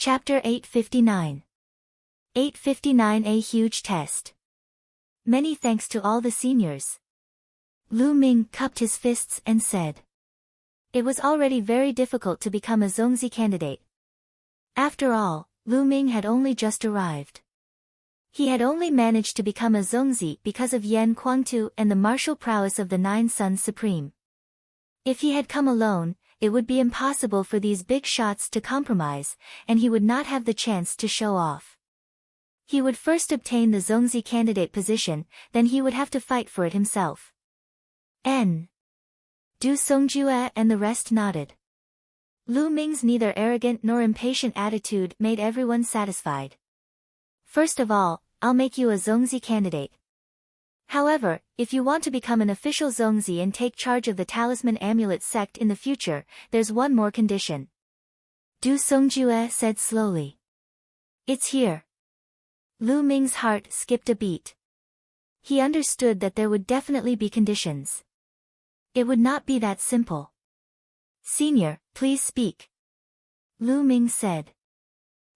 Chapter 859. 859. A huge test. Many thanks to all the seniors. Lu Ming cupped his fists and said. It was already very difficult to become a Zongzi candidate. After all, Lu Ming had only just arrived. He had only managed to become a Zongzi because of Yan Kuangtu and the martial prowess of the Nine Sons Supreme. If he had come alone, it would be impossible for these big shots to compromise, and he would not have the chance to show off. He would first obtain the Zongzi candidate position, then he would have to fight for it himself. Du Songjue and the rest nodded. Lu Ming's neither arrogant nor impatient attitude made everyone satisfied. First of all, I'll make you a Zongzi candidate. However, if you want to become an official Zongzi and take charge of the Talisman Amulet sect in the future, there's one more condition. Du Songjue said slowly. It's here. Lu Ming's heart skipped a beat. He understood that there would definitely be conditions. It would not be that simple. Senior, please speak. Lu Ming said.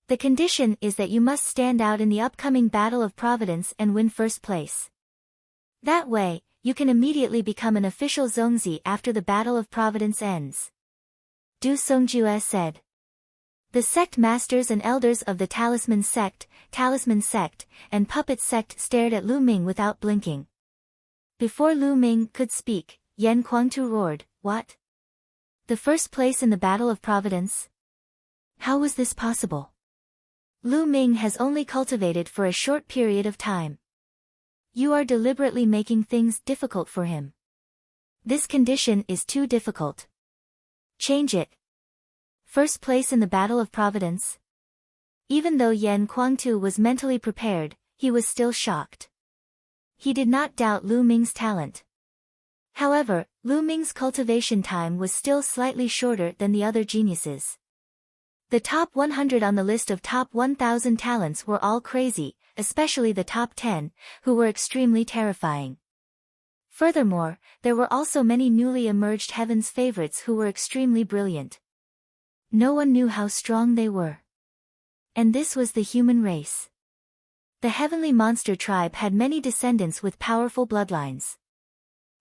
The condition is that you must stand out in the upcoming Battle of Providence and win first place. That way, you can immediately become an official Zongzi after the Battle of Providence ends. Du Songjue said. The sect masters and elders of the Talisman sect, and Puppet sect stared at Lu Ming without blinking. Before Lu Ming could speak, Yan Kuangtu roared, What? The first place in the Battle of Providence? How was this possible? Lu Ming has only cultivated for a short period of time. You are deliberately making things difficult for him. This condition is too difficult. Change it. First place in the Battle of Providence? Even though Yan Kuangtu was mentally prepared, he was still shocked. He did not doubt Lu Ming's talent. However, Lu Ming's cultivation time was still slightly shorter than the other geniuses. The top 100 on the list of top 1,000 talents were all crazy, especially the top 10, who were extremely terrifying. Furthermore, there were also many newly emerged Heaven's favorites who were extremely brilliant. No one knew how strong they were. And this was the human race. The heavenly monster tribe had many descendants with powerful bloodlines.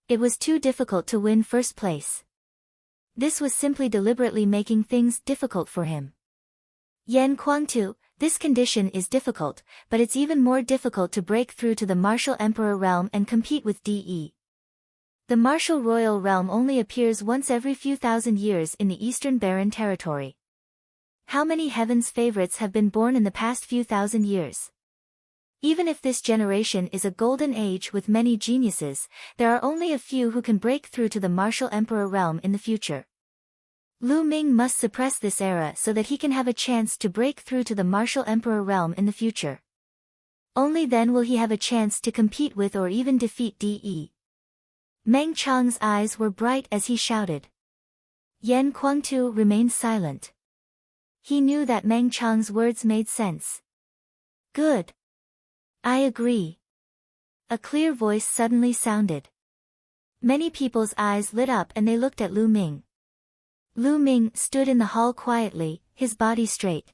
It was too difficult to win first place. This was simply deliberately making things difficult for him. Yan Kuangtu, this condition is difficult, but it's even more difficult to break through to the Martial Emperor realm and compete with DE. The Martial Royal realm only appears once every few thousand years in the Eastern Barren territory. How many Heaven's favorites have been born in the past few thousand years? Even if this generation is a golden age with many geniuses, there are only a few who can break through to the Martial Emperor realm in the future. Lu Ming must suppress this era so that he can have a chance to break through to the Martial Emperor realm in the future. Only then will he have a chance to compete with or even defeat DE. Meng Chang's eyes were bright as he shouted. Yan Kuangtu remained silent. He knew that Meng Chang's words made sense. Good. I agree. A clear voice suddenly sounded. Many people's eyes lit up and they looked at Lu Ming. Lu Ming stood in the hall quietly, his body straight.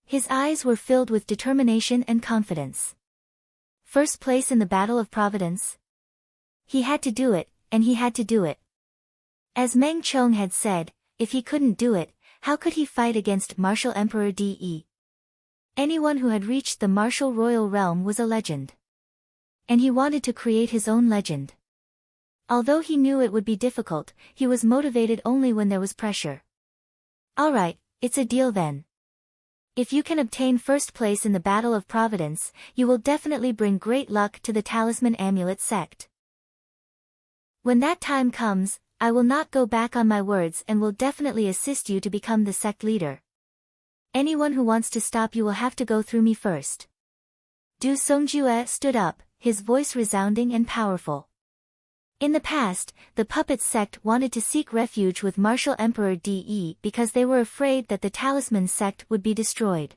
His eyes were filled with determination and confidence. First place in the Battle of Providence? He had to do it, and he had to do it. As Meng Chong had said, if he couldn't do it, how could he fight against Martial Emperor DE? Anyone who had reached the Martial Royal Realm was a legend. And he wanted to create his own legend. Although he knew it would be difficult, he was motivated only when there was pressure. Alright, it's a deal then. If you can obtain first place in the Battle of Providence, you will definitely bring great luck to the Talisman Amulet sect. When that time comes, I will not go back on my words and will definitely assist you to become the sect leader. Anyone who wants to stop you will have to go through me first. Du Songjue stood up, his voice resounding and powerful. In the past, the Puppet sect wanted to seek refuge with Martial Emperor DE because they were afraid that the Talisman sect would be destroyed.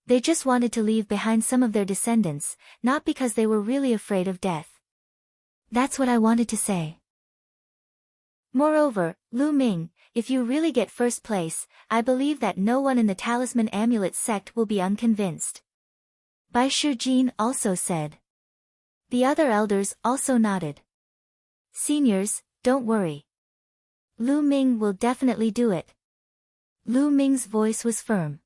They just wanted to leave behind some of their descendants, not because they were really afraid of death. That's what I wanted to say. Moreover, Lu Ming, if you really get first place, I believe that no one in the Talisman Amulet sect will be unconvinced. Bai Shijin also said. The other elders also nodded. Seniors, don't worry. Lu Ming will definitely do it. Lu Ming's voice was firm.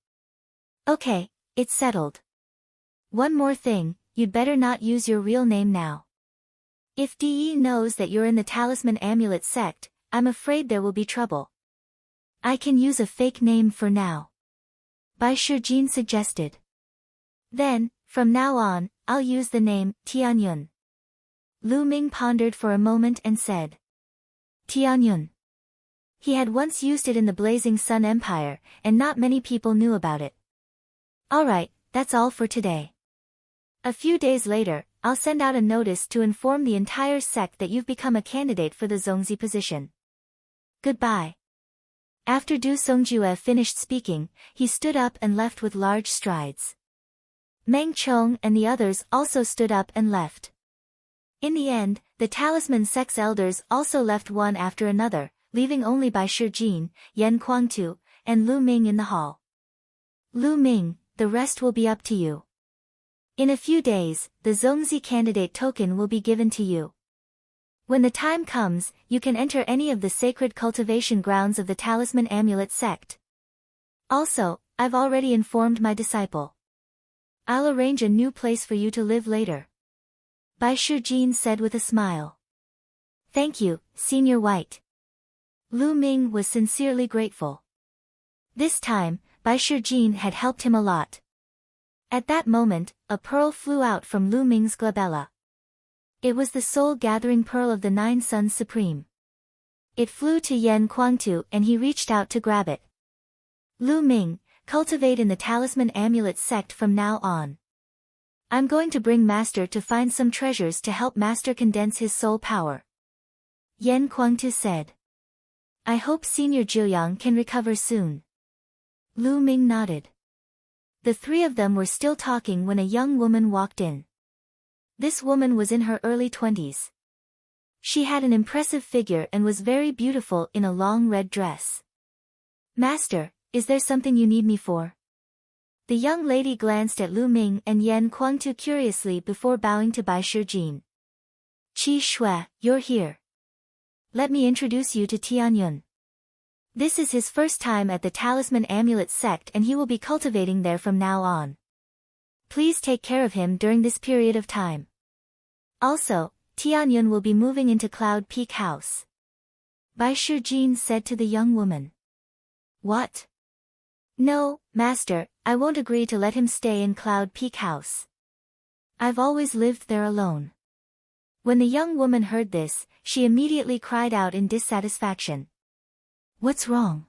Okay, it's settled. One more thing, you'd better not use your real name now. If DE knows that you're in the Talisman Amulet sect, I'm afraid there will be trouble. I can use a fake name for now. Bai Shijin suggested. Then, from now on, I'll use the name Tianyun. Lu Ming pondered for a moment and said. Tianyun. He had once used it in the Blazing Sun Empire, and not many people knew about it. Alright, that's all for today. A few days later, I'll send out a notice to inform the entire sect that you've become a candidate for the Zongzi position. Goodbye. After Du Songjue finished speaking, he stood up and left with large strides. Meng Chong and the others also stood up and left. In the end, the Talisman sect's elders also left one after another, leaving only Bai Shijin, Yan Kuangtu, and Lu Ming in the hall. Lu Ming, the rest will be up to you. In a few days, the Zongzi candidate token will be given to you. When the time comes, you can enter any of the sacred cultivation grounds of the Talisman Amulet sect. Also, I've already informed my disciple. I'll arrange a new place for you to live later. Bai Shijin said with a smile. Thank you, Senior White. Lu Ming was sincerely grateful. This time, Bai Shijin had helped him a lot. At that moment, a pearl flew out from Lu Ming's glabella. It was the soul-gathering pearl of the Nine Suns Supreme. It flew to Yan Kuangtu and he reached out to grab it. Lu Ming, cultivate in the Talisman Amulet sect from now on. I'm going to bring Master to find some treasures to help Master condense his soul power. Yan Kuangtu said. I hope Senior Jiuyang can recover soon. Lu Ming nodded. The three of them were still talking when a young woman walked in. This woman was in her early 20s. She had an impressive figure and was very beautiful in a long red dress. Master, is there something you need me for? The young lady glanced at Lu Ming and Yan Kuangtu curiously before bowing to Bai Shijin. Qi Shui, you're here. Let me introduce you to Tianyun. This is his first time at the Talisman Amulet sect and he will be cultivating there from now on. Please take care of him during this period of time. Also, Tianyun will be moving into Cloud Peak House. Bai Shijin said to the young woman. What? No, Master, I won't agree to let him stay in Cloud Peak House. I've always lived there alone. When the young woman heard this, she immediately cried out in dissatisfaction. What's wrong?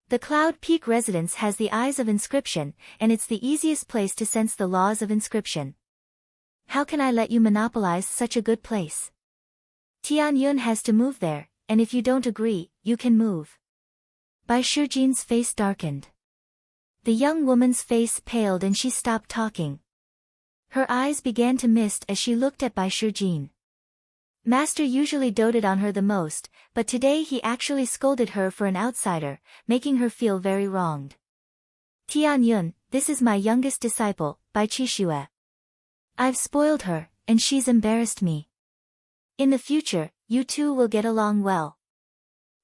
The Cloud Peak residence has the eyes of inscription, and it's the easiest place to sense the laws of inscription. How can I let you monopolize such a good place? Tianyun has to move there, and if you don't agree, you can move. Bai Shijin's face darkened. The young woman's face paled and she stopped talking. Her eyes began to mist as she looked at Bai Shijin. Master usually doted on her the most, but today he actually scolded her for an outsider, making her feel very wronged. Tianyun, this is my youngest disciple, Bai Qishue. I've spoiled her, and she's embarrassed me. In the future, you two will get along well.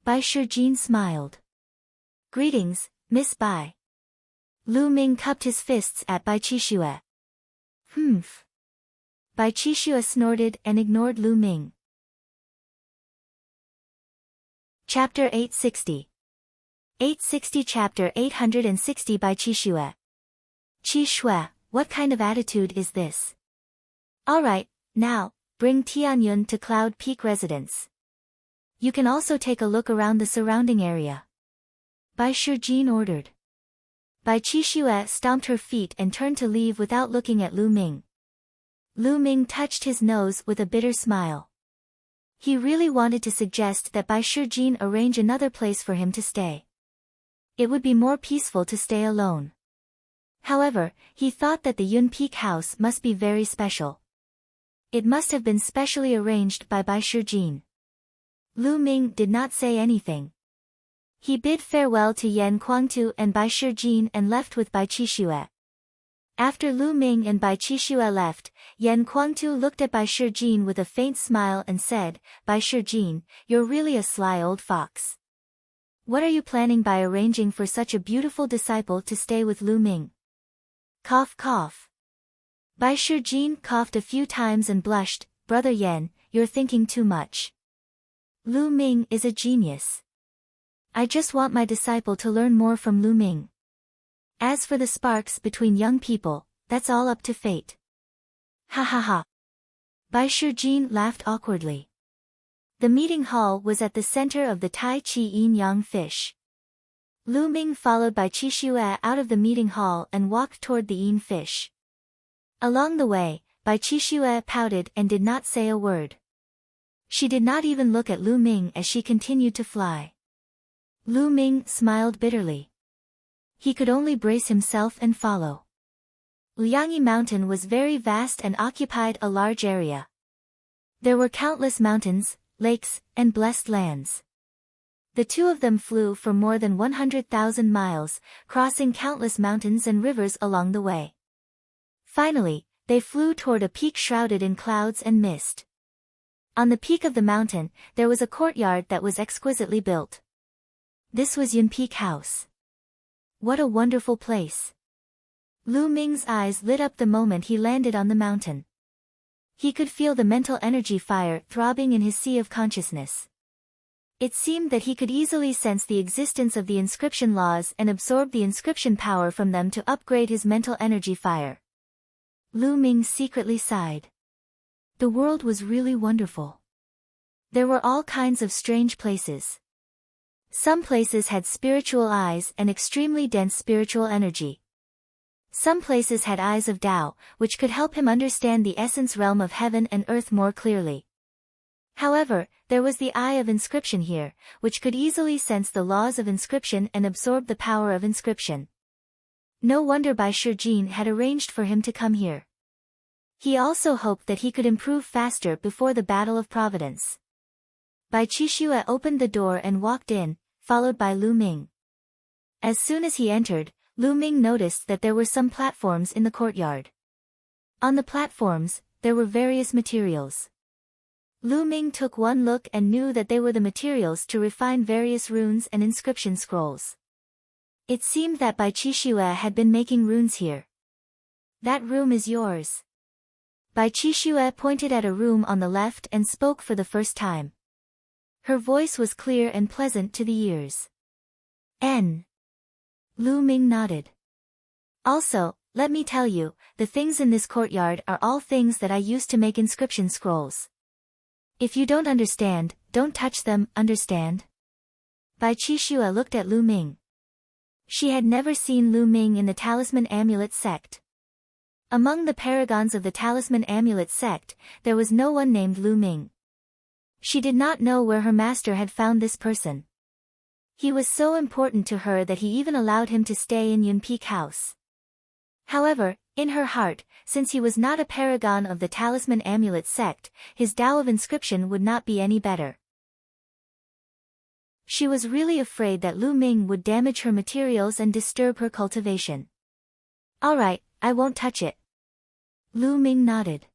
Bai Shijin smiled. Greetings, Miss Bai. Lu Ming cupped his fists at Bai Qishue. Humph. Bai Qishue snorted and ignored Lu Ming. Chapter 860. 860 Chapter 860 Bai Qishue. Qishue, what kind of attitude is this? Alright, now, bring Tianyun to Cloud Peak residence. You can also take a look around the surrounding area. Bai Shijin ordered. Bai Qishue stomped her feet and turned to leave without looking at Lu Ming. Lu Ming touched his nose with a bitter smile. He really wanted to suggest that Bai Shijin arrange another place for him to stay. It would be more peaceful to stay alone. However, he thought that the Yun Peak house must be very special. It must have been specially arranged by Bai Shijin. Lu Ming did not say anything. He bid farewell to Yan Kuangtu and Bai Shijin and left with Bai Qixue. After Lu Ming and Bai Qixue left, Yan Kuangtu looked at Bai Shijin with a faint smile and said, Bai Shijin, you're really a sly old fox. What are you planning by arranging for such a beautiful disciple to stay with Lu Ming? Cough cough. Bai Shijin coughed a few times and blushed. Brother Yan, you're thinking too much. Lu Ming is a genius. I just want my disciple to learn more from Lu Ming. As for the sparks between young people, that's all up to fate. Ha ha ha. Bai Shijin laughed awkwardly. The meeting hall was at the center of the Tai Chi Yin Yang fish. Lu Ming followed Bai Qixue out of the meeting hall and walked toward the Yin fish. Along the way, Bai Qixue pouted and did not say a word. She did not even look at Lu Ming as she continued to fly. Lu Ming smiled bitterly. He could only brace himself and follow. Liangyi Mountain was very vast and occupied a large area. There were countless mountains, lakes, and blessed lands. The two of them flew for more than 100,000 miles, crossing countless mountains and rivers along the way. Finally, they flew toward a peak shrouded in clouds and mist. On the peak of the mountain, there was a courtyard that was exquisitely built. This was Yun Peak House. What a wonderful place. Lu Ming's eyes lit up the moment he landed on the mountain. He could feel the mental energy fire throbbing in his sea of consciousness. It seemed that he could easily sense the existence of the inscription laws and absorb the inscription power from them to upgrade his mental energy fire. Lu Ming secretly sighed. The world was really wonderful. There were all kinds of strange places. Some places had spiritual eyes and extremely dense spiritual energy. Some places had eyes of Tao, which could help him understand the essence realm of heaven and earth more clearly. However, there was the eye of inscription here, which could easily sense the laws of inscription and absorb the power of inscription. No wonder Bai Shijin had arranged for him to come here. He also hoped that he could improve faster before the Battle of Providence. Bai Qixue opened the door and walked in, followed by Lu Ming. As soon as he entered, Lu Ming noticed that there were some platforms in the courtyard. On the platforms, there were various materials. Lu Ming took one look and knew that they were the materials to refine various runes and inscription scrolls. It seemed that Bai Qixue had been making runes here. That room is yours. Bai Qixue pointed at a room on the left and spoke for the first time. Her voice was clear and pleasant to the ears. N. Lu Ming nodded. Also, let me tell you, the things in this courtyard are all things that I used to make inscription scrolls. If you don't understand, don't touch them, understand? Bai Qixue looked at Lu Ming. She had never seen Lu Ming in the Talisman Amulet sect. Among the paragons of the Talisman Amulet sect, there was no one named Lu Ming. She did not know where her master had found this person. He was so important to her that he even allowed him to stay in Yun Peak House. However, in her heart, since he was not a paragon of the Talisman Amulet sect, his Tao of inscription would not be any better. She was really afraid that Lu Ming would damage her materials and disturb her cultivation. Alright, I won't touch it. Lu Ming nodded.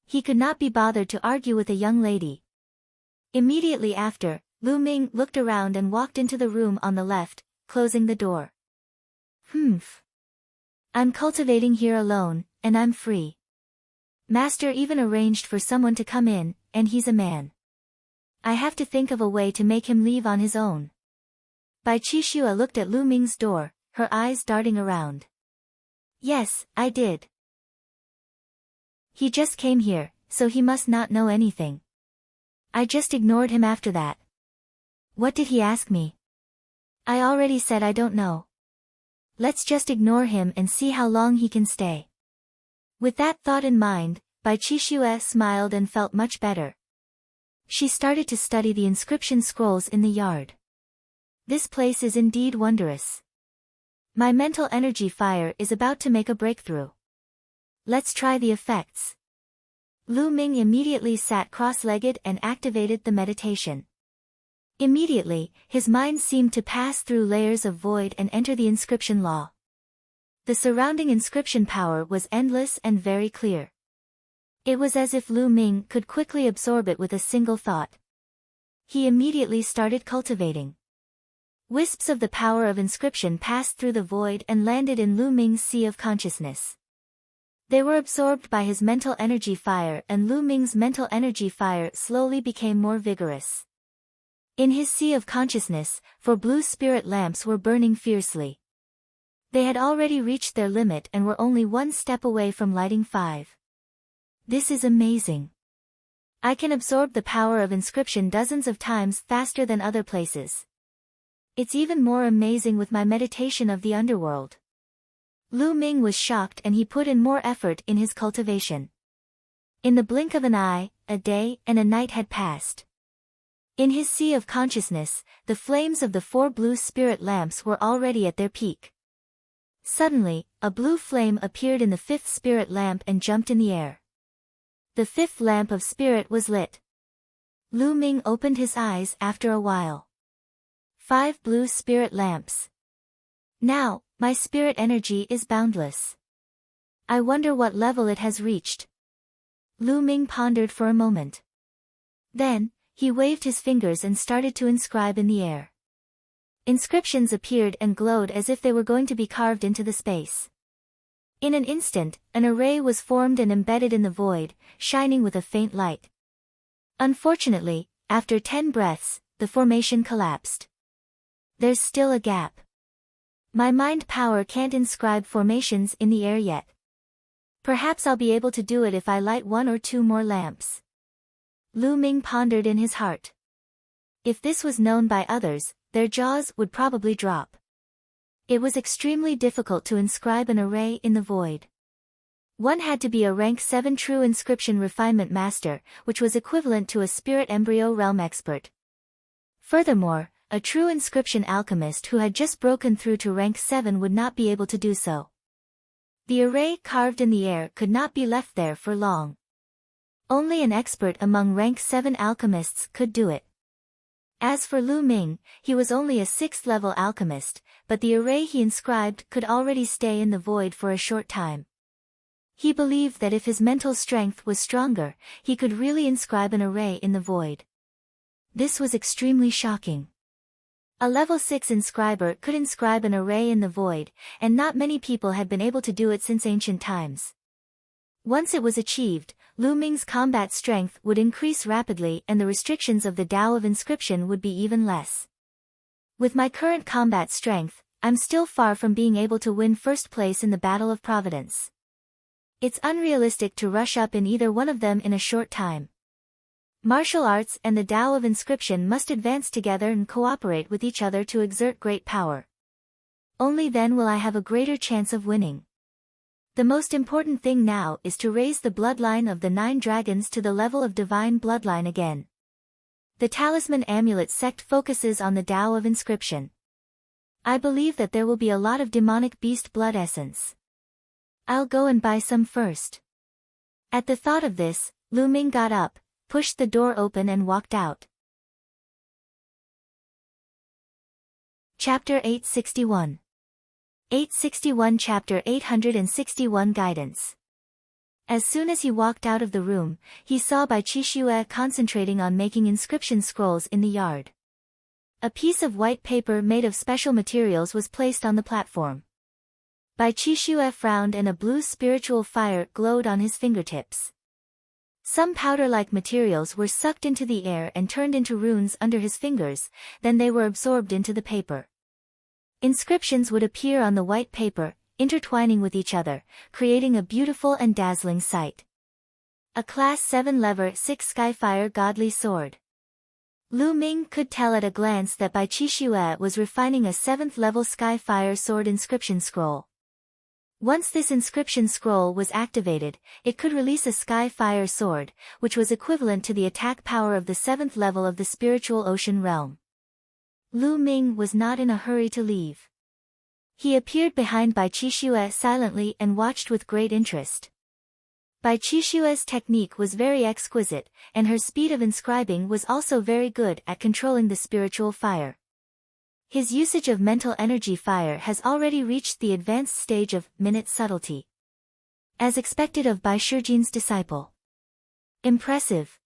He could not be bothered to argue with a young lady. Immediately after, Lu Ming looked around and walked into the room on the left, closing the door. Humph. I'm cultivating here alone, and I'm free. Master even arranged for someone to come in, and he's a man. I have to think of a way to make him leave on his own. Bai Qixue looked at Lu Ming's door, her eyes darting around. Yes, I did. He just came here, so he must not know anything. I just ignored him after that. What did he ask me? I already said I don't know. Let's just ignore him and see how long he can stay. With that thought in mind, Bai Qixue smiled and felt much better. She started to study the inscription scrolls in the yard. This place is indeed wondrous. My mental energy fire is about to make a breakthrough. Let's try the effects. Lu Ming immediately sat cross-legged and activated the meditation. Immediately, his mind seemed to pass through layers of void and enter the inscription law. The surrounding inscription power was endless and very clear. It was as if Lu Ming could quickly absorb it with a single thought. He immediately started cultivating. Wisps of the power of inscription passed through the void and landed in Lu Ming's sea of consciousness. They were absorbed by his mental energy fire, and Lu Ming's mental energy fire slowly became more vigorous. In his sea of consciousness, 4 blue spirit lamps were burning fiercely. They had already reached their limit and were only 1 step away from lighting 5. This is amazing. I can absorb the power of inscription dozens of times faster than other places. It's even more amazing with my meditation of the underworld. Lu Ming was shocked and he put in more effort in his cultivation. In the blink of an eye, a day and a night had passed. In his sea of consciousness, the flames of the 4 blue spirit lamps were already at their peak. Suddenly, a blue flame appeared in the 5th spirit lamp and jumped in the air. The 5th lamp of spirit was lit. Lu Ming opened his eyes after a while. 5 blue spirit lamps. Now, my spirit energy is boundless. I wonder what level it has reached. Lu Ming pondered for a moment. Then, he waved his fingers and started to inscribe in the air. Inscriptions appeared and glowed as if they were going to be carved into the space. In an instant, an array was formed and embedded in the void, shining with a faint light. Unfortunately, after 10 breaths, the formation collapsed. There's still a gap. My mind power can't inscribe formations in the air yet. Perhaps I'll be able to do it if I light 1 or 2 more lamps. Lu Ming pondered in his heart. If this was known by others, their jaws would probably drop. It was extremely difficult to inscribe an array in the void. One had to be a rank 7 true inscription refinement master, which was equivalent to a spirit embryo realm expert. Furthermore, a true inscription alchemist who had just broken through to rank 7 would not be able to do so. The array carved in the air could not be left there for long. Only an expert among rank 7 alchemists could do it. As for Lu Ming, he was only a 6th level alchemist, but the array he inscribed could already stay in the void for a short time. He believed that if his mental strength was stronger, he could really inscribe an array in the void. This was extremely shocking. A level 6 inscriber could inscribe an array in the void, and not many people had been able to do it since ancient times. Once it was achieved, Lu Ming's combat strength would increase rapidly and the restrictions of the Tao of inscription would be even less. With my current combat strength, I'm still far from being able to win first place in the Battle of Providence. It's unrealistic to rush up in either one of them in a short time. Martial arts and the Tao of inscription must advance together and cooperate with each other to exert great power. Only then will I have a greater chance of winning. The most important thing now is to raise the bloodline of the 9 dragons to the level of divine bloodline again. The Talisman Amulet sect focuses on the Tao of inscription. I believe that there will be a lot of demonic beast blood essence. I'll go and buy some first. At the thought of this, Lu Ming got up, pushed the door open and walked out. Chapter 861. 861 Chapter 861 Guidance. As soon as he walked out of the room, he saw Bai Qixue concentrating on making inscription scrolls in the yard. A piece of white paper made of special materials was placed on the platform. Bai Qixue frowned and a blue spiritual fire glowed on his fingertips. Some powder-like materials were sucked into the air and turned into runes under his fingers, then they were absorbed into the paper. Inscriptions would appear on the white paper, intertwining with each other, creating a beautiful and dazzling sight. A Class 7 Lever 6 Skyfire Godly Sword. Lu Ming could tell at a glance that Bai Qixue was refining a 7th level Skyfire Sword inscription scroll. Once this inscription scroll was activated, it could release a Skyfire Sword, which was equivalent to the attack power of the 7th level of the spiritual ocean realm. Lu Ming was not in a hurry to leave. He appeared behind Bai Qixue silently and watched with great interest. Bai Qishue's technique was very exquisite, and her speed of inscribing was also very good at controlling the spiritual fire. His usage of mental energy fire has already reached the advanced stage of minute subtlety. As expected of Bai Shijin's disciple. Impressive.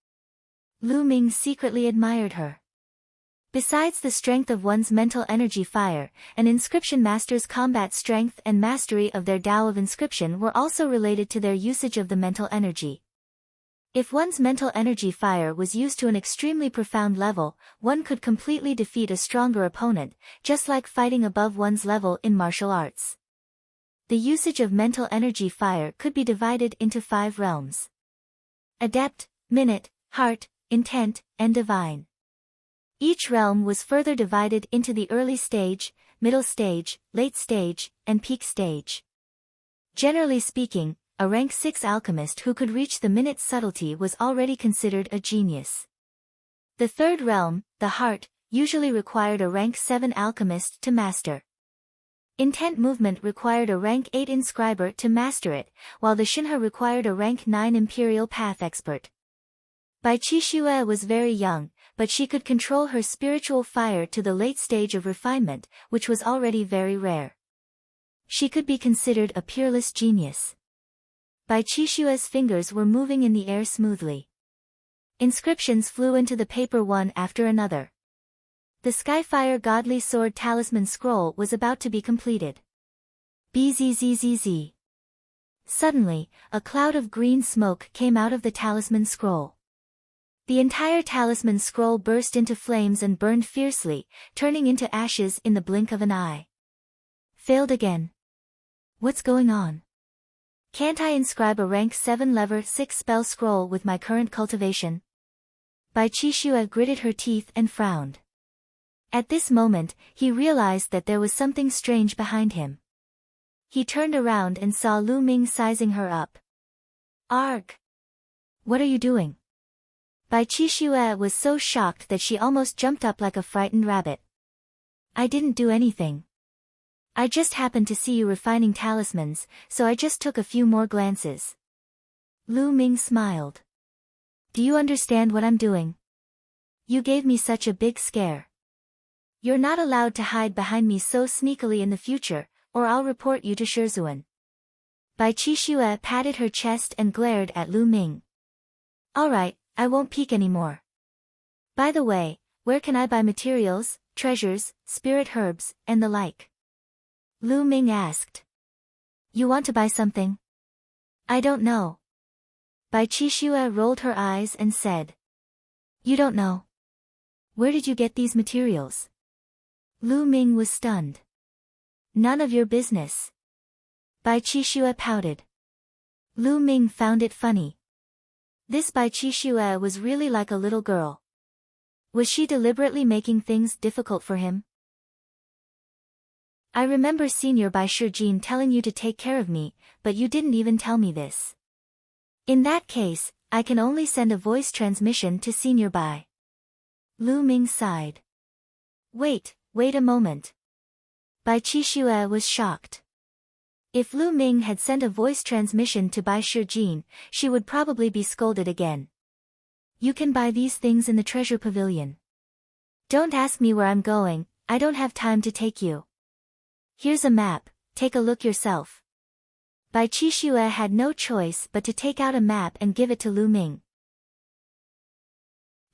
Lu Ming secretly admired her. Besides the strength of one's mental energy fire, an inscription master's combat strength and mastery of their Tao of inscription were also related to their usage of the mental energy. If one's mental energy fire was used to an extremely profound level, one could completely defeat a stronger opponent, just like fighting above one's level in martial arts. The usage of mental energy fire could be divided into 5 realms: Adept, Minute, Heart, Intent, and Divine. Each realm was further divided into the early stage, middle stage, late stage, and peak stage. Generally speaking, a rank 6 alchemist who could reach the minute subtlety was already considered a genius. The third realm, the heart, usually required a rank 7 alchemist to master. Intent movement required a rank 8 inscriber to master it, while the Shinha required a rank 9 imperial path expert. Bai Qishue was very young, but she could control her spiritual fire to the late stage of refinement, which was already very rare. She could be considered a peerless genius. Bai Qishue's fingers were moving in the air smoothly. Inscriptions flew into the paper one after another. The Skyfire Godly Sword Talisman Scroll was about to be completed. Bzzz. Suddenly, a cloud of green smoke came out of the talisman scroll. The entire talisman scroll burst into flames and burned fiercely, turning into ashes in the blink of an eye. Failed again. What's going on? Can't I inscribe a rank 7 lever 6 spell scroll with my current cultivation? Bai Qishue gritted her teeth and frowned. At this moment, he realized that there was something strange behind him. He turned around and saw Lu Ming sizing her up. Arg! What are you doing? Bai Qishue was so shocked that she almost jumped up like a frightened rabbit. I didn't do anything. I just happened to see you refining talismans, so I just took a few more glances. Lu Ming smiled. Do you understand what I'm doing? You gave me such a big scare. You're not allowed to hide behind me so sneakily in the future, or I'll report you to Shizuan. Bai Qishue patted her chest and glared at Lu Ming. Alright, I won't peek anymore. By the way, where can I buy materials, treasures, spirit herbs, and the like? Lu Ming asked. You want to buy something? I don't know. Bai Qishue rolled her eyes and said. You don't know? Where did you get these materials? Lu Ming was stunned. None of your business. Bai Qishue pouted. Lu Ming found it funny. This Bai Qishue was really like a little girl. Was she deliberately making things difficult for him? I remember Senior Bai Shijin telling you to take care of me, but you didn't even tell me this. In that case, I can only send a voice transmission to Senior Bai. Lu Ming sighed. Wait a moment. Bai Qishue was shocked. If Lu Ming had sent a voice transmission to Bai Shijin, she would probably be scolded again. You can buy these things in the treasure pavilion. Don't ask me where I'm going, I don't have time to take you. Here's a map, take a look yourself. Bai Qishue had no choice but to take out a map and give it to Lu Ming.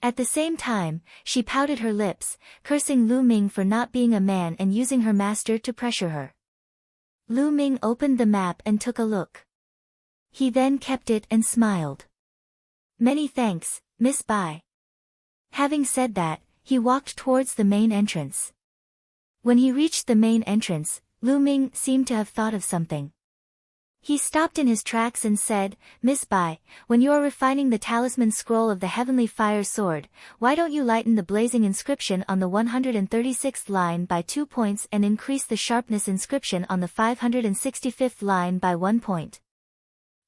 At the same time, she pouted her lips, cursing Lu Ming for not being a man and using her master to pressure her. Lu Ming opened the map and took a look. He then kept it and smiled. Many thanks, Miss Bai. Having said that, he walked towards the main entrance. When he reached the main entrance, Lu Ming seemed to have thought of something. He stopped in his tracks and said, Miss Bai, when you are refining the talisman scroll of the heavenly fire sword, why don't you lighten the blazing inscription on the 136th line by 2 points and increase the sharpness inscription on the 565th line by 1 point?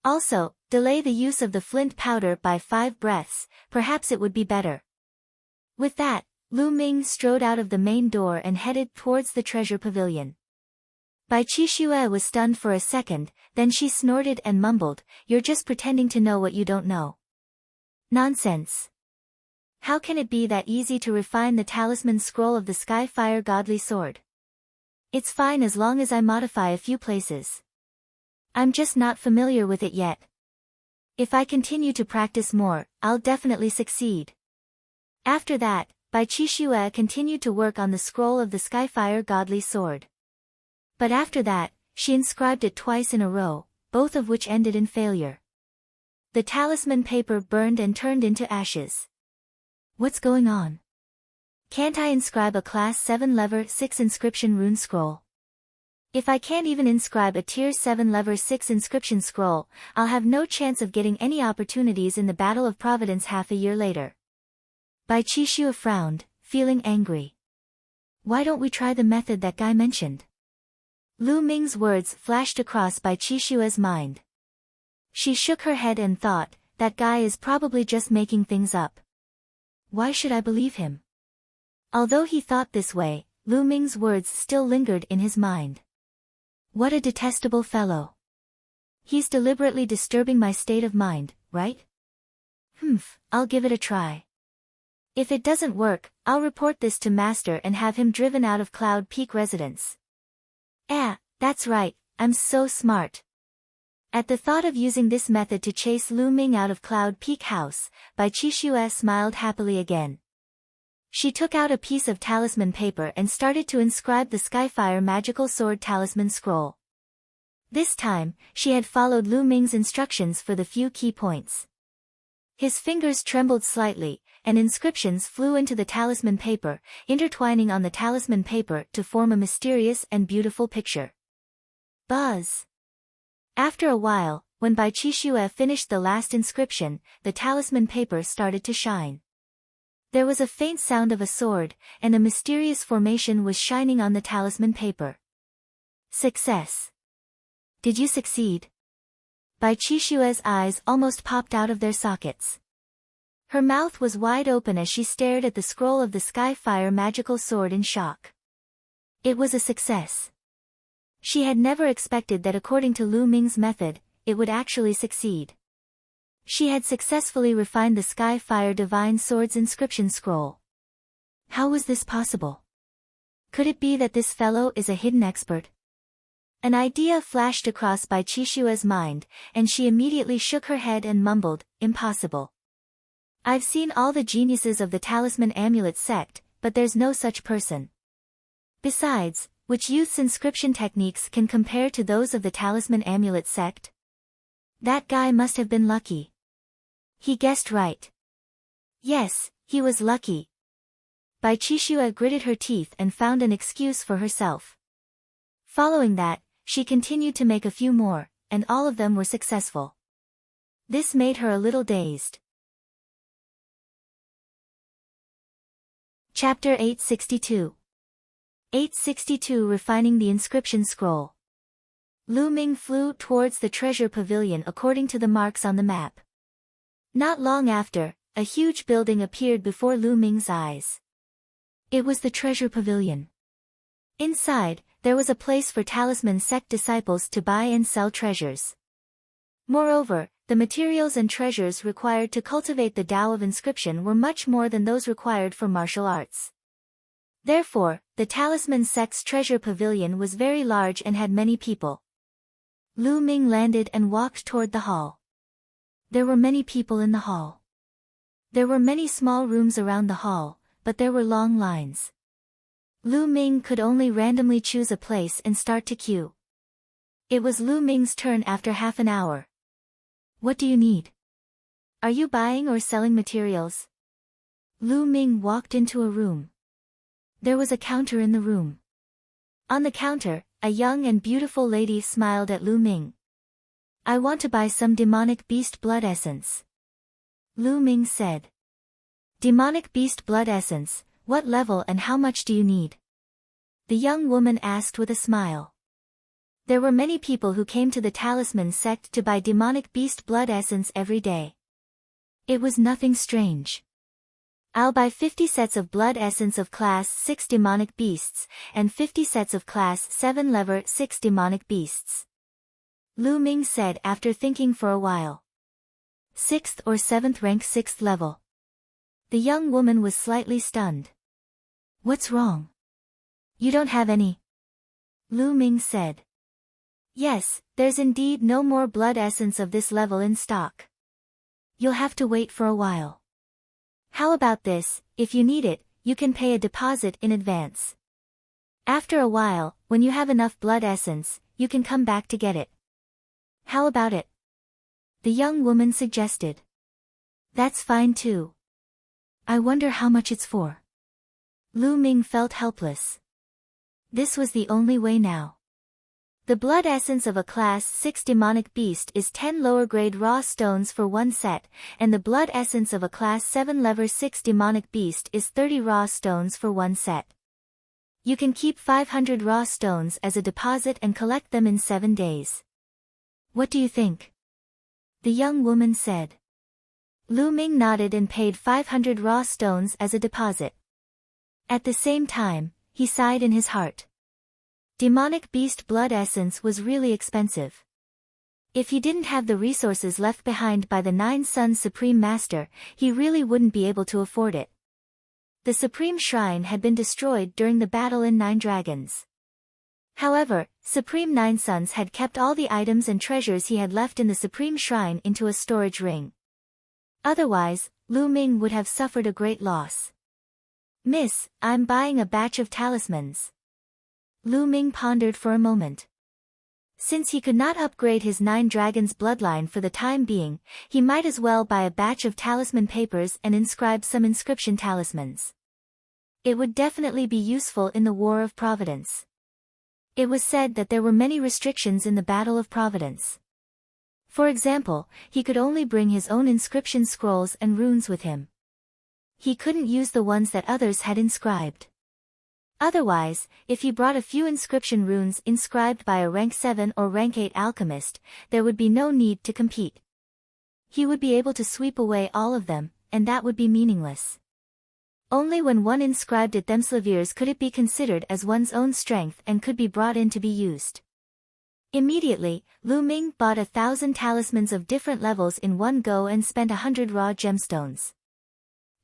Also, delay the use of the flint powder by 5 breaths, perhaps it would be better. With that, Lu Ming strode out of the main door and headed towards the treasure pavilion. Bai Qixue was stunned for a second, then she snorted and mumbled, "You're just pretending to know what you don't know." Nonsense. How can it be that easy to refine the talisman scroll of the Skyfire Godly Sword? It's fine as long as I modify a few places. I'm just not familiar with it yet. If I continue to practice more, I'll definitely succeed. After that, Bai Qixue continued to work on the scroll of the Skyfire Godly Sword. But after that, she inscribed it twice in a row, both of which ended in failure. The talisman paper burned and turned into ashes. What's going on? Can't I inscribe a class 7 level 6 inscription rune scroll? If I can't even inscribe a tier 7 level 6 inscription scroll, I'll have no chance of getting any opportunities in the Battle of Providence half a year later. Bai Qixue frowned, feeling angry. Why don't we try the method that guy mentioned? Lu Ming's words flashed across Bai Qixue's mind. She shook her head and thought, that guy is probably just making things up. Why should I believe him? Although he thought this way, Lu Ming's words still lingered in his mind. What a detestable fellow. He's deliberately disturbing my state of mind, right? I'll give it a try. If it doesn't work, I'll report this to Master and have him driven out of Cloud Peak residence. That's right, I'm so smart. At the thought of using this method to chase Lu Ming out of Cloud Peak House, Bai Qixue smiled happily again. She took out a piece of talisman paper and started to inscribe the Skyfire Magical Sword Talisman Scroll. This time, she had followed Lu Ming's instructions for the few key points. His fingers trembled slightly, and inscriptions flew into the talisman paper, intertwining on the talisman paper to form a mysterious and beautiful picture. Buzz! After a while, when Bai Qixue finished the last inscription, the talisman paper started to shine. There was a faint sound of a sword, and a mysterious formation was shining on the talisman paper. Success! Did you succeed? Bai Qixue's eyes almost popped out of their sockets. Her mouth was wide open as she stared at the scroll of the Skyfire Magical Sword in shock. It was a success. She had never expected that according to Lu Ming's method, it would actually succeed. She had successfully refined the Skyfire Divine Sword's inscription scroll. How was this possible? Could it be that this fellow is a hidden expert? An idea flashed across Bai Qixue's mind, and she immediately shook her head and mumbled, "Impossible. I've seen all the geniuses of the Talisman Amulet sect, but there's no such person. Besides, which youth's inscription techniques can compare to those of the Talisman Amulet sect? That guy must have been lucky." He guessed right. Yes, he was lucky. Bai Qixue gritted her teeth and found an excuse for herself. Following that, she continued to make a few more, and all of them were successful. This made her a little dazed. Chapter 862. 862 Refining the Inscription Scroll. Lu Ming flew towards the treasure pavilion according to the marks on the map. Not long after, a huge building appeared before Lu Ming's eyes. It was the treasure pavilion. Inside, there was a place for Talisman sect disciples to buy and sell treasures. Moreover, the materials and treasures required to cultivate the Tao of inscription were much more than those required for martial arts. Therefore, the Talisman sect's treasure pavilion was very large and had many people. Lu Ming landed and walked toward the hall. There were many people in the hall. There were many small rooms around the hall, but there were long lines. Lu Ming could only randomly choose a place and start to queue. It was Lu Ming's turn after half an hour. What do you need? Are you buying or selling materials? Lu Ming walked into a room. There was a counter in the room. On the counter, a young and beautiful lady smiled at Lu Ming. I want to buy some demonic beast blood essence. Lu Ming said. Demonic beast blood essence, what level and how much do you need? The young woman asked with a smile. There were many people who came to the Talisman sect to buy demonic beast blood essence every day. It was nothing strange. I'll buy 50 sets of blood essence of class 6 demonic beasts, and 50 sets of class 7 level 6 demonic beasts. Lu Ming said after thinking for a while. 6th or 7th rank 6th level. The young woman was slightly stunned. What's wrong? You don't have any? Lu Ming said. Yes, there's indeed no more blood essence of this level in stock. You'll have to wait for a while. How about this, if you need it, you can pay a deposit in advance. After a while, when you have enough blood essence, you can come back to get it. How about it? The young woman suggested. That's fine too. I wonder how much it's for. Lu Ming felt helpless. This was the only way now. The blood essence of a class 6 demonic beast is 10 lower grade raw stones for one set, and the blood essence of a class 7 level 6 demonic beast is 30 raw stones for one set. You can keep 500 raw stones as a deposit and collect them in 7 days. What do you think? The young woman said. Lu Ming nodded and paid 500 raw stones as a deposit. At the same time, he sighed in his heart. Demonic beast blood essence was really expensive. If he didn't have the resources left behind by the 9 Suns Supreme Master, he really wouldn't be able to afford it. The Supreme Shrine had been destroyed during the battle in 9 Dragons. However, Supreme 9 Suns had kept all the items and treasures he had left in the Supreme Shrine into a storage ring. Otherwise, Lu Ming would have suffered a great loss. Miss, I'm buying a batch of talismans. Lu Ming pondered for a moment. Since he could not upgrade his 9 Dragons bloodline for the time being, he might as well buy a batch of talisman papers and inscribe some inscription talismans. It would definitely be useful in the War of Providence. It was said that there were many restrictions in the Battle of Providence. For example, he could only bring his own inscription scrolls and runes with him. He couldn't use the ones that others had inscribed. Otherwise, if he brought a few inscription runes inscribed by a rank 7 or rank 8 alchemist, there would be no need to compete. He would be able to sweep away all of them, and that would be meaningless. Only when one inscribed at themselves could it be considered as one's own strength and could be brought in to be used. Immediately, Lu Ming bought 1,000 talismans of different levels in one go and spent 100 raw gemstones.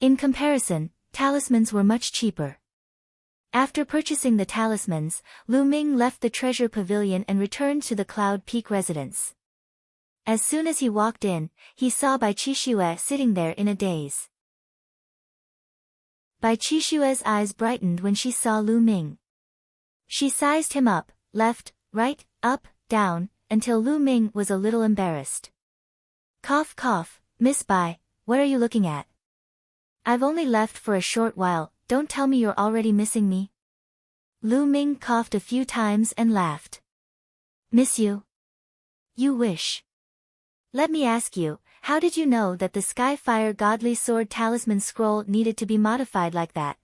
In comparison, talismans were much cheaper. After purchasing the talismans, Lu Ming left the treasure pavilion and returned to the Cloud Peak residence. As soon as he walked in, he saw Bai Qixue sitting there in a daze. Bai Qixue's eyes brightened when she saw Lu Ming. She sized him up, left, right, up, down, until Lu Ming was a little embarrassed. Cough cough, Miss Bai, what are you looking at? I've only left for a short while, don't tell me you're already missing me. Lu Ming coughed a few times and laughed. Miss you? You wish. Let me ask you, how did you know that the Sky-Fire Godly Sword Talisman Scroll needed to be modified like that?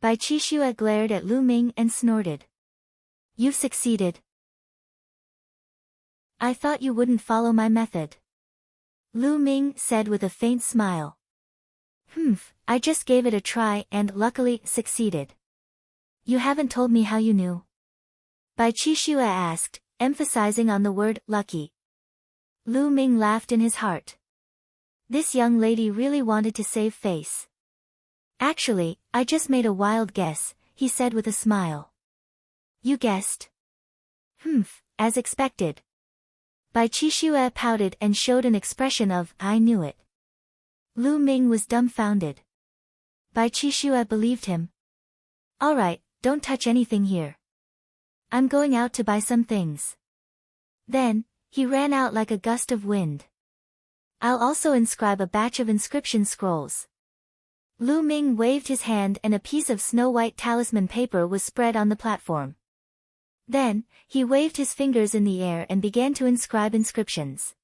Bai Qixue glared at Lu Ming and snorted. You've succeeded. I thought you wouldn't follow my method. Lu Ming said with a faint smile. I just gave it a try and, luckily, succeeded. You haven't told me how you knew. Bai Qixue asked, emphasizing on the word, lucky. Lu Ming laughed in his heart. This young lady really wanted to save face. Actually, I just made a wild guess, he said with a smile. You guessed? As expected. Bai Qixue pouted and showed an expression of, I knew it. Lu Ming was dumbfounded. Bai Qixue believed him. Alright, don't touch anything here. I'm going out to buy some things. Then, he ran out like a gust of wind. I'll also inscribe a batch of inscription scrolls. Lu Ming waved his hand and a piece of snow-white talisman paper was spread on the platform. Then, he waved his fingers in the air and began to inscribe inscriptions.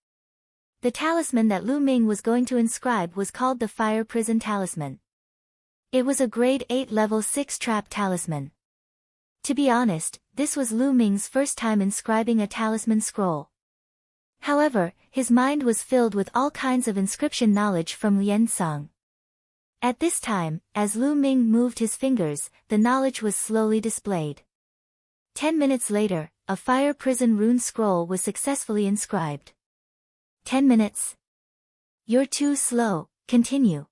The talisman that Lu Ming was going to inscribe was called the Fire Prison Talisman. It was a grade 8 level 6 trap talisman. To be honest, this was Lu Ming's first time inscribing a talisman scroll. However, his mind was filled with all kinds of inscription knowledge from Lian Song. At this time, as Lu Ming moved his fingers, the knowledge was slowly displayed. 10 minutes later, a fire prison rune scroll was successfully inscribed. 10 minutes. You're too slow, continue.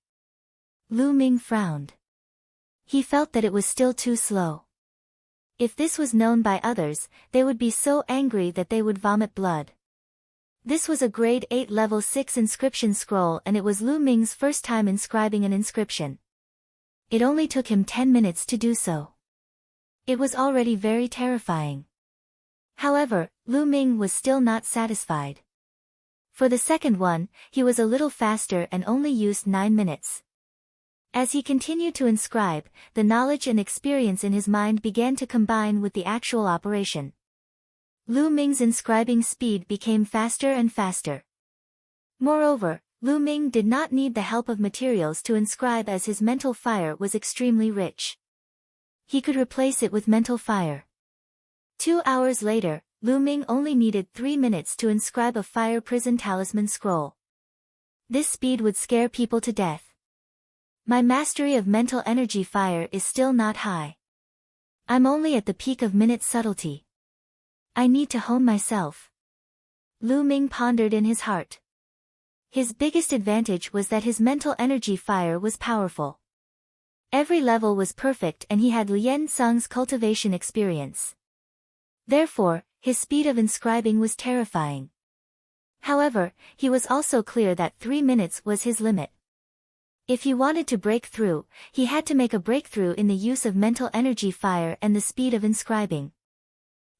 Lu Ming frowned. He felt that it was still too slow. If this was known by others, they would be so angry that they would vomit blood. This was a grade 8 level 6 inscription scroll, and it was Lu Ming's first time inscribing an inscription. It only took him 10 minutes to do so. It was already very terrifying. However, Lu Ming was still not satisfied. For the second one, he was a little faster and only used 9 minutes. As he continued to inscribe, the knowledge and experience in his mind began to combine with the actual operation. Lu Ming's inscribing speed became faster and faster. Moreover, Lu Ming did not need the help of materials to inscribe, as his mental fire was extremely rich. He could replace it with mental fire. 2 hours later, Lu Ming only needed 3 minutes to inscribe a fire prison talisman scroll. This speed would scare people to death. My mastery of mental energy fire is still not high. I'm only at the peak of minute subtlety. I need to hone myself. Lu Ming pondered in his heart. His biggest advantage was that his mental energy fire was powerful. Every level was perfect, and he had Lien Sung's cultivation experience. Therefore, his speed of inscribing was terrifying. However, he was also clear that 3 minutes was his limit. If he wanted to break through, he had to make a breakthrough in the use of mental energy fire and the speed of inscribing.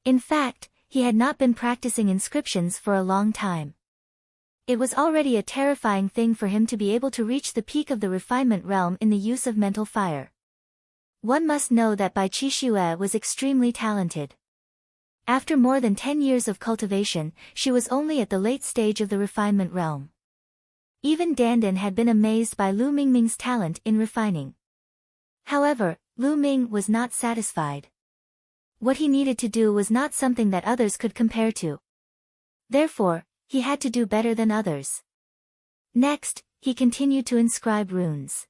In fact, he had not been practicing inscriptions for a long time. It was already a terrifying thing for him to be able to reach the peak of the refinement realm in the use of mental fire. One must know that Bai Qixue was extremely talented. After more than 10 years of cultivation, she was only at the late stage of the refinement realm. Even Dandan had been amazed by Lu Ming's talent in refining. However, Lu Ming was not satisfied. What he needed to do was not something that others could compare to. Therefore, he had to do better than others. Next, he continued to inscribe runes.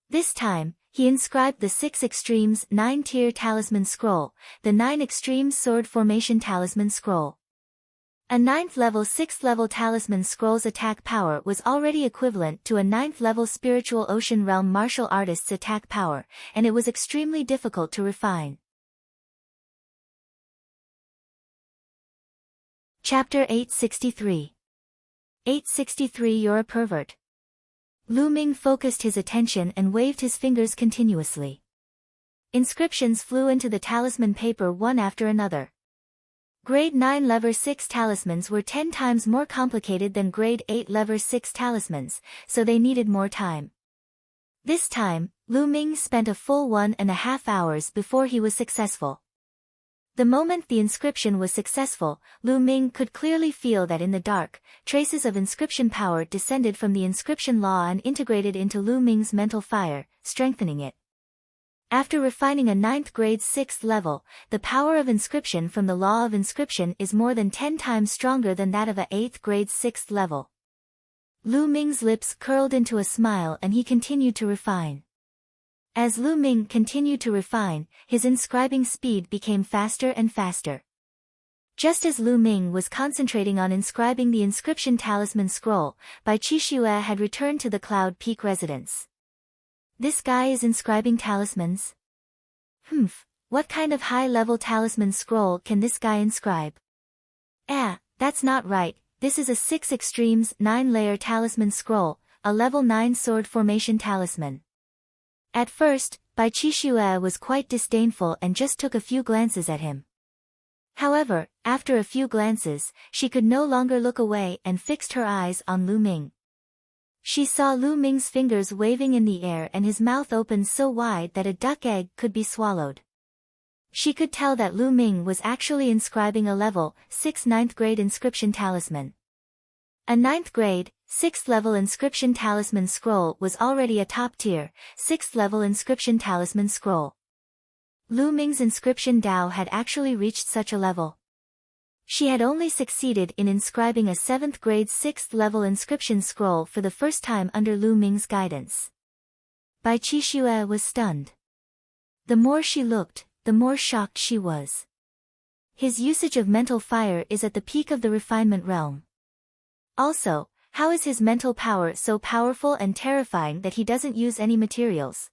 This time, he inscribed the 6 Extremes 9-tier Talisman Scroll, the 9 Extremes Sword Formation Talisman Scroll. A 9th level 6th level Talisman Scroll's attack power was already equivalent to a 9th level Spiritual Ocean Realm Martial Artist's attack power, and it was extremely difficult to refine. Chapter 863. 863 You're a pervert. Lu Ming focused his attention and waved his fingers continuously. Inscriptions flew into the talisman paper one after another. Grade 9 Lever 6 talismans were 10 times more complicated than Grade 8 Lever 6 talismans, so they needed more time. This time, Lu Ming spent a full 1.5 hours before he was successful. The moment the inscription was successful, Lu Ming could clearly feel that in the dark, traces of inscription power descended from the inscription law and integrated into Lu Ming's mental fire, strengthening it. After refining a 9th grade 6th level, the power of inscription from the law of inscription is more than 10 times stronger than that of a 8th grade 6th level. Lu Ming's lips curled into a smile and he continued to refine. As Lu Ming continued to refine, his inscribing speed became faster and faster. Just as Lu Ming was concentrating on inscribing the inscription talisman scroll, Bai Qixue had returned to the Cloud Peak residence. This guy is inscribing talismans? What kind of high-level talisman scroll can this guy inscribe? That's not right, this is a 6 Extremes 9-layer talisman scroll, a level 9 sword formation talisman. At first, Bai Qixue was quite disdainful and just took a few glances at him. However, after a few glances, she could no longer look away and fixed her eyes on Lu Ming. She saw Lu Ming's fingers waving in the air and his mouth opened so wide that a duck egg could be swallowed. She could tell that Lu Ming was actually inscribing a level 6 9th grade inscription talisman. A 9th grade, 6th level inscription talisman scroll was already a top-tier, 6th level inscription talisman scroll. Lu Ming's inscription Dao had actually reached such a level. She had only succeeded in inscribing a 7th grade 6th level inscription scroll for the first time under Lu Ming's guidance. Bai Qixue was stunned. The more she looked, the more shocked she was. His usage of mental fire is at the peak of the refinement realm. Also, how is his mental power so powerful and terrifying that he doesn't use any materials?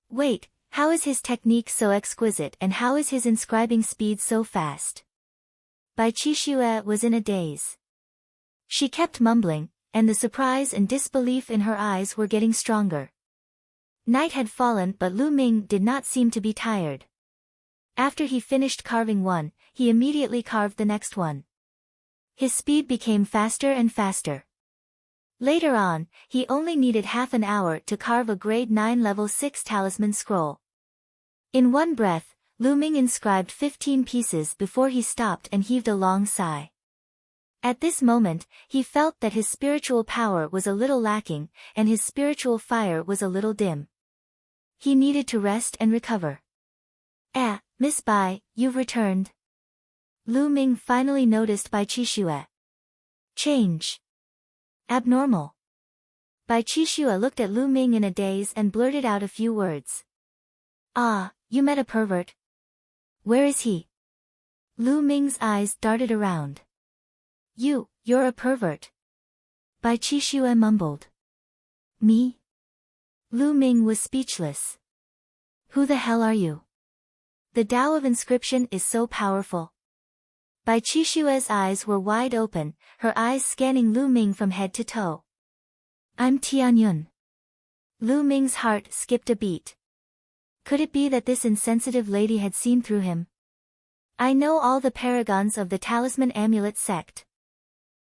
Wait, how is his technique so exquisite and how is his inscribing speed so fast? Bai Qixue was in a daze. She kept mumbling, and the surprise and disbelief in her eyes were getting stronger. Night had fallen but Lu Ming did not seem to be tired. After he finished carving one, he immediately carved the next one. His speed became faster and faster. Later on, he only needed half an hour to carve a grade 9 level 6 talisman scroll. In one breath, Lu Ming inscribed 15 pieces before he stopped and heaved a long sigh. At this moment, he felt that his spiritual power was a little lacking, and his spiritual fire was a little dim. He needed to rest and recover. "Ah, Miss Bai, you've returned." Lu Ming finally noticed Bai Qixue. Change. Abnormal. Bai Qixue looked at Lu Ming in a daze and blurted out a few words. "Ah, you met a pervert. Where is he?" Lu Ming's eyes darted around. You're a pervert." Bai Qixue mumbled. "Me?" Lu Ming was speechless. "Who the hell are you? The Tao of inscription is so powerful." Bai Qixue's eyes were wide open, her eyes scanning Lu Ming from head to toe. "I'm Tianyun." Lu Ming's heart skipped a beat. Could it be that this insensitive lady had seen through him? "I know all the paragons of the Talisman Amulet sect.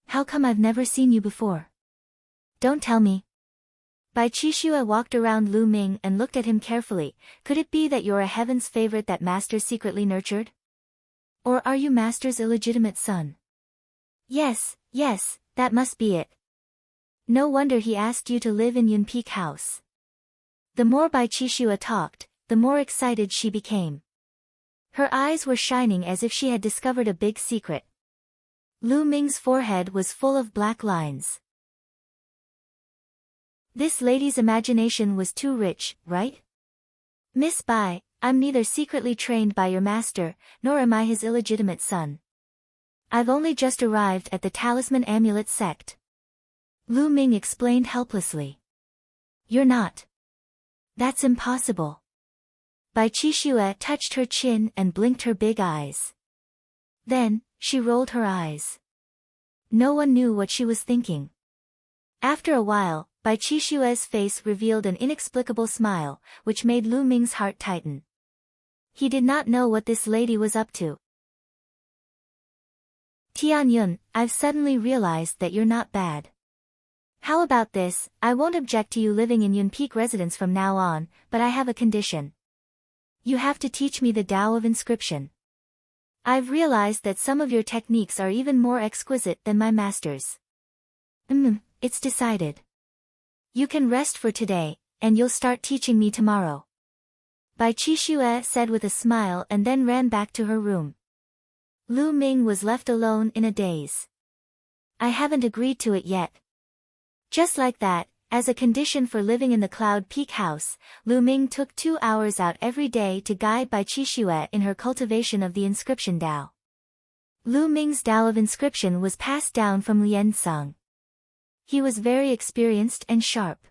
How come I've never seen you before? Don't tell me." Bai Qixue walked around Lu Ming and looked at him carefully. "Could it be that you're a heaven's favorite that Master secretly nurtured? Or are you Master's illegitimate son?" Yes, that must be it. No wonder he asked you to live in Yun Peak House." The more Bai Qixue talked, the more excited she became. Her eyes were shining as if she had discovered a big secret. Lu Ming's forehead was full of black lines. This lady's imagination was too rich, right? "Miss Bai, I'm neither secretly trained by your master, nor am I his illegitimate son. I've only just arrived at the Talisman Amulet sect." Lu Ming explained helplessly. "You're not. That's impossible." Bai Qixue touched her chin and blinked her big eyes. Then, she rolled her eyes. No one knew what she was thinking. After a while, Bai Qixue's face revealed an inexplicable smile, which made Lu Ming's heart tighten. He did not know what this lady was up to. "Tianyun, I've suddenly realized that you're not bad. How about this? I won't object to you living in Yun Peak residence from now on, but I have a condition. You have to teach me the Tao of inscription. I've realized that some of your techniques are even more exquisite than my master's." It's decided. You can rest for today, and you'll start teaching me tomorrow." Bai Qixue said with a smile and then ran back to her room. Lu Ming was left alone in a daze. "I haven't agreed to it yet." Just like that, as a condition for living in the Cloud Peak house, Lu Ming took 2 hours out every day to guide Bai Qixue in her cultivation of the inscription Tao. Lu Ming's Tao of inscription was passed down from Lian Song. He was very experienced and sharp.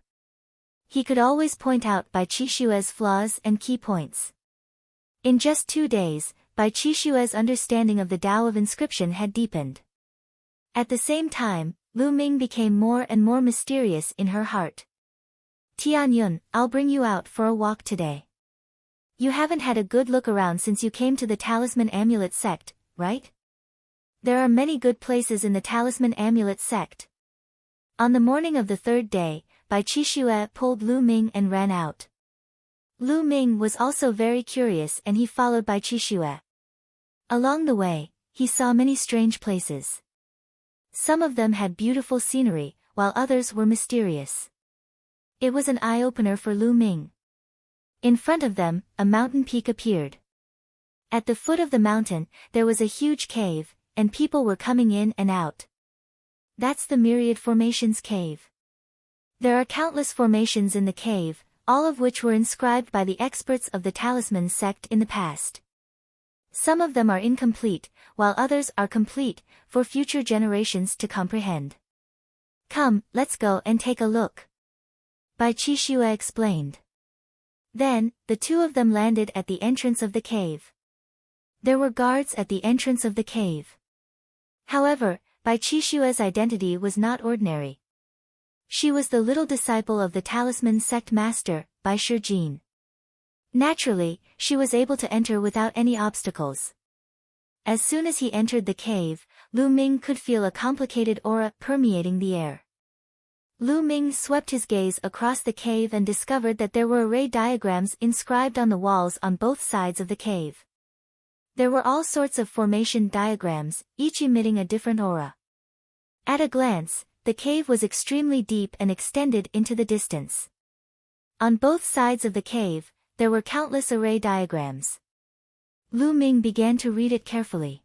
He could always point out Bai Qixue's flaws and key points. In just 2 days, Bai Qixue's understanding of the Tao of inscription had deepened. At the same time, Lu Ming became more and more mysterious in her heart. "Tianyun, I'll bring you out for a walk today. You haven't had a good look around since you came to the Talisman Amulet sect, right? There are many good places in the Talisman Amulet sect." On the morning of the 3rd day, Bai Qixue pulled Lu Ming and ran out. Lu Ming was also very curious and he followed Bai Qixue. Along the way, he saw many strange places. Some of them had beautiful scenery, while others were mysterious. It was an eye-opener for Lu Ming. In front of them, a mountain peak appeared. At the foot of the mountain, there was a huge cave, and people were coming in and out. "That's the Myriad Formations cave. There are countless formations in the cave, all of which were inscribed by the experts of the talisman sect in the past. Some of them are incomplete, while others are complete, for future generations to comprehend. Come, let's go and take a look. Bai Qixue explained. Then, the two of them landed at the entrance of the cave. There were guards at the entrance of the cave. However, Bai Qixue's identity was not ordinary. She was the little disciple of the talisman sect master, Bai Shijin. Naturally, she was able to enter without any obstacles. As soon as he entered the cave, Lu Ming could feel a complicated aura permeating the air. Lu Ming swept his gaze across the cave and discovered that there were array diagrams inscribed on the walls on both sides of the cave. There were all sorts of formation diagrams, each emitting a different aura. At a glance, the cave was extremely deep and extended into the distance. On both sides of the cave, there were countless array diagrams. Lu Ming began to read it carefully.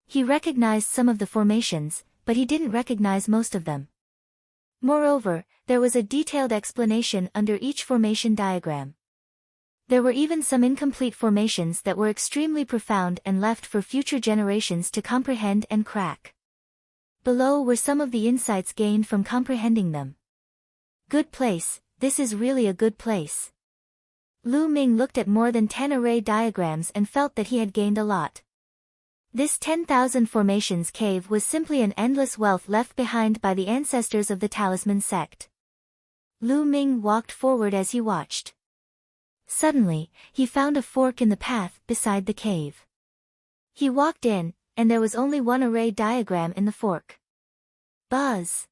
He recognized some of the formations, but he didn't recognize most of them. Moreover, there was a detailed explanation under each formation diagram. There were even some incomplete formations that were extremely profound and left for future generations to comprehend and crack. Below were some of the insights gained from comprehending them. Good place, this is really a good place. Lu Ming looked at more than 10 array diagrams and felt that he had gained a lot. This 10,000 formations cave was simply an endless wealth left behind by the ancestors of the talisman sect. Lu Ming walked forward as he watched. Suddenly, he found a fork in the path beside the cave. He walked in, and there was only one array diagram in the fork. Buzz!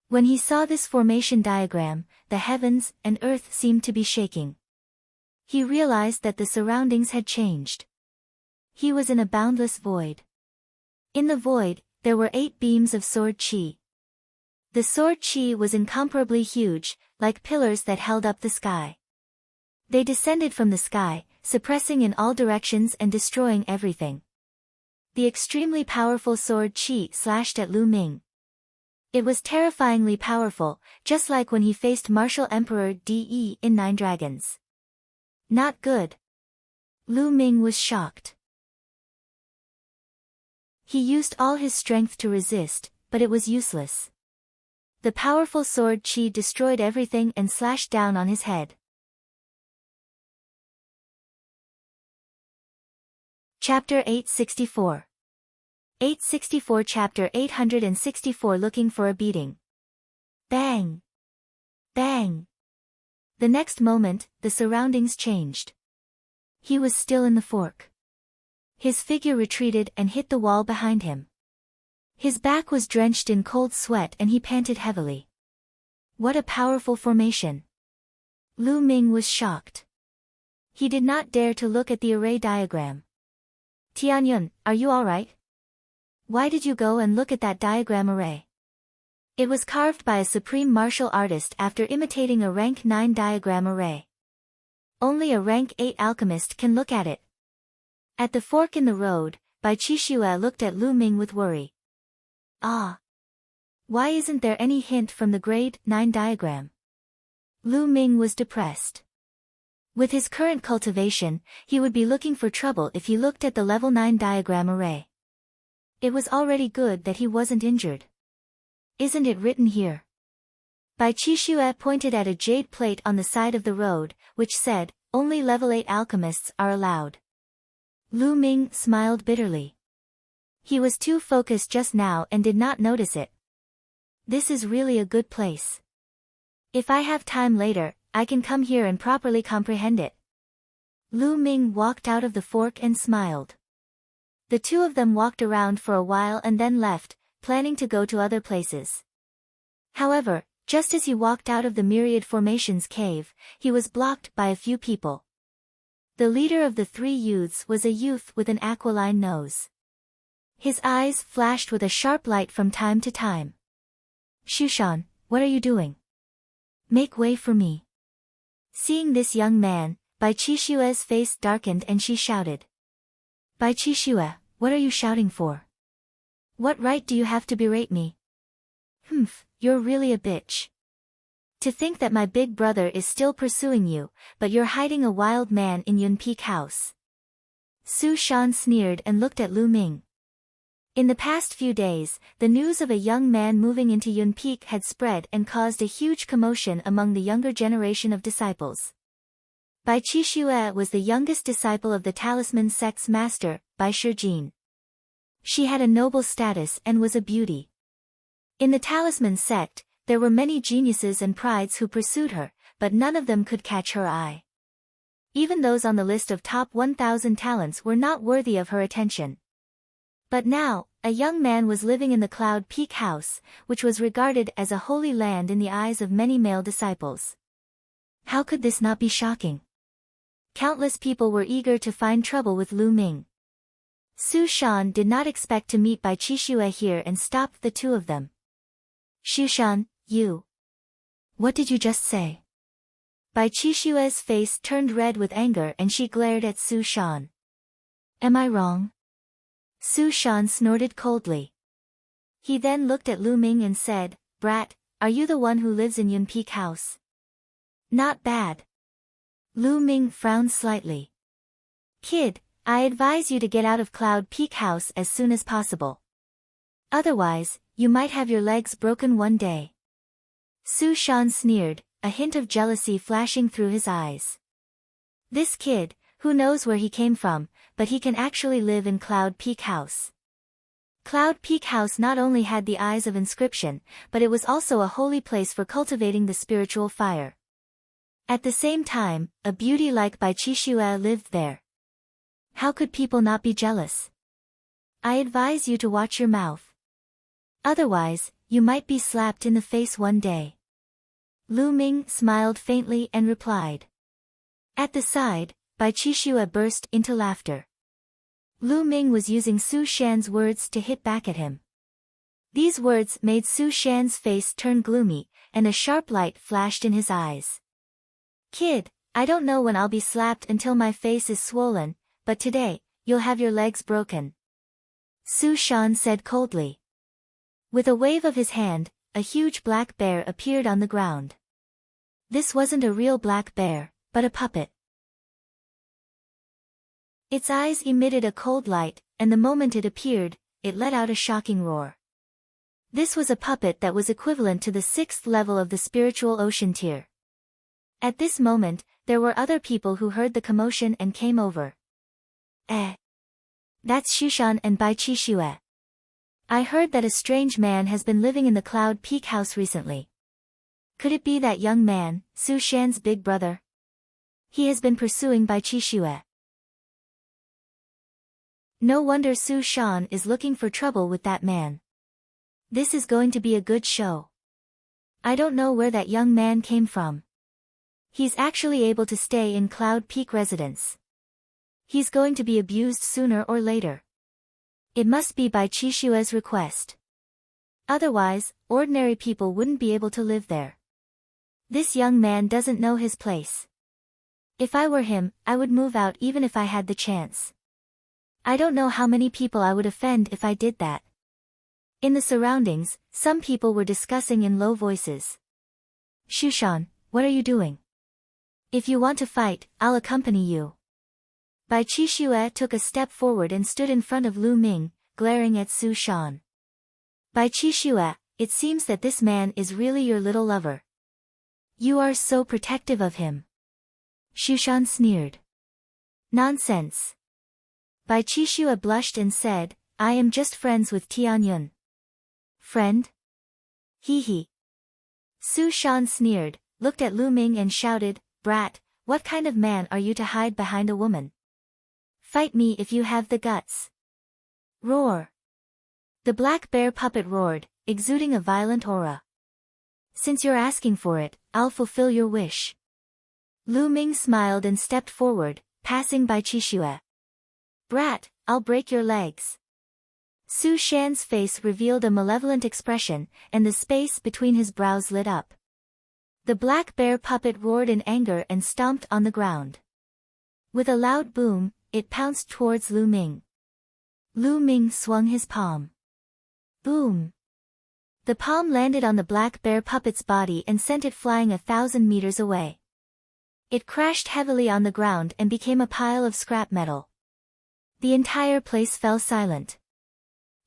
When he saw this formation diagram, the heavens and earth seemed to be shaking. He realized that the surroundings had changed. He was in a boundless void. In the void, there were 8 beams of sword chi. The sword chi was incomparably huge, like pillars that held up the sky. They descended from the sky, suppressing in all directions and destroying everything. The extremely powerful sword chi slashed at Lu Ming. It was terrifyingly powerful, just like when he faced Martial Emperor De in 9 Dragons. Not good. Lu Ming was shocked. He used all his strength to resist, but it was useless. The powerful sword chi destroyed everything and slashed down on his head. Chapter 864. 864 Chapter 864 Looking for a beating. Bang! Bang! The next moment, the surroundings changed. He was still in the fork. His figure retreated and hit the wall behind him. His back was drenched in cold sweat and he panted heavily. What a powerful formation! Lu Ming was shocked. He did not dare to look at the array diagram. Tianyun, are you alright? Why did you go and look at that diagram array? It was carved by a supreme martial artist after imitating a rank 9 diagram array. Only a rank 8 alchemist can look at it. At the fork in the road, Bai Qixue looked at Lu Ming with worry. Ah! Why isn't there any hint from the grade 9 diagram? Lu Ming was depressed. With his current cultivation, he would be looking for trouble if he looked at the level 9 diagram array. It was already good that he wasn't injured. Isn't it written here? Bai Qixue pointed at a jade plate on the side of the road, which said, only level 8 alchemists are allowed. Lu Ming smiled bitterly. He was too focused just now and did not notice it. This is really a good place. If I have time later, I can come here and properly comprehend it. Lu Ming walked out of the fork and smiled. The two of them walked around for a while and then left, planning to go to other places. However, just as he walked out of the Myriad Formations cave, he was blocked by a few people. The leader of the 3 youths was a youth with an aquiline nose. His eyes flashed with a sharp light from time to time. Shushan, what are you doing? Make way for me. Seeing this young man, Bai Qixue's face darkened and she shouted. Bai Qixue, what are you shouting for? What right do you have to berate me? You're really a bitch. To think that my big brother is still pursuing you, but you're hiding a wild man in Yun Peak House. Su Shan sneered and looked at Lu Ming. In the past few days, the news of a young man moving into Yun Peak had spread and caused a huge commotion among the younger generation of disciples. Bai Qixue was the youngest disciple of the talisman sect's master, Bai Shijin. She had a noble status and was a beauty. In the talisman sect, there were many geniuses and prides who pursued her, but none of them could catch her eye. Even those on the list of top 1,000 talents were not worthy of her attention. But now, a young man was living in the Cloud Peak House, which was regarded as a holy land in the eyes of many male disciples. How could this not be shocking? Countless people were eager to find trouble with Lu Ming. Su Shan did not expect to meet Bai Qixue here and stopped the two of them. Su Shan, you. What did you just say? Bai Qixue's face turned red with anger and she glared at Su Shan. Am I wrong? Su Shan snorted coldly. He then looked at Lu Ming and said, Brat, are you the one who lives in Yun Peak House? Not bad. Lu Ming frowned slightly. Kid, I advise you to get out of Cloud Peak House as soon as possible. Otherwise, you might have your legs broken one day. Su Shan sneered, a hint of jealousy flashing through his eyes. This kid, who knows where he came from, but he can actually live in Cloud Peak House. Cloud Peak House not only had the eyes of inscription, but it was also a holy place for cultivating the spiritual fire. At the same time, a beauty like Bai Qixue lived there. How could people not be jealous? I advise you to watch your mouth. Otherwise, you might be slapped in the face one day. Lu Ming smiled faintly and replied. At the side, Bai Qixue burst into laughter. Lu Ming was using Su Shan's words to hit back at him. These words made Su Shan's face turn gloomy, and a sharp light flashed in his eyes. Kid, I don't know when I'll be slapped until my face is swollen, but today, you'll have your legs broken. Su Shan said coldly. With a wave of his hand, a huge black bear appeared on the ground. This wasn't a real black bear, but a puppet. Its eyes emitted a cold light, and the moment it appeared, it let out a shocking roar. This was a puppet that was equivalent to the 6th level of the spiritual ocean tier. At this moment, there were other people who heard the commotion and came over. That's Shushan and Bai Qixue. I heard that a strange man has been living in the Cloud Peak House recently. Could it be that young man, Su Shan's big brother? He has been pursuing Bai Qixue. No wonder Su Shan is looking for trouble with that man. This is going to be a good show. I don't know where that young man came from. He's actually able to stay in Cloud Peak residence. He's going to be abused sooner or later. It must be Bai Qixue's request. Otherwise, ordinary people wouldn't be able to live there. This young man doesn't know his place. If I were him, I would move out even if I had the chance. I don't know how many people I would offend if I did that. In the surroundings, some people were discussing in low voices. Shushan, what are you doing? If you want to fight, I'll accompany you. Bai Qixue took a step forward and stood in front of Lu Ming, glaring at Su Shan. Bai Qixue, it seems that this man is really your little lover. You are so protective of him. Su Shan sneered. Nonsense. Bai Qixue blushed and said, I am just friends with Tianyun. Friend? Hee hee. Su Shan sneered, looked at Lu Ming and shouted, Brat, what kind of man are you to hide behind a woman? Fight me if you have the guts. Roar. The black bear puppet roared, exuding a violent aura. Since you're asking for it, I'll fulfill your wish. Lu Ming smiled and stepped forward, passing Bai Qixue. Brat, I'll break your legs. Su Shan's face revealed a malevolent expression, and the space between his brows lit up. The black bear puppet roared in anger and stomped on the ground. With a loud boom, it pounced towards Lu Ming. Lu Ming swung his palm. Boom! The palm landed on the black bear puppet's body and sent it flying 1,000 meters away. It crashed heavily on the ground and became a pile of scrap metal. The entire place fell silent.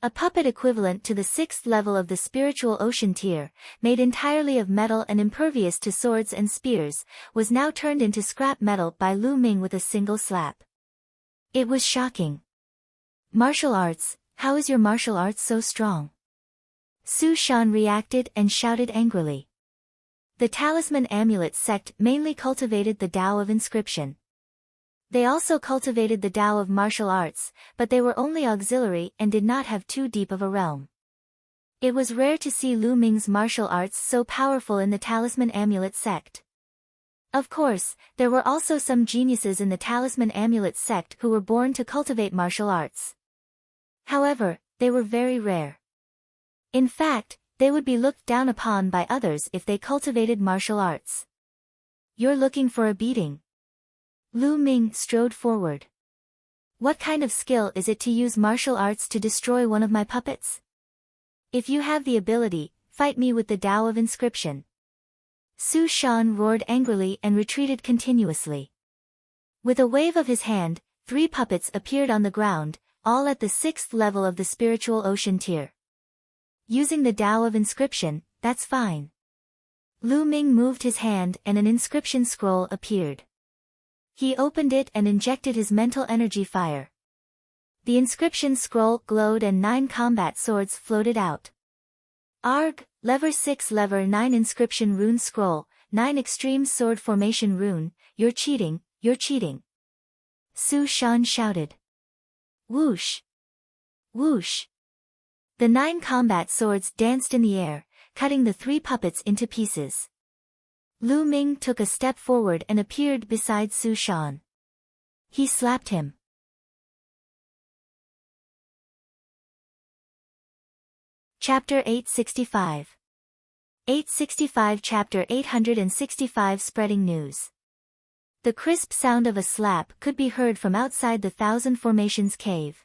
A puppet equivalent to the 6th level of the spiritual ocean tier, made entirely of metal and impervious to swords and spears, was now turned into scrap metal by Lu Ming with a single slap. It was shocking. Martial arts, how is your martial arts so strong? Su Shan reacted and shouted angrily. The Talisman Amulet sect mainly cultivated the Tao of inscription. They also cultivated the Tao of martial arts, but they were only auxiliary and did not have too deep of a realm. It was rare to see Lu Ming's martial arts so powerful in the Talisman Amulet sect. Of course, there were also some geniuses in the Talisman Amulet sect who were born to cultivate martial arts. However, they were very rare. In fact, they would be looked down upon by others if they cultivated martial arts. You're looking for a beating. Lu Ming strode forward. What kind of skill is it to use martial arts to destroy one of my puppets? If you have the ability, fight me with the Tao of inscription. Su Shan roared angrily and retreated continuously. With a wave of his hand, 3 puppets appeared on the ground, all at the 6th level of the spiritual ocean tier. Using the Tao of inscription, that's fine. Lu Ming moved his hand and an inscription scroll appeared. He opened it and injected his mental energy fire. The inscription scroll glowed and 9 combat swords floated out. Arg, Lever 6 Lever 9 Inscription Rune Scroll, 9 Extreme Sword Formation Rune, you're cheating, you're cheating. Su Shan shouted. Whoosh! Whoosh! The 9 combat swords danced in the air, cutting the 3 puppets into pieces. Lu Ming took a step forward and appeared beside Su Shan. He slapped him. Chapter 865. 865 Chapter 865 Spreading News. The crisp sound of a slap could be heard from outside the Thousand Formations cave.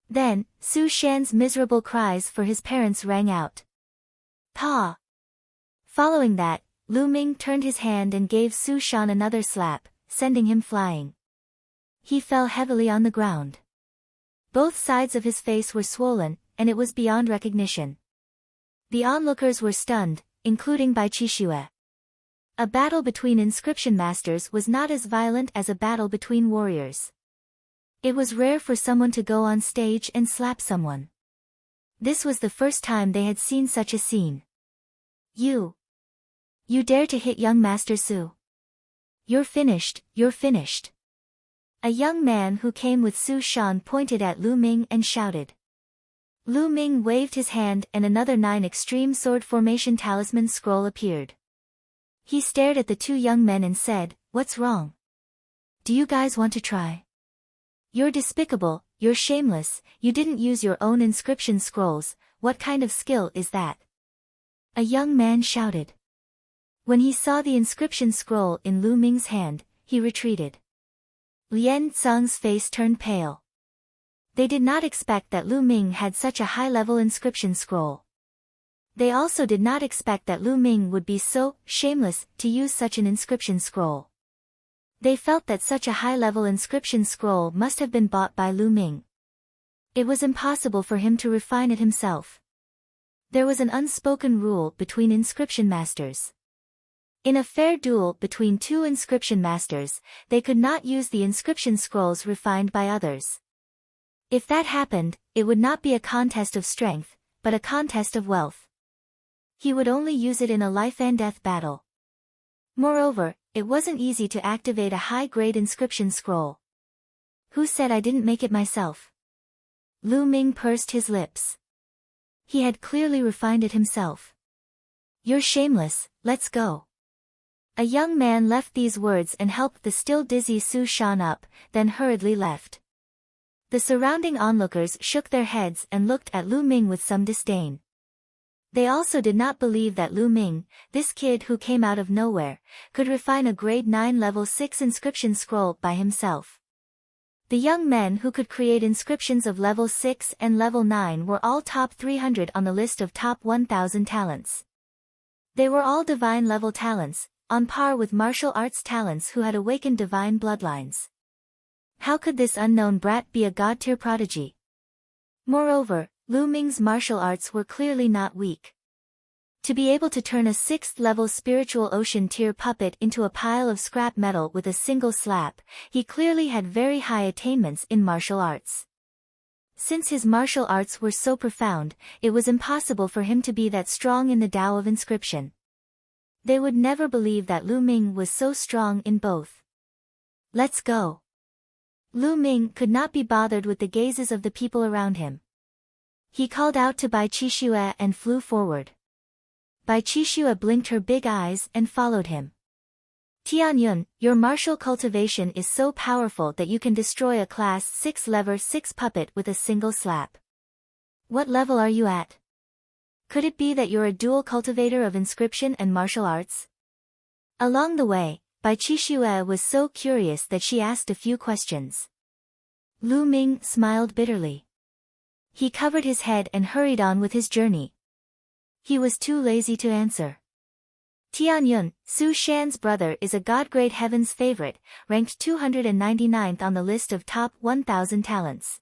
Then, Su Shan's miserable cries for his parents rang out. Pa! Following that, Lu Ming turned his hand and gave Su Shan another slap, sending him flying. He fell heavily on the ground. Both sides of his face were swollen, and it was beyond recognition. The onlookers were stunned, including Bai Qixue. A battle between inscription masters was not as violent as a battle between warriors. It was rare for someone to go on stage and slap someone. This was the first time they had seen such a scene. You dare to hit young Master Su? You're finished, you're finished. A young man who came with Su Shan pointed at Lu Ming and shouted. Lu Ming waved his hand and another 9 Extreme Sword Formation Talisman scroll appeared. He stared at the 2 young men and said, "What's wrong? Do you guys want to try? You're despicable, you're shameless, you didn't use your own inscription scrolls, what kind of skill is that?" A young man shouted. When he saw the inscription scroll in Lu Ming's hand, he retreated. Lien Tsang's face turned pale. They did not expect that Lu Ming had such a high-level inscription scroll. They also did not expect that Lu Ming would be so shameless to use such an inscription scroll. They felt that such a high-level inscription scroll must have been bought by Lu Ming. It was impossible for him to refine it himself. There was an unspoken rule between inscription masters. In a fair duel between 2 inscription masters, they could not use the inscription scrolls refined by others. If that happened, it would not be a contest of strength, but a contest of wealth. He would only use it in a life-and-death battle. Moreover, it wasn't easy to activate a high-grade inscription scroll. Who said I didn't make it myself? Lu Ming pursed his lips. He had clearly refined it himself. You're shameless, let's go. A young man left these words and helped the still dizzy Su Shan up, then hurriedly left. The surrounding onlookers shook their heads and looked at Lu Ming with some disdain. They also did not believe that Lu Ming, this kid who came out of nowhere, could refine a grade 9 level 6 inscription scroll by himself. The young men who could create inscriptions of level 6 and level 9 were all top 300 on the list of top 1,000 talents. They were all divine level talents, on par with martial arts talents who had awakened divine bloodlines. How could this unknown brat be a god-tier prodigy? Moreover, Lu Ming's martial arts were clearly not weak. To be able to turn a 6th-level spiritual ocean-tier puppet into a pile of scrap metal with a single slap, he clearly had very high attainments in martial arts. Since his martial arts were so profound, it was impossible for him to be that strong in the Tao of inscription. They would never believe that Lu Ming was so strong in both. Let's go. Lu Ming could not be bothered with the gazes of the people around him. He called out to Bai Qixue and flew forward. Bai Qixue blinked her big eyes and followed him. Tianyun, your martial cultivation is so powerful that you can destroy a class 6 level 6 puppet with a single slap. What level are you at? Could it be that you're a dual cultivator of inscription and martial arts? Along the way, Bai Qixue was so curious that she asked a few questions. Lu Ming smiled bitterly. He covered his head and hurried on with his journey. He was too lazy to answer. Tianyun, Su Shan's brother, is a God-grade heaven's favorite, ranked 299th on the list of top 1,000 talents.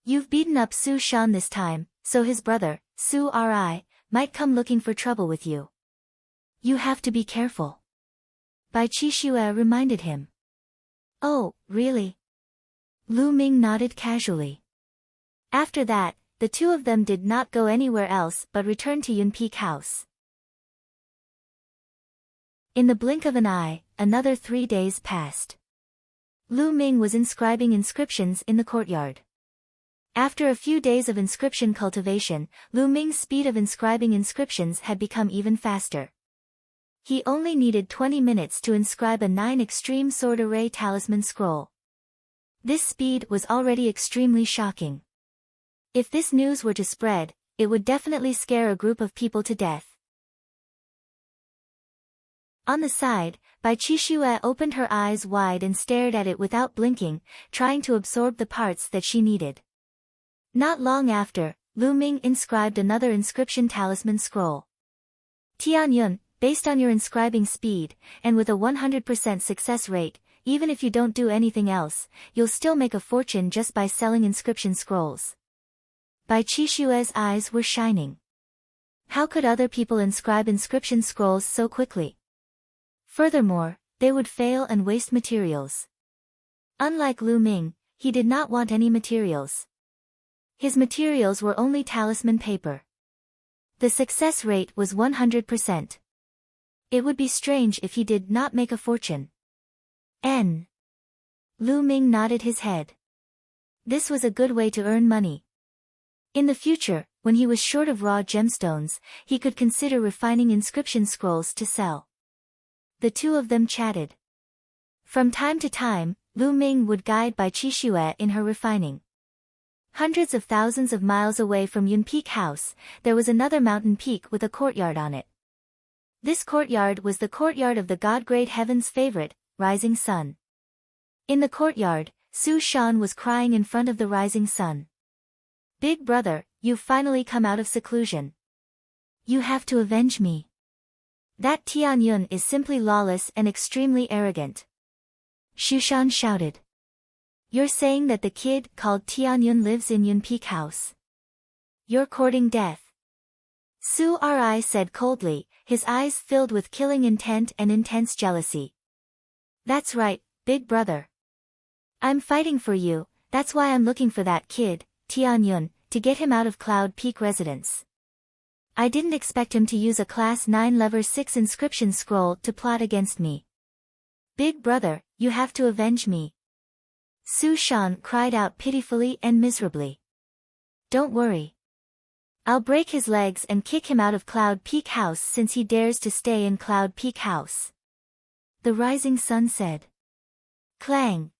You've beaten up Su Shan this time, so his brother, Su Ri, might come looking for trouble with you. You have to be careful. Bai Qixue reminded him. Oh, really? Lu Ming nodded casually. After that, the two of them did not go anywhere else but returned to Yun Peak House. In the blink of an eye, another 3 days passed. Lu Ming was inscribing inscriptions in the courtyard. After a few days of inscription cultivation, Lu Ming's speed of inscribing inscriptions had become even faster. He only needed 20 minutes to inscribe a 9 extreme sword array talisman scroll. This speed was already extremely shocking. If this news were to spread, it would definitely scare a group of people to death. On the side, Bai Qixue opened her eyes wide and stared at it without blinking, trying to absorb the parts that she needed. Not long after, Lu Ming inscribed another inscription talisman scroll. Tianyun, based on your inscribing speed, and with a 100% success rate, even if you don't do anything else, you'll still make a fortune just by selling inscription scrolls. Bai Qixue's eyes were shining. How could other people inscribe inscription scrolls so quickly? Furthermore, they would fail and waste materials. Unlike Lu Ming, he did not want any materials. His materials were only talisman paper. The success rate was 100%. It would be strange if he did not make a fortune. Lu Ming nodded his head. This was a good way to earn money. In the future, when he was short of raw gemstones, he could consider refining inscription scrolls to sell. The two of them chatted. From time to time, Lu Ming would guide Bai Qixue in her refining. Hundreds of thousands of miles away from Yun Peak House, there was another mountain peak with a courtyard on it. This courtyard was the courtyard of the God-grade heaven's favorite, Rising Sun. In the courtyard, Su Shan was crying in front of the rising sun. Big brother, you've finally come out of seclusion. You have to avenge me. That Tianyun is simply lawless and extremely arrogant. Su Shan shouted. You're saying that the kid called Tianyun lives in Yun Peak House? You're courting death. Su Ri said coldly, his eyes filled with killing intent and intense jealousy. That's right, big brother. I'm fighting for you, that's why I'm looking for that kid, Tianyun, to get him out of Cloud Peak residence. I didn't expect him to use a Class 9 Level 6 inscription scroll to plot against me. Big brother, you have to avenge me. Su Shan cried out pitifully and miserably. Don't worry. I'll break his legs and kick him out of Cloud Peak House since he dares to stay in Cloud Peak House. The rising sun said. Clang.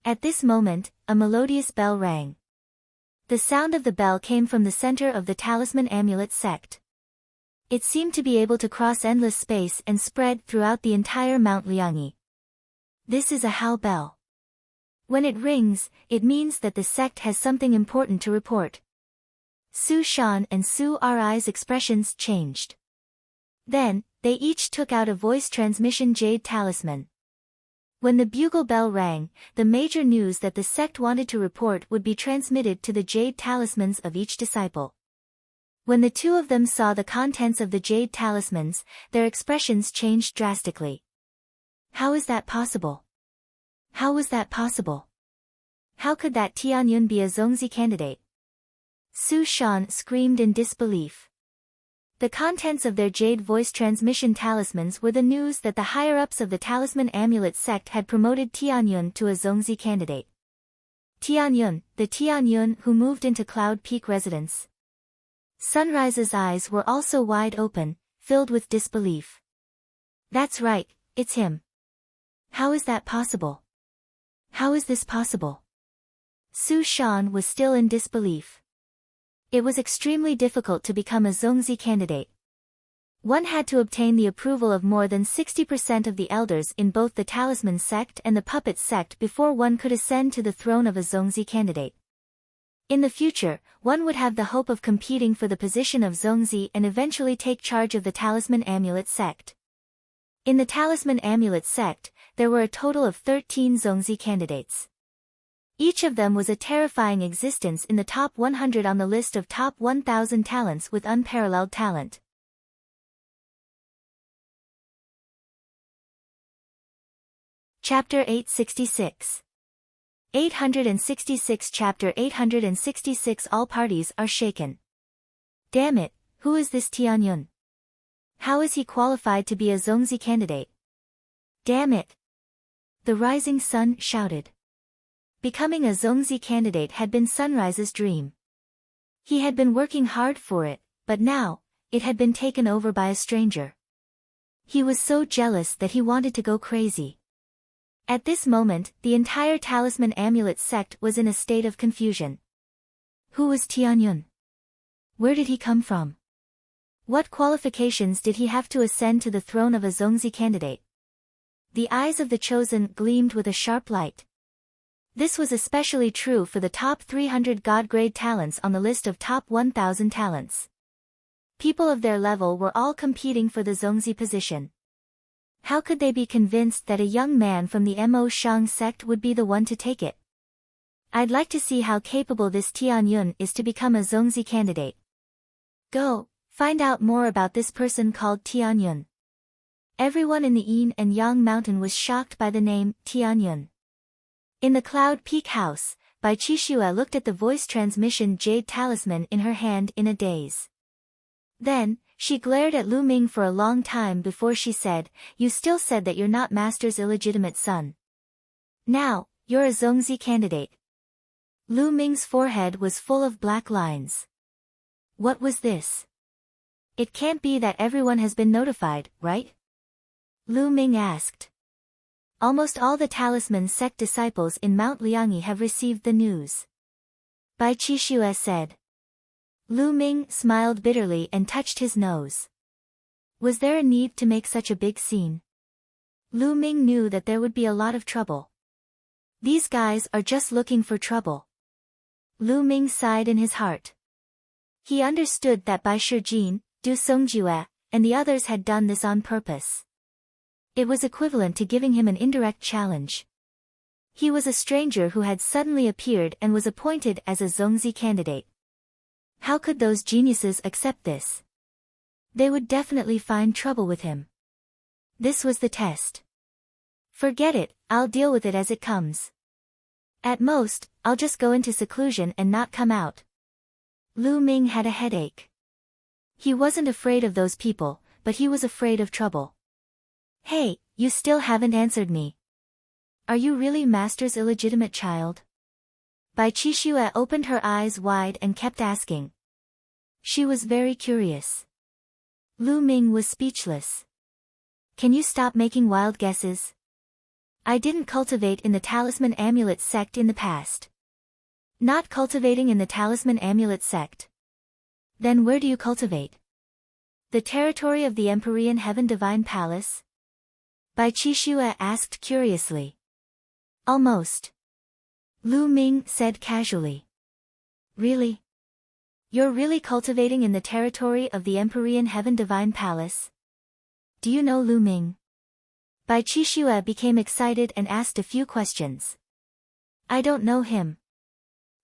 At this moment, a melodious bell rang. The sound of the bell came from the center of the talisman amulet sect. It seemed to be able to cross endless space and spread throughout the entire Mount Liangyi. This is a Hao bell. When it rings, it means that the sect has something important to report. Su Shan and Su Ri's expressions changed. Then, they each took out a voice transmission jade talisman. When the bugle bell rang, the major news that the sect wanted to report would be transmitted to the jade talismans of each disciple. When the two of them saw the contents of the jade talismans, their expressions changed drastically. How is that possible? How was that possible? How could that Tianyun be a Zongzi candidate? Su Shan screamed in disbelief. The contents of their jade voice transmission talismans were the news that the higher-ups of the Talisman Amulet sect had promoted Tianyun to a Zongzi candidate. Tianyun, the Tianyun who moved into Cloud Peak residence. Sunrise's eyes were also wide open, filled with disbelief. That's right, it's him. How is that possible? How is this possible? Su Shan was still in disbelief. It was extremely difficult to become a Zongzi candidate. One had to obtain the approval of more than 60% of the elders in both the Talisman sect and the Puppet sect before one could ascend to the throne of a Zongzi candidate. In the future, one would have the hope of competing for the position of Zongzi and eventually take charge of the Talisman Amulet sect. In the Talisman Amulet sect, there were a total of 13 Zongzi candidates. Each of them was a terrifying existence in the top 100 on the list of top 1,000 talents with unparalleled talent. Chapter 866. 866 Chapter 866 All parties are shaken. Damn it, who is this Tianyun? How is he qualified to be a Zongzi candidate? Damn it! The rising sun shouted. Becoming a Zongzi candidate had been Sunrise's dream. He had been working hard for it, but now, it had been taken over by a stranger. He was so jealous that he wanted to go crazy. At this moment, the entire Talisman Amulet sect was in a state of confusion. Who was Tianyun? Where did he come from? What qualifications did he have to ascend to the throne of a Zongzi candidate? The eyes of the chosen gleamed with a sharp light. This was especially true for the top 300 God-grade talents on the list of top 1,000 talents. People of their level were all competing for the Zongzi position. How could they be convinced that a young man from the Mo Shang sect would be the one to take it? I'd like to see how capable this Tianyun is to become a Zongzi candidate. Go, find out more about this person called Tianyun. Everyone in the Yin and Yang mountain was shocked by the name, Tianyun. In the Cloud Peak house, Bai Qixue looked at the voice transmission jade talisman in her hand in a daze. Then, she glared at Lu Ming for a long time before she said, "You still said that you're not Master's illegitimate son. Now, you're a Zongzi candidate." Lu Ming's forehead was full of black lines. What was this? It can't be that everyone has been notified, right? Lu Ming asked. Almost all the Talisman sect disciples in Mount Liangyi have received the news. Bai Qixue said. Lu Ming smiled bitterly and touched his nose. Was there a need to make such a big scene? Lu Ming knew that there would be a lot of trouble. These guys are just looking for trouble. Lu Ming sighed in his heart. He understood that Bai Shijin, Du Songjue, and the others had done this on purpose. It was equivalent to giving him an indirect challenge. He was a stranger who had suddenly appeared and was appointed as a Zongzi candidate. How could those geniuses accept this? They would definitely find trouble with him. This was the test. Forget it, I'll deal with it as it comes. At most, I'll just go into seclusion and not come out. Lu Ming had a headache. He wasn't afraid of those people, but he was afraid of trouble. Hey, you still haven't answered me. Are you really Master's illegitimate child? Bai Qixue opened her eyes wide and kept asking. She was very curious. Lu Ming was speechless. Can you stop making wild guesses? I didn't cultivate in the Talisman Amulet sect in the past. Not cultivating in the Talisman Amulet sect. Then where do you cultivate? The territory of the Empyrean Heaven Divine Palace? Bai Qixue asked curiously. Almost. Lu Ming said casually. Really? You're really cultivating in the territory of the Empyrean Heaven Divine Palace? Do you know Lu Ming? Bai Qixue became excited and asked a few questions. I don't know him.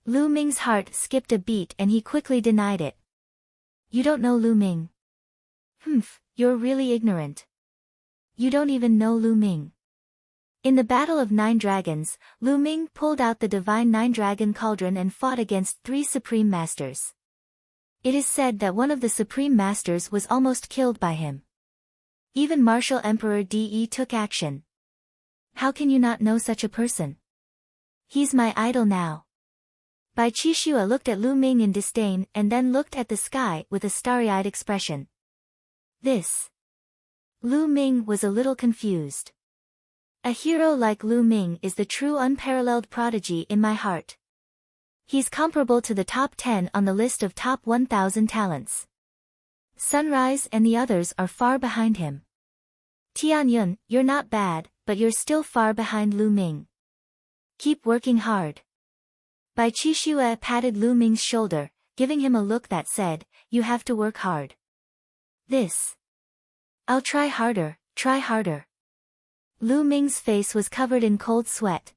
Lu Ming's heart skipped a beat and he quickly denied it. You don't know Lu Ming? You're really ignorant. You don't even know Lu Ming. In the Battle of Nine Dragons, Lu Ming pulled out the divine Nine-Dragon Cauldron and fought against 3 Supreme Masters. It is said that one of the Supreme Masters was almost killed by him. Even Martial Emperor De took action. How can you not know such a person? He's my idol now. Bai Qixue looked at Lu Ming in disdain and then looked at the sky with a starry-eyed expression. This. Lu Ming was a little confused. A hero like Lu Ming is the true unparalleled prodigy in my heart. He's comparable to the top 10 on the list of top 1,000 talents. Sunrise and the others are far behind him. Tianyun, you're not bad, but you're still far behind Lu Ming. Keep working hard. Bai Qixue patted Lu Ming's shoulder, giving him a look that said, you have to work hard. This. I'll try harder, try harder. Lu Ming's face was covered in cold sweat.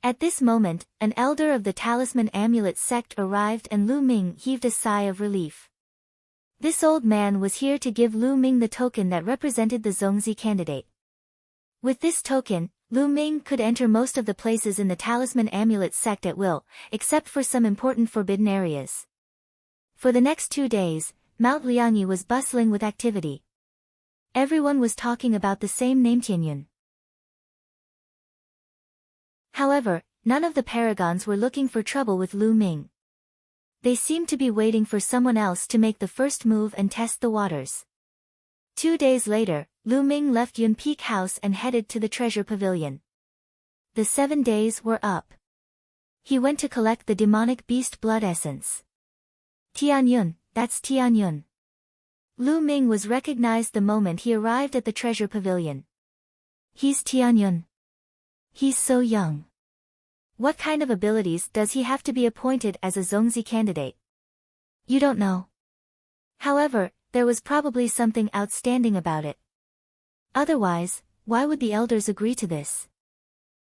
At this moment, an elder of the Talisman Amulet sect arrived and Lu Ming heaved a sigh of relief. This old man was here to give Lu Ming the token that represented the Zongzi candidate. With this token, Lu Ming could enter most of the places in the Talisman Amulet sect at will, except for some important forbidden areas. For the next 2 days, Mount Liangyi was bustling with activity. Everyone was talking about the same name Tianyun. However, none of the paragons were looking for trouble with Lu Ming. They seemed to be waiting for someone else to make the first move and test the waters. 2 days later, Lu Ming left Yun Peak House and headed to the Treasure Pavilion. The 7 days were up. He went to collect the demonic beast blood essence. Tianyun, that's Tianyun. Lu Ming was recognized the moment he arrived at the Treasure Pavilion. He's Tianyun. He's so young. What kind of abilities does he have to be appointed as a Zongzi candidate? You don't know. However, there was probably something outstanding about it. Otherwise, why would the elders agree to this?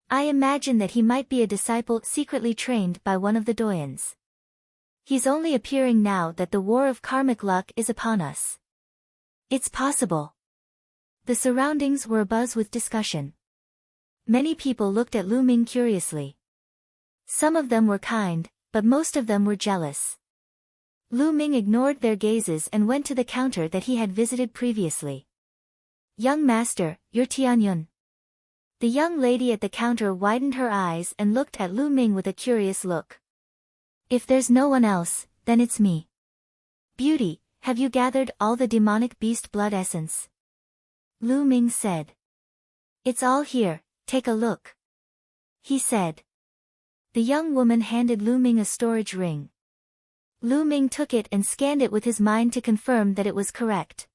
I imagine that he might be a disciple secretly trained by one of the doyens. He's only appearing now that the war of karmic luck is upon us. It's possible. The surroundings were abuzz with discussion. Many people looked at Lu Ming curiously. Some of them were kind, but most of them were jealous. Lu Ming ignored their gazes and went to the counter that he had visited previously. Young master, you're Tianyun. The young lady at the counter widened her eyes and looked at Lu Ming with a curious look. If there's no one else, then it's me. Beauty, have you gathered all the demonic beast blood essence? Lu Ming said. It's all here, take a look. He said. The young woman handed Lu Ming a storage ring. Lu Ming took it and scanned it with his mind to confirm that it was correct.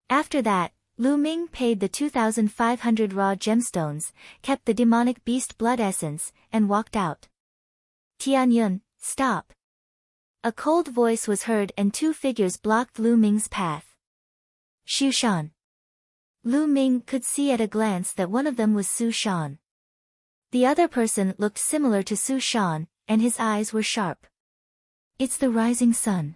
After that, Lu Ming paid the 2,500 raw gemstones, kept the demonic beast blood essence, and walked out. Tianyun, stop. A cold voice was heard and 2 figures blocked Lu Ming's path. Xu Shan. Lu Ming could see at a glance that one of them was Su Shan. The other person looked similar to Su Shan, and his eyes were sharp. It's the rising sun.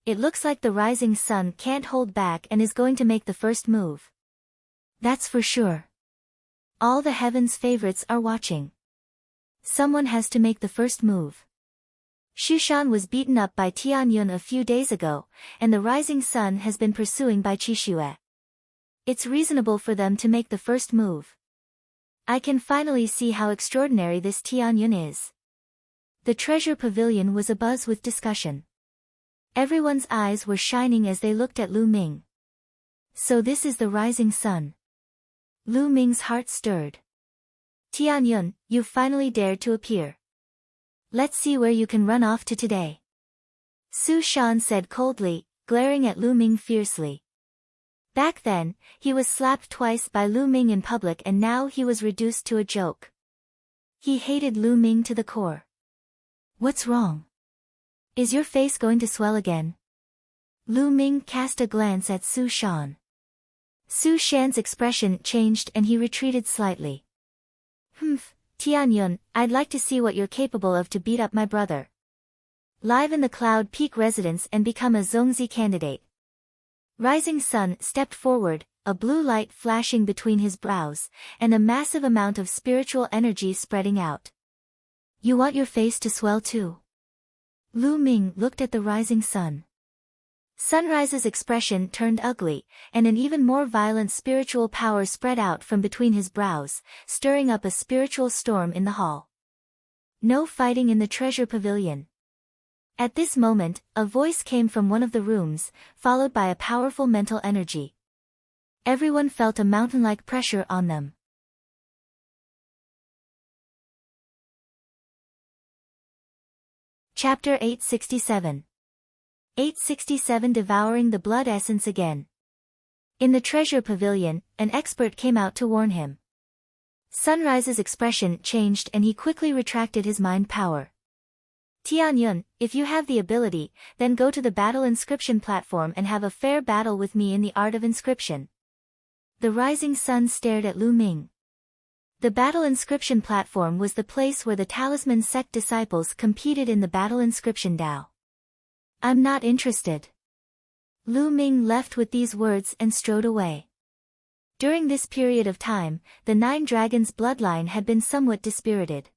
It looks like the rising sun can't hold back and is going to make the first move. That's for sure. All the heaven's favorites are watching. Someone has to make the first move. Xu Shan was beaten up by Tianyun a few days ago, and the rising sun has been pursuing Bai Qixue. It's reasonable for them to make the first move. I can finally see how extraordinary this Tianyun is. The treasure pavilion was abuzz with discussion. Everyone's eyes were shining as they looked at Lu Ming. So this is the rising sun. Lu Ming's heart stirred. Tianyun, you've finally dared to appear. Let's see where you can run off to today. Su Shan said coldly, glaring at Lu Ming fiercely. Back then, he was slapped twice by Lu Ming in public and now he was reduced to a joke. He hated Lu Ming to the core. What's wrong? Is your face going to swell again? Lu Ming cast a glance at Su Shan. Su Shan's expression changed and he retreated slightly. Tianyun, I'd like to see what you're capable of to beat up my brother. Live in the Cloud Peak residence and become a Zongzi candidate. Rising Sun stepped forward, a blue light flashing between his brows, and a massive amount of spiritual energy spreading out. You want your face to swell too? Lu Ming looked at the Rising Sun. Sunrise's expression turned ugly, and an even more violent spiritual power spread out from between his brows, stirring up a spiritual storm in the hall. No fighting in the treasure pavilion. At this moment, a voice came from one of the rooms, followed by a powerful mental energy. Everyone felt a mountain-like pressure on them. Chapter 867. 867 Devouring the Blood Essence Again. In the treasure pavilion, an expert came out to warn him. Sunrise's expression changed and he quickly retracted his mind power. Tianyun, if you have the ability, then go to the battle inscription platform and have a fair battle with me in the art of inscription. The Rising Sun stared at Lu Ming. The battle inscription platform was the place where the Talisman sect disciples competed in the battle inscription Dao. I'm not interested. Lu Ming left with these words and strode away. During this period of time, the Nine Dragons' bloodline had been somewhat dispirited.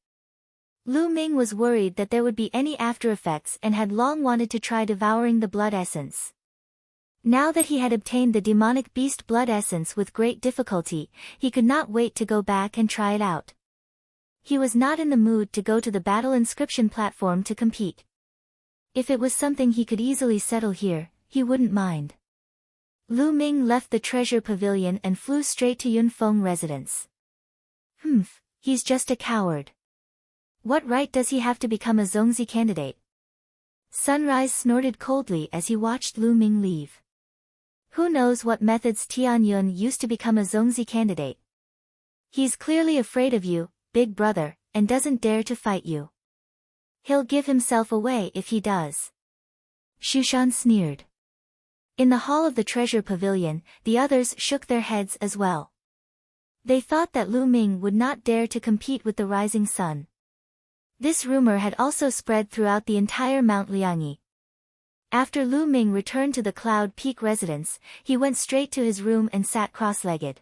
Lu Ming was worried that there would be any after-effects and had long wanted to try devouring the blood essence. Now that he had obtained the demonic beast blood essence with great difficulty, he could not wait to go back and try it out. He was not in the mood to go to the battle inscription platform to compete. If it was something he could easily settle here, he wouldn't mind. Lu Ming left the treasure pavilion and flew straight to Yunfeng residence. He's just a coward. What right does he have to become a Zongzi candidate? Sunrise snorted coldly as he watched Lu Ming leave. Who knows what methods Tianyun used to become a Zongzi candidate? He's clearly afraid of you, big brother, and doesn't dare to fight you. He'll give himself away if he does. Shushan sneered. In the hall of the treasure pavilion, the others shook their heads as well. They thought that Lu Ming would not dare to compete with the Rising Sun. This rumor had also spread throughout the entire Mount Liangyi. After Lu Ming returned to the Cloud Peak residence, he went straight to his room and sat cross-legged.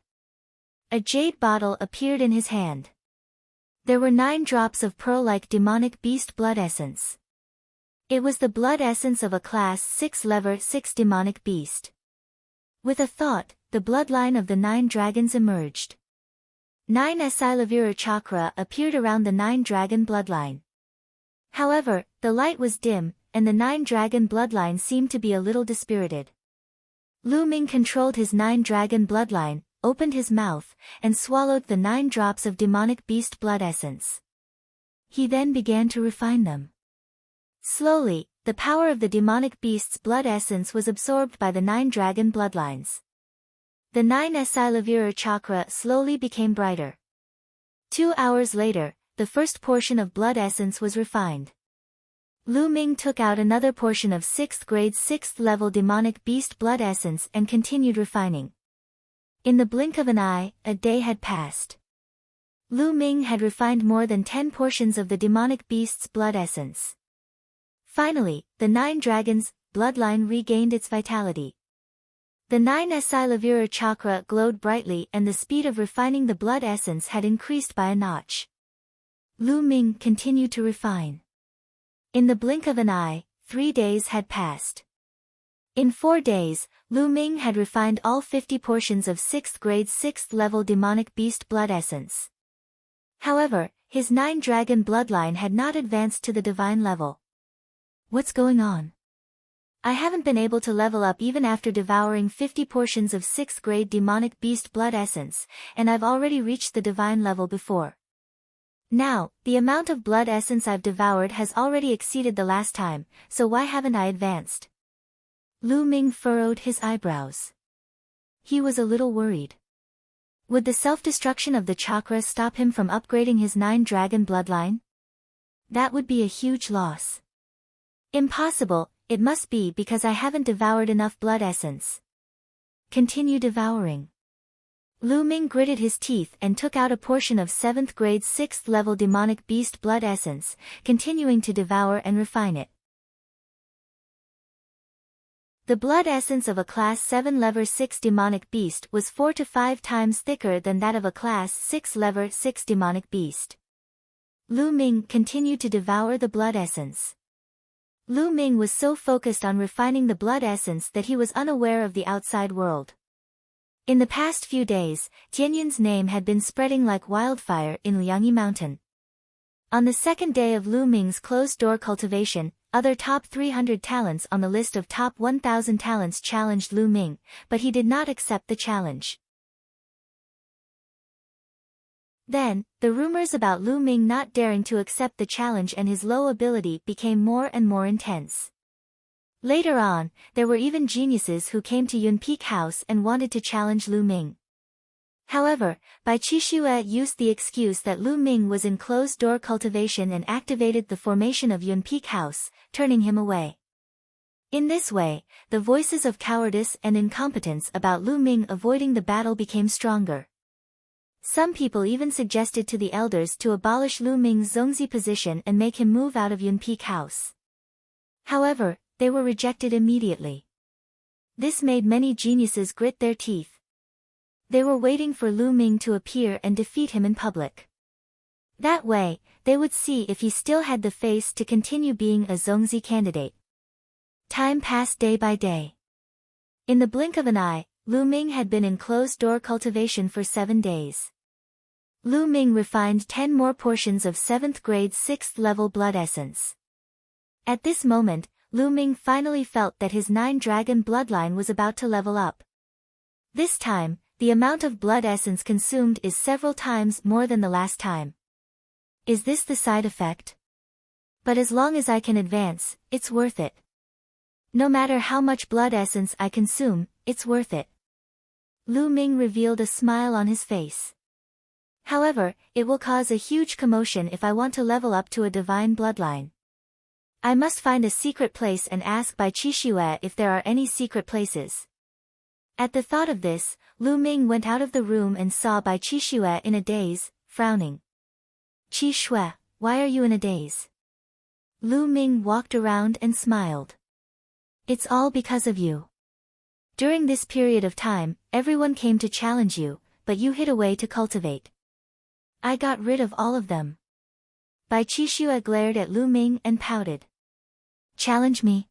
A jade bottle appeared in his hand. There were 9 drops of pearl-like demonic beast blood essence. It was the blood essence of a class 6 level 6 demonic beast. With a thought, the bloodline of the 9 dragons emerged. 9 Asilavira chakra appeared around the 9 dragon bloodline. However, the light was dim, and the 9 dragon bloodline seemed to be a little dispirited. Lu Ming controlled his 9 dragon bloodline, opened his mouth, and swallowed the 9 drops of demonic beast blood essence. He then began to refine them. Slowly, the power of the demonic beast's blood essence was absorbed by the 9 dragon bloodlines. The 9 Asilavira chakra slowly became brighter. 2 hours later, the first portion of blood essence was refined. Lu Ming took out another portion of 6th grade 6th level demonic beast blood essence and continued refining. In the blink of an eye, a day had passed. Lu Ming had refined more than 10 portions of the demonic beast's blood essence. Finally, the 9 dragons' bloodline regained its vitality. The 9 Asilavira chakra glowed brightly and the speed of refining the blood essence had increased by a notch. Lu Ming continued to refine. In the blink of an eye, 3 days had passed. In 4 days, Lu Ming had refined all 50 portions of 6th grade 6th level demonic beast blood essence. However, his 9 dragon bloodline had not advanced to the divine level. What's going on? I haven't been able to level up even after devouring 50 portions of 6th grade demonic beast blood essence, and I've already reached the divine level before. Now, the amount of blood essence I've devoured has already exceeded the last time, so why haven't I advanced? Lu Ming furrowed his eyebrows. He was a little worried. Would the self-destruction of the chakra stop him from upgrading his 9-dragon bloodline? That would be a huge loss. Impossible, it must be because I haven't devoured enough blood essence. Continue devouring. Lu Ming gritted his teeth and took out a portion of 7th grade 6th level demonic beast blood essence, continuing to devour and refine it. The blood essence of a class 7 level 6 demonic beast was 4 to 5 times thicker than that of a class 6 level 6 demonic beast. Lu Ming continued to devour the blood essence. Lu Ming was so focused on refining the blood essence that he was unaware of the outside world. In the past few days, Tianyun's name had been spreading like wildfire in Liangyi Mountain. On the second day of Lu Ming's closed-door cultivation, other top 300 talents on the list of top 1,000 talents challenged Lu Ming, but he did not accept the challenge. Then, the rumors about Lu Ming not daring to accept the challenge and his low ability became more and more intense. Later on, there were even geniuses who came to Yunpeak House and wanted to challenge Lu Ming. However, Bai Qixue used the excuse that Lu Ming was in closed-door cultivation and activated the formation of Yunpeak House, turning him away. In this way, the voices of cowardice and incompetence about Lu Ming avoiding the battle became stronger. Some people even suggested to the elders to abolish Lu Ming's Zongzi position and make him move out of Yunpeak House. However, they were rejected immediately. This made many geniuses grit their teeth. They were waiting for Lu Ming to appear and defeat him in public. That way, they would see if he still had the face to continue being a Zongzi candidate. Time passed day by day. In the blink of an eye, Lu Ming had been in closed-door cultivation for 7 days. Lu Ming refined 10 more portions of 7th grade 6th level blood essence. At this moment, Lu Ming finally felt that his 9-dragon bloodline was about to level up. This time, the amount of blood essence consumed is several times more than the last time. Is this the side effect? But as long as I can advance, it's worth it. No matter how much blood essence I consume, it's worth it. Lu Ming revealed a smile on his face. However, it will cause a huge commotion if I want to level up to a divine bloodline. I must find a secret place and ask Bai Qixue if there are any secret places. At the thought of this, Lu Ming went out of the room and saw Bai Qixue in a daze, frowning. "Qixue, why are you in a daze?" Lu Ming walked around and smiled. "It's all because of you. During this period of time, everyone came to challenge you, but you hid away to cultivate. I got rid of all of them." Bai Qixue glared at Lu Ming and pouted. "Challenge me?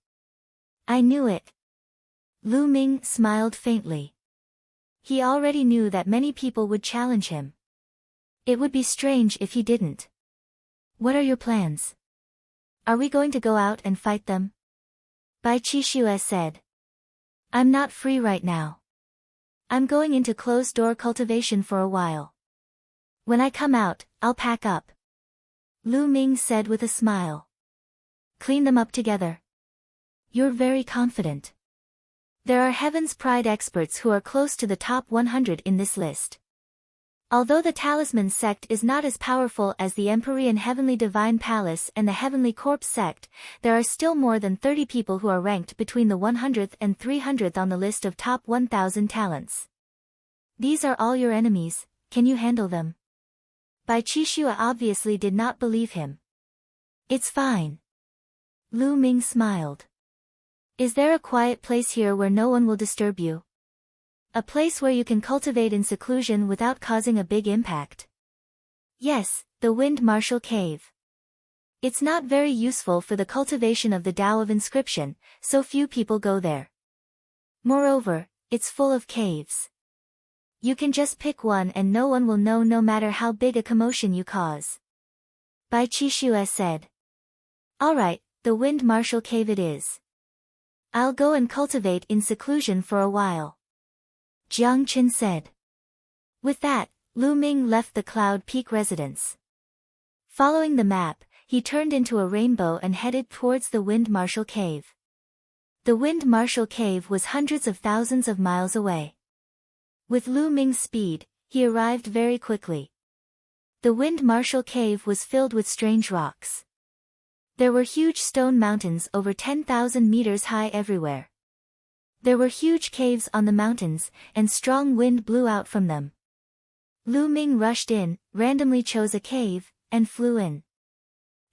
I knew it." Lu Ming smiled faintly. He already knew that many people would challenge him. It would be strange if he didn't. "What are your plans? Are we going to go out and fight them?" Bai Qixue said. "I'm not free right now. I'm going into closed-door cultivation for a while. When I come out, I'll pack up." Lu Ming said with a smile. "Clean them up together. You're very confident. There are Heaven's Pride experts who are close to the top 100 in this list. Although the Talisman sect is not as powerful as the Empyrean Heavenly Divine Palace and the Heavenly Corpse sect, there are still more than 30 people who are ranked between the 100th and 300th on the list of top 1,000 talents. These are all your enemies, can you handle them?" Bai Qixue obviously did not believe him. "It's fine." Lu Ming smiled. "Is there a quiet place here where no one will disturb you? A place where you can cultivate in seclusion without causing a big impact?" "Yes, the Wind Marshal Cave. It's not very useful for the cultivation of the Tao of Inscription, so few people go there. Moreover, it's full of caves. You can just pick one and no one will know no matter how big a commotion you cause." Bai Qixue said. "Alright, the Wind Marshal Cave it is. I'll go and cultivate in seclusion for a while." Jiang Chen said. With that, Lu Ming left the Cloud Peak residence. Following the map, he turned into a rainbow and headed towards the Wind Marshal Cave. The Wind Marshal Cave was hundreds of thousands of miles away. With Lu Ming's speed, he arrived very quickly. The Wind Marshal Cave was filled with strange rocks. There were huge stone mountains over 10,000 meters high everywhere. There were huge caves on the mountains, and strong wind blew out from them. Lu Ming rushed in, randomly chose a cave, and flew in.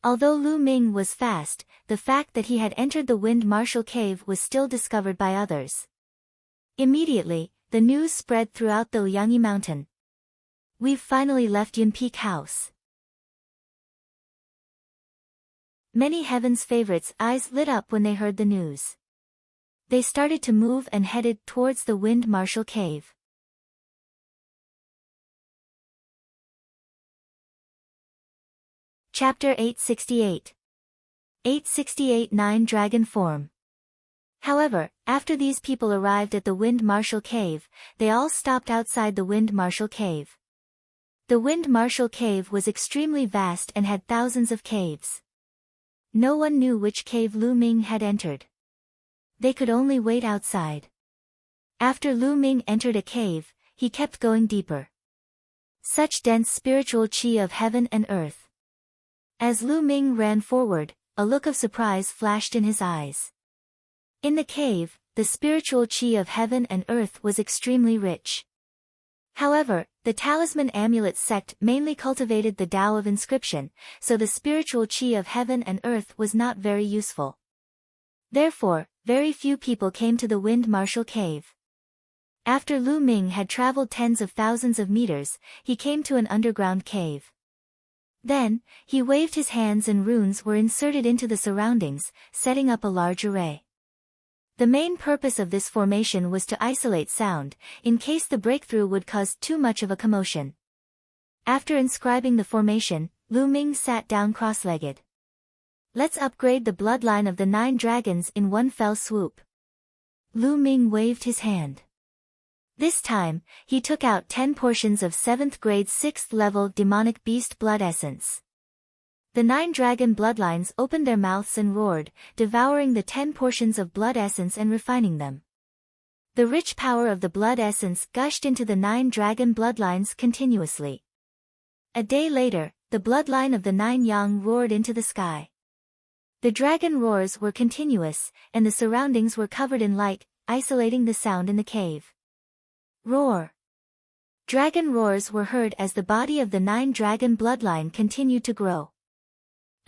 Although Lu Ming was fast, the fact that he had entered the Wind Marshal Cave was still discovered by others. Immediately, the news spread throughout the Liangyi Mountain. We've finally left Yun Peak House. Many Heaven's favorites' eyes lit up when they heard the news. They started to move and headed towards the Wind Marshal Cave. Chapter 868. 868 Nine Dragon Form. However, after these people arrived at the Wind Marshal Cave, they all stopped outside the Wind Marshal Cave. The Wind Marshal Cave was extremely vast and had thousands of caves. No one knew which cave Lu Ming had entered. They could only wait outside. After Lu Ming entered a cave, he kept going deeper. Such dense spiritual qi of heaven and earth. As Lu Ming ran forward, a look of surprise flashed in his eyes. In the cave, the spiritual qi of heaven and earth was extremely rich. However, the talisman amulet sect mainly cultivated the Tao of inscription, so the spiritual qi of heaven and earth was not very useful. Therefore, very few people came to the Wind Marshal Cave. After Lu Ming had traveled tens of thousands of meters, he came to an underground cave. Then, he waved his hands and runes were inserted into the surroundings, setting up a large array. The main purpose of this formation was to isolate sound, in case the breakthrough would cause too much of a commotion. After inscribing the formation, Lu Ming sat down cross-legged. Let's upgrade the bloodline of the 9 dragons in one fell swoop. Lu Ming waved his hand. This time, he took out 10 portions of 7th grade 6th level demonic beast blood essence. The 9 dragon bloodlines opened their mouths and roared, devouring the 10 portions of blood essence and refining them. The rich power of the blood essence gushed into the 9 dragon bloodlines continuously. A day later, the bloodline of the 9 yang roared into the sky. The dragon roars were continuous, and the surroundings were covered in light, isolating the sound in the cave. Roar. Dragon roars were heard as the body of the 9 dragon bloodline continued to grow.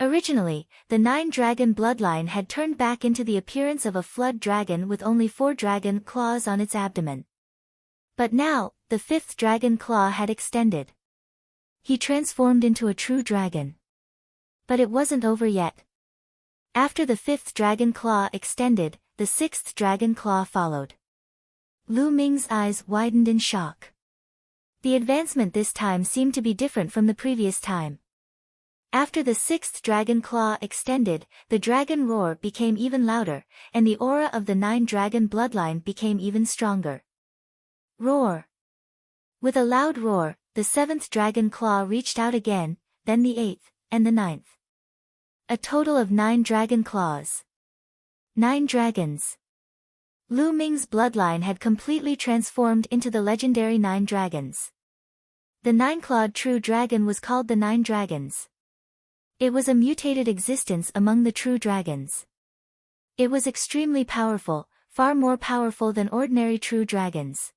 Originally, the 9 dragon bloodline had turned back into the appearance of a flood dragon with only 4 dragon claws on its abdomen. But now, the 5th dragon claw had extended. He transformed into a true dragon. But it wasn't over yet. After the 5th dragon claw extended, the 6th dragon claw followed. Lu Ming's eyes widened in shock. The advancement this time seemed to be different from the previous time. After the 6th dragon claw extended, the dragon roar became even louder, and the aura of the 9 dragon bloodline became even stronger. Roar. With a loud roar, the 7th dragon claw reached out again, then the 8th, and the 9th. A total of 9 dragon claws. 9 dragons. Lu Ming's bloodline had completely transformed into the legendary 9 dragons. The 9-clawed true dragon was called the 9 dragons. It was a mutated existence among the true dragons. It was extremely powerful, far more powerful than ordinary true dragons.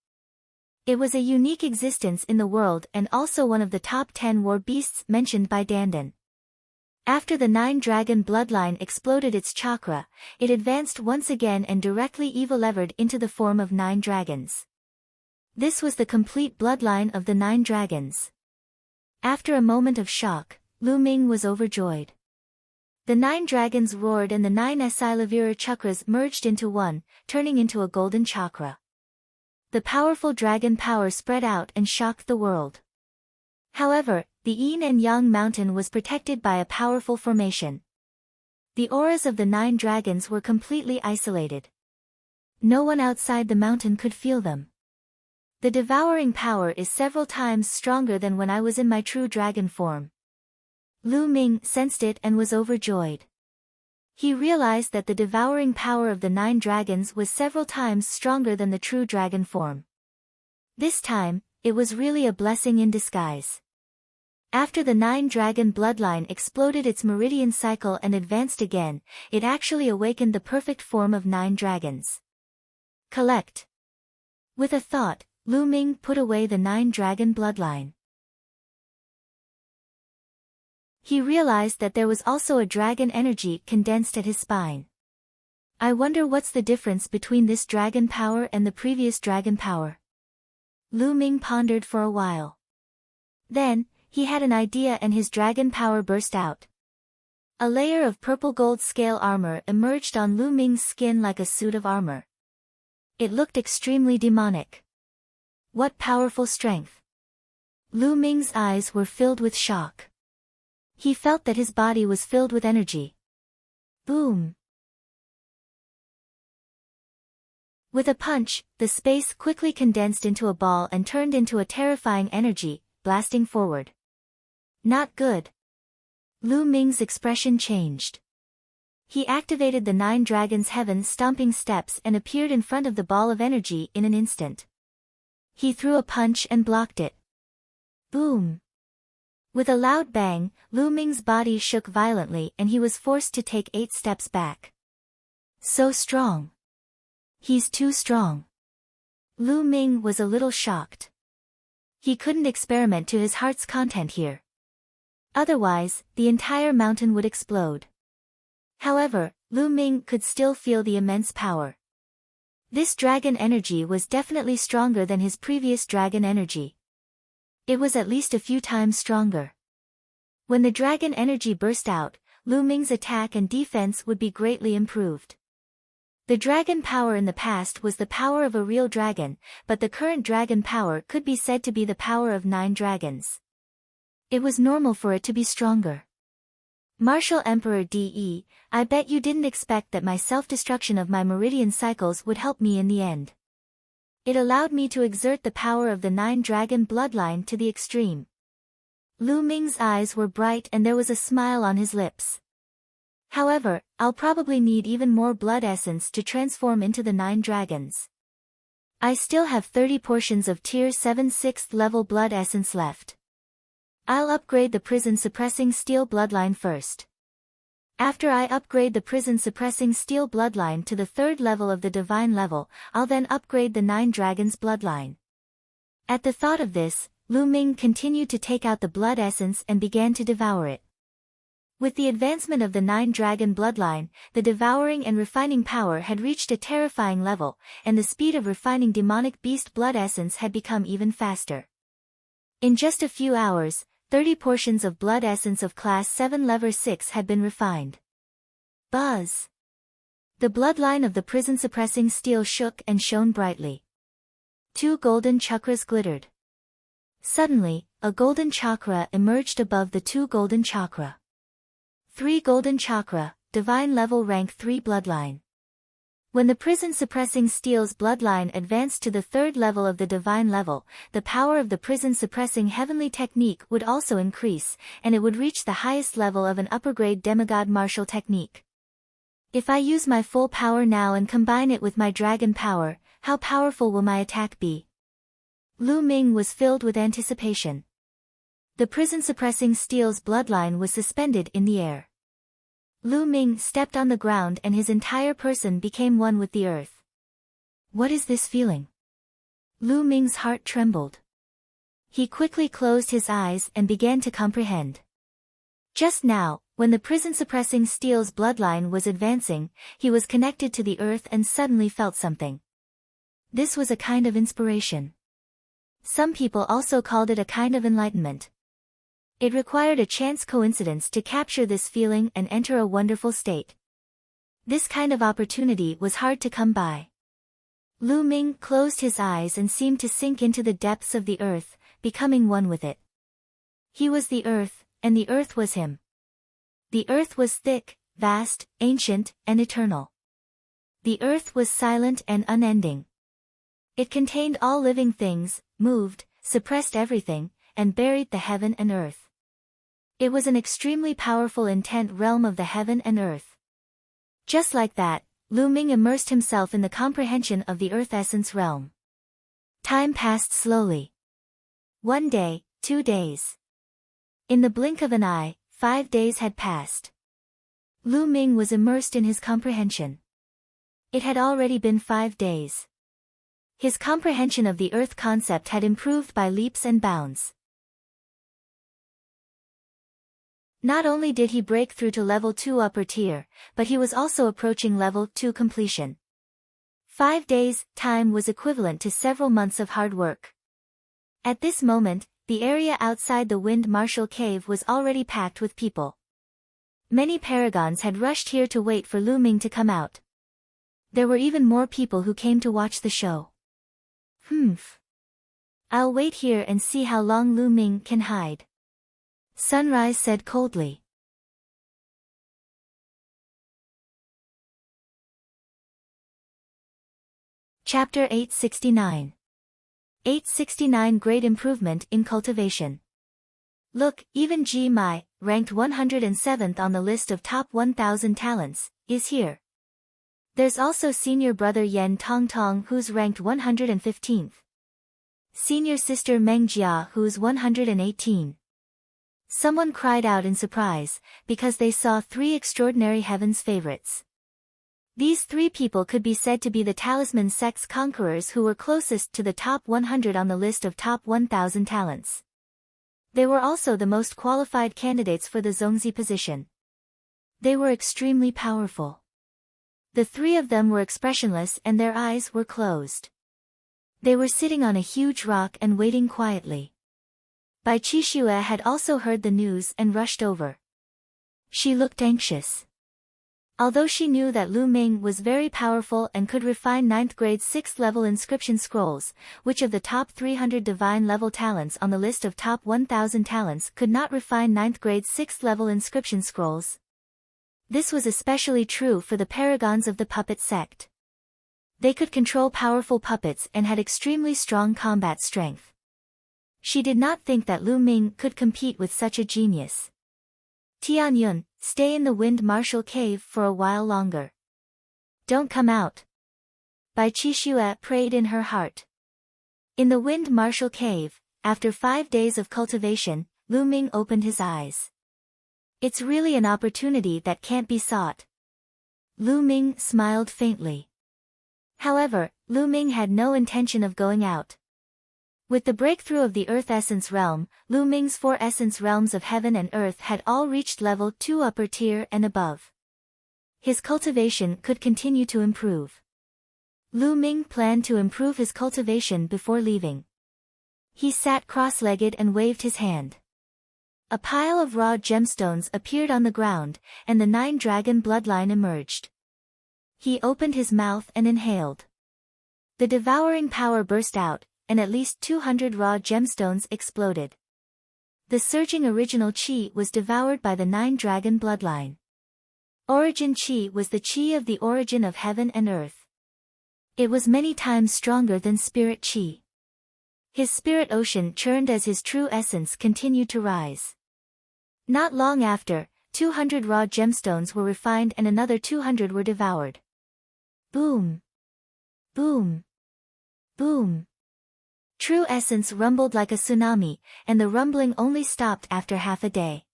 It was a unique existence in the world and also one of the top 10 war beasts mentioned by Dandan. After the 9 dragon bloodline exploded its chakra, it advanced once again and directly evolved into the form of 9 dragons. This was the complete bloodline of the 9 dragons. After a moment of shock, Lu Ming was overjoyed. The 9 dragons roared and the 9 Asilavira chakras merged into one, turning into a golden chakra. The powerful dragon power spread out and shocked the world. However, the Yin and Yang mountain was protected by a powerful formation. The auras of the 9 dragons were completely isolated. No one outside the mountain could feel them. The devouring power is several times stronger than when I was in my true dragon form. Lu Ming sensed it and was overjoyed. He realized that the devouring power of the 9 dragons was several times stronger than the true dragon form. This time, it was really a blessing in disguise. After the 9-dragon bloodline exploded its meridian cycle and advanced again, it actually awakened the perfect form of 9 dragons. Collect. With a thought, Lu Ming put away the 9-dragon bloodline. He realized that there was also a dragon energy condensed at his spine. I wonder what's the difference between this dragon power and the previous dragon power. Lu Ming pondered for a while. Then, he had an idea and his dragon power burst out. A layer of purple gold scale armor emerged on Lu Ming's skin like a suit of armor. It looked extremely demonic. What powerful strength! Lu Ming's eyes were filled with shock. He felt that his body was filled with energy. Boom! With a punch, the space quickly condensed into a ball and turned into a terrifying energy, blasting forward. Not good. Lu Ming's expression changed. He activated the 9 dragons' heaven-stomping steps and appeared in front of the ball of energy in an instant. He threw a punch and blocked it. Boom! With a loud bang, Lu Ming's body shook violently and he was forced to take 8 steps back. So strong. He's too strong. Lu Ming was a little shocked. He couldn't experiment to his heart's content here. Otherwise, the entire mountain would explode. However, Lu Ming could still feel the immense power. This dragon energy was definitely stronger than his previous dragon energy. It was at least a few times stronger. When the dragon energy burst out, Lu Ming's attack and defense would be greatly improved. The dragon power in the past was the power of a real dragon, but the current dragon power could be said to be the power of 9 dragons. It was normal for it to be stronger. Martial Emperor De, I bet you didn't expect that my self-destruction of my meridian cycles would help me in the end. It allowed me to exert the power of the 9-dragon bloodline to the extreme. Lu Ming's eyes were bright and there was a smile on his lips. However, I'll probably need even more blood essence to transform into the 9 dragons. I still have 30 portions of Tier 7 6th level blood essence left. I'll upgrade the prison-suppressing steel bloodline first. After I upgrade the prison-suppressing steel bloodline to the 3rd level of the divine level, I'll then upgrade the 9 dragons bloodline. At the thought of this, Lu Ming continued to take out the blood essence and began to devour it. With the advancement of the 9-dragon bloodline, the devouring and refining power had reached a terrifying level, and the speed of refining demonic beast blood essence had become even faster. In just a few hours, 30 portions of blood essence of Class 7 Level 6 had been refined. Buzz! The bloodline of the prison-suppressing steel shook and shone brightly. 2 golden chakras glittered. Suddenly, a golden chakra emerged above the 2 golden chakra. 3 golden chakra, divine level rank 3 bloodline. When the prison-suppressing steel's bloodline advanced to the 3rd level of the divine level, the power of the prison-suppressing heavenly technique would also increase, and it would reach the highest level of an upper-grade demigod martial technique. If I use my full power now and combine it with my dragon power, how powerful will my attack be? Lu Ming was filled with anticipation. The prison-suppressing steel's bloodline was suspended in the air. Lu Ming stepped on the ground and his entire person became one with the earth. What is this feeling? Lu Ming's heart trembled. He quickly closed his eyes and began to comprehend. Just now, when the prison-suppressing steel's bloodline was advancing, he was connected to the earth and suddenly felt something. This was a kind of inspiration. Some people also called it a kind of enlightenment. It required a chance coincidence to capture this feeling and enter a wonderful state. This kind of opportunity was hard to come by. Lu Ming closed his eyes and seemed to sink into the depths of the earth, becoming one with it. He was the earth, and the earth was him. The earth was thick, vast, ancient, and eternal. The earth was silent and unending. It contained all living things, moved, suppressed everything, and buried the heaven and earth. It was an extremely powerful intent realm of the heaven and earth. Just like that, Lu Ming immersed himself in the comprehension of the earth essence realm. Time passed slowly. 1 day, 2 days. In the blink of an eye, 5 days had passed. Lu Ming was immersed in his comprehension. It had already been 5 days. His comprehension of the earth concept had improved by leaps and bounds. Not only did he break through to level 2 upper tier, but he was also approaching level 2 completion. 5 days' time was equivalent to several months of hard work. At this moment, the area outside the Wind Marshal Cave was already packed with people. Many paragons had rushed here to wait for Lu Ming to come out. There were even more people who came to watch the show. I'll wait here and see how long Lu Ming can hide. Sunrise said coldly. Chapter 869. 869 Great Improvement in Cultivation. Look, even Ji Mai, ranked 107th on the list of top 1000 talents, is here. There's also senior brother Yen Tongtong who's ranked 115th. Senior sister Meng Jia who's 118. Someone cried out in surprise, because they saw 3 extraordinary heavens favorites. These 3 people could be said to be the talisman sect's conquerors who were closest to the top 100 on the list of top 1000 talents. They were also the most qualified candidates for the Zongzi position. They were extremely powerful. The 3 of them were expressionless and their eyes were closed. They were sitting on a huge rock and waiting quietly. Bai Qixue had also heard the news and rushed over. She looked anxious. Although she knew that Lu Ming was very powerful and could refine 9th grade 6th level inscription scrolls, which of the top 300 divine level talents on the list of top 1000 talents could not refine 9th grade 6th level inscription scrolls? This was especially true for the paragons of the puppet sect. They could control powerful puppets and had extremely strong combat strength. She did not think that Lu Ming could compete with such a genius. Tianyun, stay in the Wind Marshal Cave for a while longer. Don't come out. Bai Qixue prayed in her heart. In the Wind Marshal Cave, after 5 days of cultivation, Lu Ming opened his eyes. It's really an opportunity that can't be sought. Lu Ming smiled faintly. However, Lu Ming had no intention of going out. With the breakthrough of the Earth Essence Realm, Lu Ming's 4 Essence Realms of Heaven and Earth had all reached level 2 upper tier and above. His cultivation could continue to improve. Lu Ming planned to improve his cultivation before leaving. He sat cross-legged and waved his hand. A pile of raw gemstones appeared on the ground, and the 9-dragon bloodline emerged. He opened his mouth and inhaled. The devouring power burst out, and at least 200 raw gemstones exploded. The surging original chi was devoured by the 9-dragon bloodline. Origin chi was the chi of the origin of heaven and earth. It was many times stronger than spirit chi. His spirit ocean churned as his true essence continued to rise. Not long after, 200 raw gemstones were refined and another 200 were devoured. Boom! Boom! Boom! True essence rumbled like a tsunami, and the rumbling only stopped after half a day.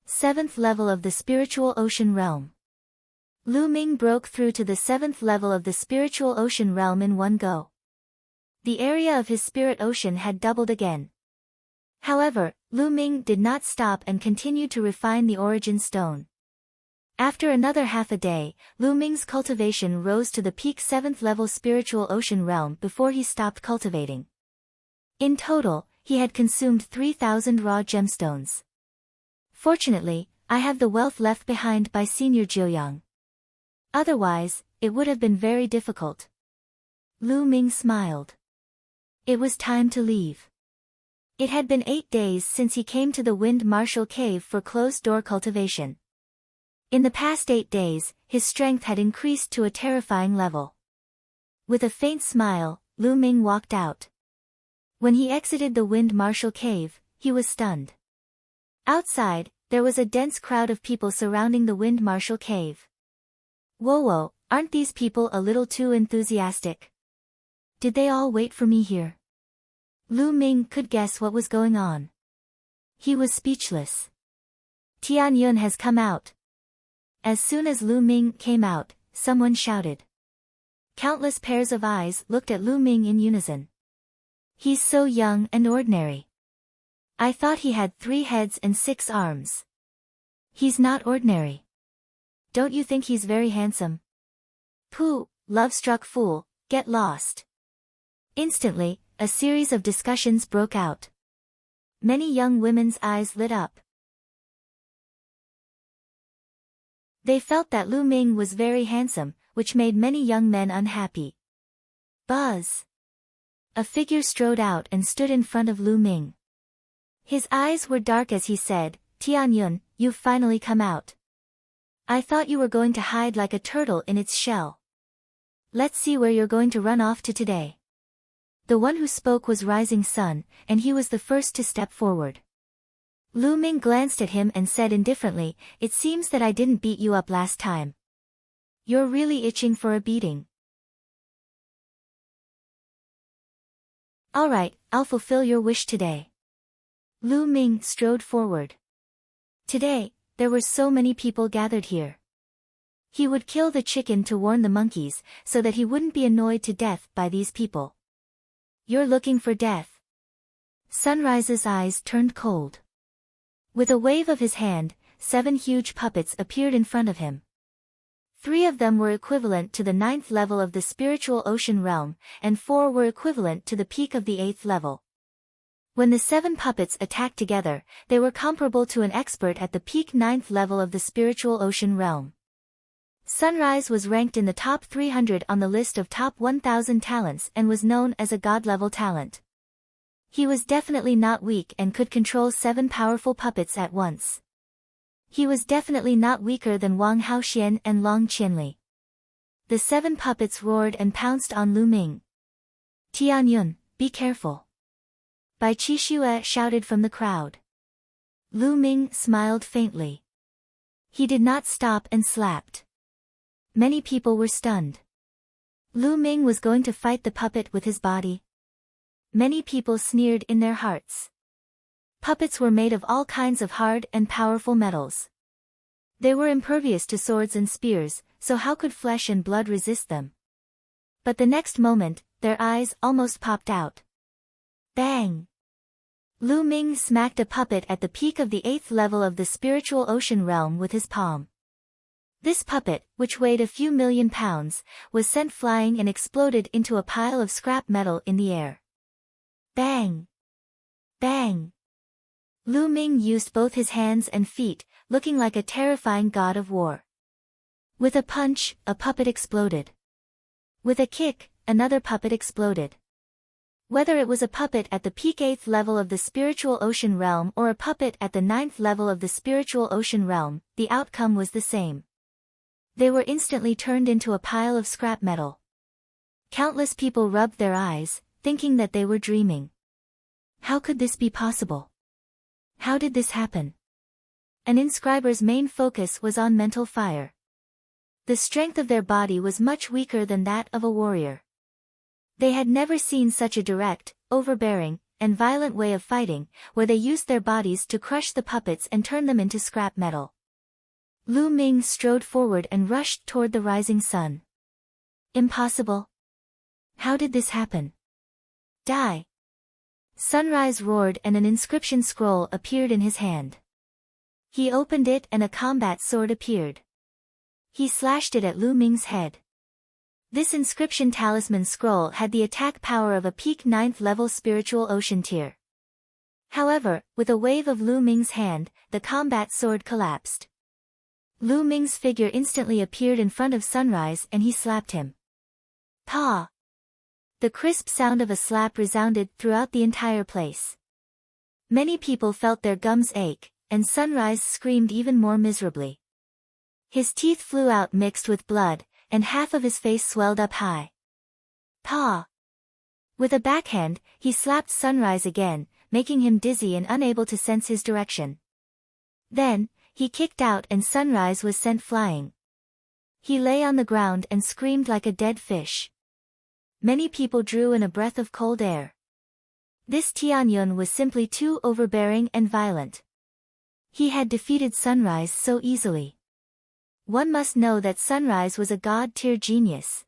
7th level of the Spiritual Ocean Realm. Lu Ming broke through to the 7th level of the Spiritual Ocean Realm in one go. The area of his spirit ocean had doubled again. However, Lu Ming did not stop and continued to refine the origin stone. After another half a day, Lu Ming's cultivation rose to the peak 7th level Spiritual Ocean Realm before he stopped cultivating. In total, he had consumed 3,000 raw gemstones. Fortunately, I have the wealth left behind by Senior Jiuyang. Otherwise, it would have been very difficult. Lu Ming smiled. It was time to leave. It had been 8 days since he came to the Wind Marshal Cave for closed-door cultivation. In the past 8 days, his strength had increased to a terrifying level. With a faint smile, Lu Ming walked out. When he exited the Wind Marshal Cave, he was stunned. Outside, there was a dense crowd of people surrounding the Wind Marshal Cave. Whoa, aren't these people a little too enthusiastic? Did they all wait for me here? Lu Ming could guess what was going on. He was speechless. Tianyun has come out. As soon as Lu Ming came out, someone shouted. Countless pairs of eyes looked at Lu Ming in unison. He's so young and ordinary. I thought he had 3 heads and 6 arms. He's not ordinary. Don't you think he's very handsome? Pooh, love-struck fool, get lost. Instantly, a series of discussions broke out. Many young women's eyes lit up. They felt that Lu Ming was very handsome, which made many young men unhappy. Buzz! A figure strode out and stood in front of Lu Ming. His eyes were dark as he said, Tianyun, you've finally come out. I thought you were going to hide like a turtle in its shell. Let's see where you're going to run off to today. The one who spoke was Rising Sun, and he was the first to step forward. Lu Ming glanced at him and said indifferently, it seems that I didn't beat you up last time. You're really itching for a beating. Alright, I'll fulfill your wish today. Lu Ming strode forward. Today, there were so many people gathered here. He would kill the chicken to warn the monkeys, so that he wouldn't be annoyed to death by these people. You're looking for death. Sunrise's eyes turned cold. With a wave of his hand, 7 huge puppets appeared in front of him. 3 of them were equivalent to the 9th level of the spiritual ocean realm, and 4 were equivalent to the peak of the 8th level. When the 7 puppets attacked together, they were comparable to an expert at the peak 9th level of the spiritual ocean realm. Sunrise was ranked in the top 300 on the list of top 1,000 talents and was known as a god-level talent. He was definitely not weak and could control 7 powerful puppets at once. He was definitely not weaker than Wang Haoxian and Long Qianli. The 7 puppets roared and pounced on Lu Ming. Tianyun, be careful. Bai Qixue shouted from the crowd. Lu Ming smiled faintly. He did not stop and slapped. Many people were stunned. Lu Ming was going to fight the puppet with his body. Many people sneered in their hearts. Puppets were made of all kinds of hard and powerful metals. They were impervious to swords and spears, so how could flesh and blood resist them? But the next moment, their eyes almost popped out. Bang! Lu Ming smacked a puppet at the peak of the 8th level of the spiritual ocean realm with his palm. This puppet, which weighed a few million pounds, was sent flying and exploded into a pile of scrap metal in the air. Bang! Bang! Lu Ming used both his hands and feet, looking like a terrifying god of war. With a punch, a puppet exploded. With a kick, another puppet exploded. Whether it was a puppet at the peak 8th level of the spiritual ocean realm or a puppet at the 9th level of the spiritual ocean realm, the outcome was the same. They were instantly turned into a pile of scrap metal. Countless people rubbed their eyes, thinking that they were dreaming. How could this be possible? How did this happen? An inscriber's main focus was on mental fire. The strength of their body was much weaker than that of a warrior. They had never seen such a direct, overbearing, and violent way of fighting, where they used their bodies to crush the puppets and turn them into scrap metal. Lu Ming strode forward and rushed toward the rising sun. Impossible. How did this happen? Die! Sunrise roared and an inscription scroll appeared in his hand. He opened it and a combat sword appeared. He slashed it at Lu Ming's head. This inscription talisman scroll had the attack power of a peak 9th level spiritual ocean tier. However, with a wave of Lu Ming's hand, the combat sword collapsed. Lu Ming's figure instantly appeared in front of Sunrise and he slapped him. Pa! The crisp sound of a slap resounded throughout the entire place. Many people felt their gums ache, and Sunrise screamed even more miserably. His teeth flew out mixed with blood, and half of his face swelled up high. Pa! With a backhand, he slapped Sunrise again, making him dizzy and unable to sense his direction. Then, he kicked out and Sunrise was sent flying. He lay on the ground and screamed like a dead fish. Many people drew in a breath of cold air. This Tianyun was simply too overbearing and violent. He had defeated Sunrise so easily. One must know that Sunrise was a god-tier genius.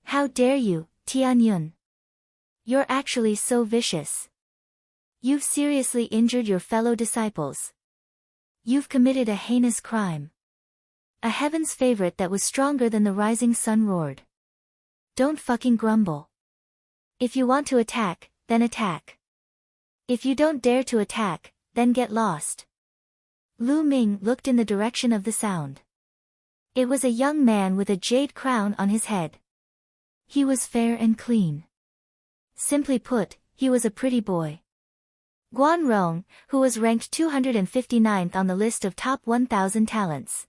How dare you, Tianyun? You're actually so vicious. You've seriously injured your fellow disciples. You've committed a heinous crime. A heaven's favorite that was stronger than the rising sun roared. Don't fucking grumble. If you want to attack, then attack. If you don't dare to attack, then get lost. Lu Ming looked in the direction of the sound. It was a young man with a jade crown on his head. He was fair and clean. Simply put, he was a pretty boy. Guan Rong, who was ranked 259th on the list of top 1,000 talents.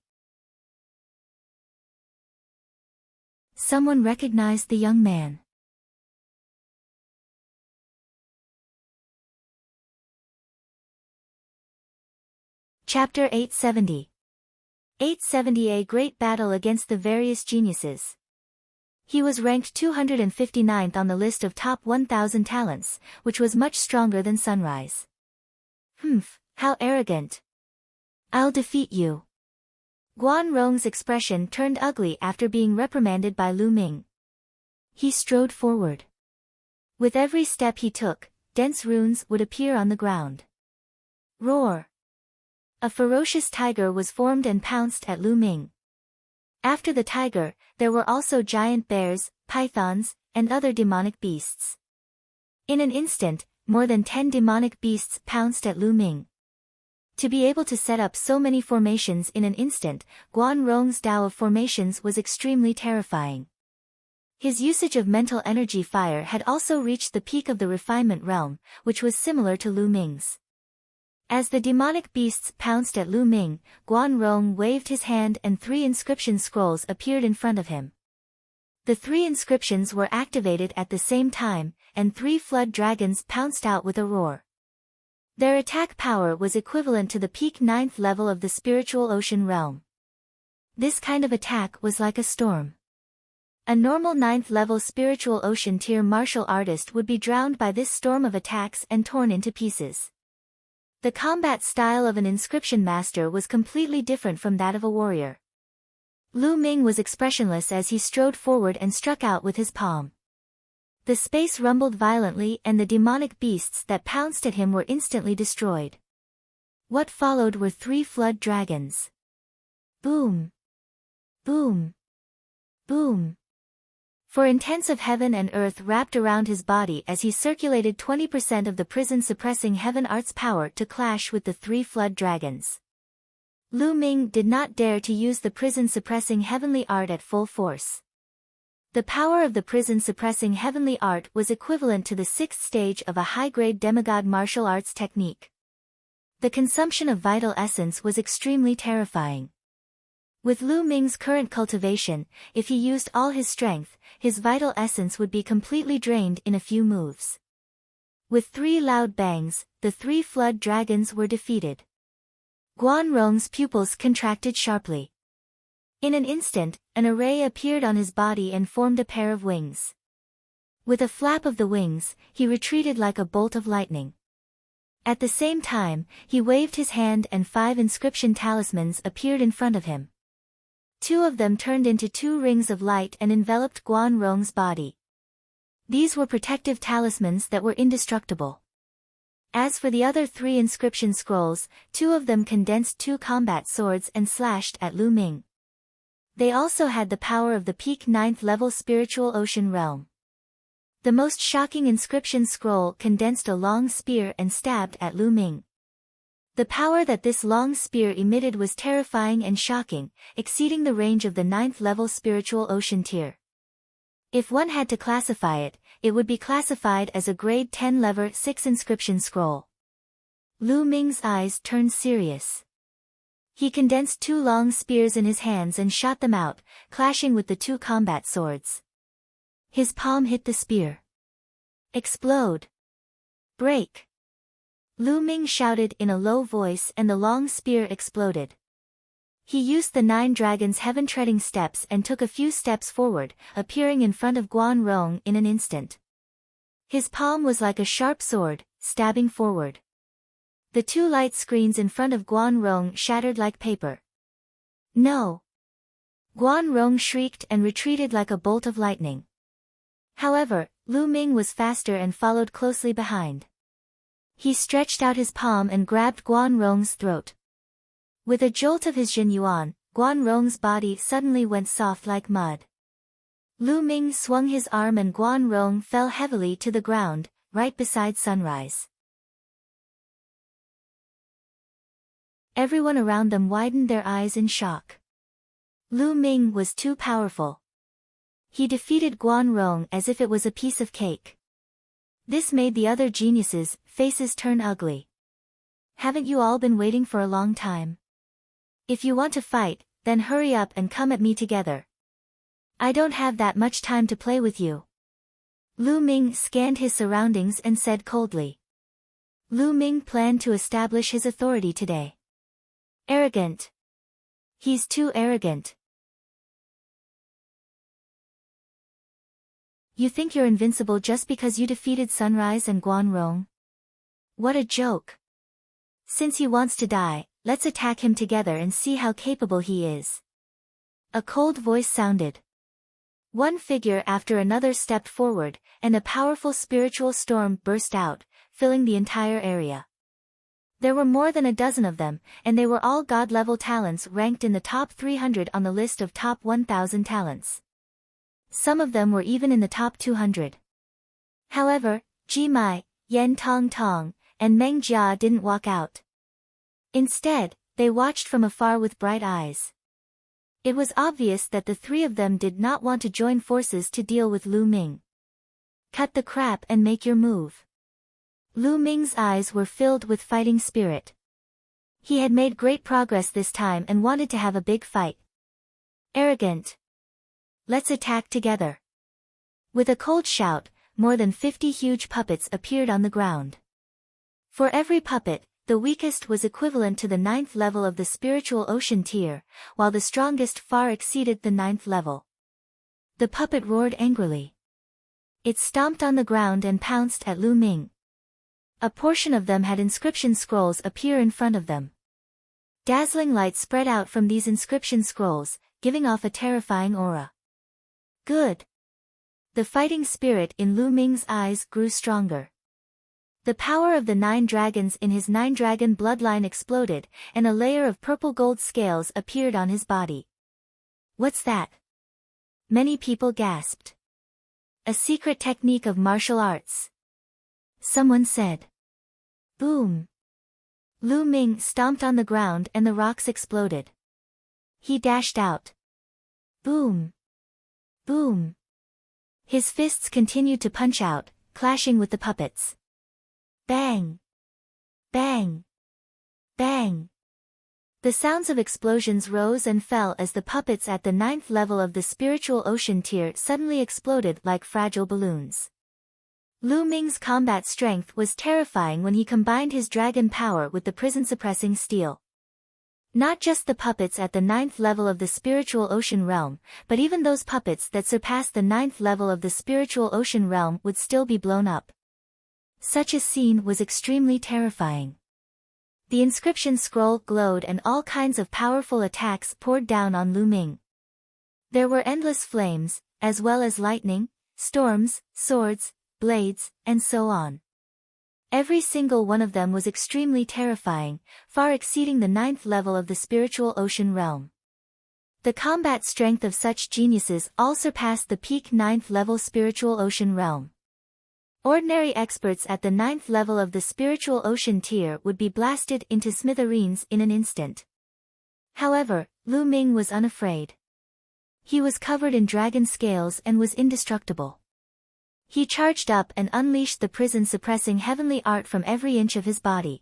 Someone recognized the young man. Chapter 870. 870. A great battle against the various geniuses. He was ranked 259th on the list of top 1,000 talents, which was much stronger than Sunrise. Humph, how arrogant. I'll defeat you. Guan Rong's expression turned ugly after being reprimanded by Lu Ming. He strode forward. With every step he took, dense runes would appear on the ground. Roar! A ferocious tiger was formed and pounced at Lu Ming. After the tiger, there were also giant bears, pythons, and other demonic beasts. In an instant, more than 10 demonic beasts pounced at Lu Ming. To be able to set up so many formations in an instant, Guan Rong's Tao of formations was extremely terrifying. His usage of mental energy fire had also reached the peak of the refinement realm, which was similar to Lu Ming's. As the demonic beasts pounced at Lu Ming, Guan Rong waved his hand and 3 inscription scrolls appeared in front of him. The 3 inscriptions were activated at the same time, and 3 flood dragons pounced out with a roar. Their attack power was equivalent to the peak 9th level of the spiritual ocean realm. This kind of attack was like a storm. A normal 9th level spiritual ocean tier martial artist would be drowned by this storm of attacks and torn into pieces. The combat style of an inscription master was completely different from that of a warrior. Lu Ming was expressionless as he strode forward and struck out with his palm. The space rumbled violently and the demonic beasts that pounced at him were instantly destroyed. What followed were 3 flood dragons. Boom! Boom! Boom! For intense of heaven and earth wrapped around his body as he circulated 20% of the prison suppressing heaven art's power to clash with the 3 flood dragons. Lu Ming did not dare to use the prison suppressing heavenly art at full force. The power of the prison suppressing heavenly art was equivalent to the 6th stage of a high-grade demigod martial arts technique. The consumption of vital essence was extremely terrifying. With Lu Ming's current cultivation, if he used all his strength, his vital essence would be completely drained in a few moves. With 3 loud bangs, the 3 flood dragons were defeated. Guan Rong's pupils contracted sharply. In an instant, an array appeared on his body and formed a pair of wings. With a flap of the wings, he retreated like a bolt of lightning. At the same time, he waved his hand and 5 inscription talismans appeared in front of him. 2 of them turned into 2 rings of light and enveloped Guan Rong's body. These were protective talismans that were indestructible. As for the other 3 inscription scrolls, 2 of them condensed 2 combat swords and slashed at Lu Ming. They also had the power of the peak 9th level spiritual ocean realm. The most shocking inscription scroll condensed a long spear and stabbed at Lu Ming. The power that this long spear emitted was terrifying and shocking, exceeding the range of the 9th level spiritual ocean tier. If one had to classify it, it would be classified as a grade 10 level 6 inscription scroll. Lu Ming's eyes turned serious. He condensed 2 long spears in his hands and shot them out, clashing with the 2 combat swords. His palm hit the spear. Explode! Break! Lu Ming shouted in a low voice and the long spear exploded. He used the 9 dragons' heaven-treading steps and took a few steps forward, appearing in front of Guan Rong in an instant. His palm was like a sharp sword, stabbing forward. The 2 light screens in front of Guan Rong shattered like paper. No! Guan Rong shrieked and retreated like a bolt of lightning. However, Lu Ming was faster and followed closely behind. He stretched out his palm and grabbed Guan Rong's throat. With a jolt of his Jin Yuan, Guan Rong's body suddenly went soft like mud. Lu Ming swung his arm and Guan Rong fell heavily to the ground, right beside Sunrise. Everyone around them widened their eyes in shock. Lu Ming was too powerful. He defeated Guan Rong as if it was a piece of cake. This made the other geniuses' faces turn ugly. Haven't you all been waiting for a long time? If you want to fight, then hurry up and come at me together. I don't have that much time to play with you. Lu Ming scanned his surroundings and said coldly. Lu Ming planned to establish his authority today. Arrogant. He's too arrogant. You think you're invincible just because you defeated Sunrise and Guan Rong? What a joke. Since he wants to die, let's attack him together and see how capable he is. A cold voice sounded. One figure after another stepped forward, and a powerful spiritual storm burst out, filling the entire area. There were more than a dozen of them, and they were all god-level talents ranked in the top 300 on the list of top 1,000 talents. Some of them were even in the top 200. However, Ji Mai, Yan Tong Tong, and Meng Jia didn't walk out. Instead, they watched from afar with bright eyes. It was obvious that the 3 of them did not want to join forces to deal with Lu Ming. Cut the crap and make your move. Lu Ming's eyes were filled with fighting spirit. He had made great progress this time and wanted to have a big fight. Arrogant. Let's attack together. With a cold shout, more than 50 huge puppets appeared on the ground. For every puppet, the weakest was equivalent to the 9th level of the spiritual ocean tier, while the strongest far exceeded the 9th level. The puppet roared angrily. It stomped on the ground and pounced at Lu Ming. A portion of them had inscription scrolls appear in front of them. Dazzling light spread out from these inscription scrolls, giving off a terrifying aura. Good. The fighting spirit in Lu Ming's eyes grew stronger. The power of the 9 dragons in his 9-dragon bloodline exploded, and a layer of purple-gold scales appeared on his body. What's that? Many people gasped. A secret technique of martial arts. Someone said. Boom. Lu Ming stomped on the ground and the rocks exploded. He dashed out. Boom. Boom. His fists continued to punch out, clashing with the puppets. Bang! Bang! Bang! The sounds of explosions rose and fell as the puppets at the 9th level of the spiritual ocean tier suddenly exploded like fragile balloons. Lu Ming's combat strength was terrifying when he combined his dragon power with the prison-suppressing steel. Not just the puppets at the 9th level of the spiritual ocean realm, but even those puppets that surpassed the 9th level of the spiritual ocean realm would still be blown up. Such a scene was extremely terrifying. The inscription scroll glowed and all kinds of powerful attacks poured down on Lu Ming. There were endless flames, as well as lightning, storms, swords, blades, and so on. Every single one of them was extremely terrifying, far exceeding the 9th level of the spiritual ocean realm. The combat strength of such geniuses all surpassed the peak 9th level spiritual ocean realm. Ordinary experts at the 9th level of the spiritual ocean tier would be blasted into smithereens in an instant. However, Lu Ming was unafraid. He was covered in dragon scales and was indestructible. He charged up and unleashed the prison-suppressing heavenly art from every inch of his body.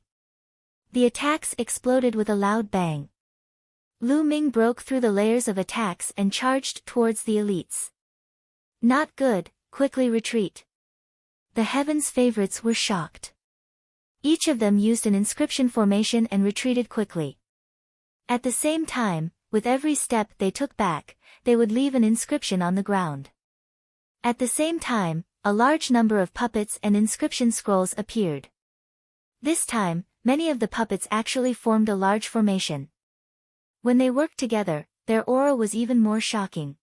The attacks exploded with a loud bang. Lu Ming broke through the layers of attacks and charged towards the elites. Not good, quickly retreat. The heavens' favorites were shocked. Each of them used an inscription formation and retreated quickly. At the same time, with every step they took back, they would leave an inscription on the ground. At the same time, a large number of puppets and inscription scrolls appeared. This time, many of the puppets actually formed a large formation. When they worked together, their aura was even more shocking.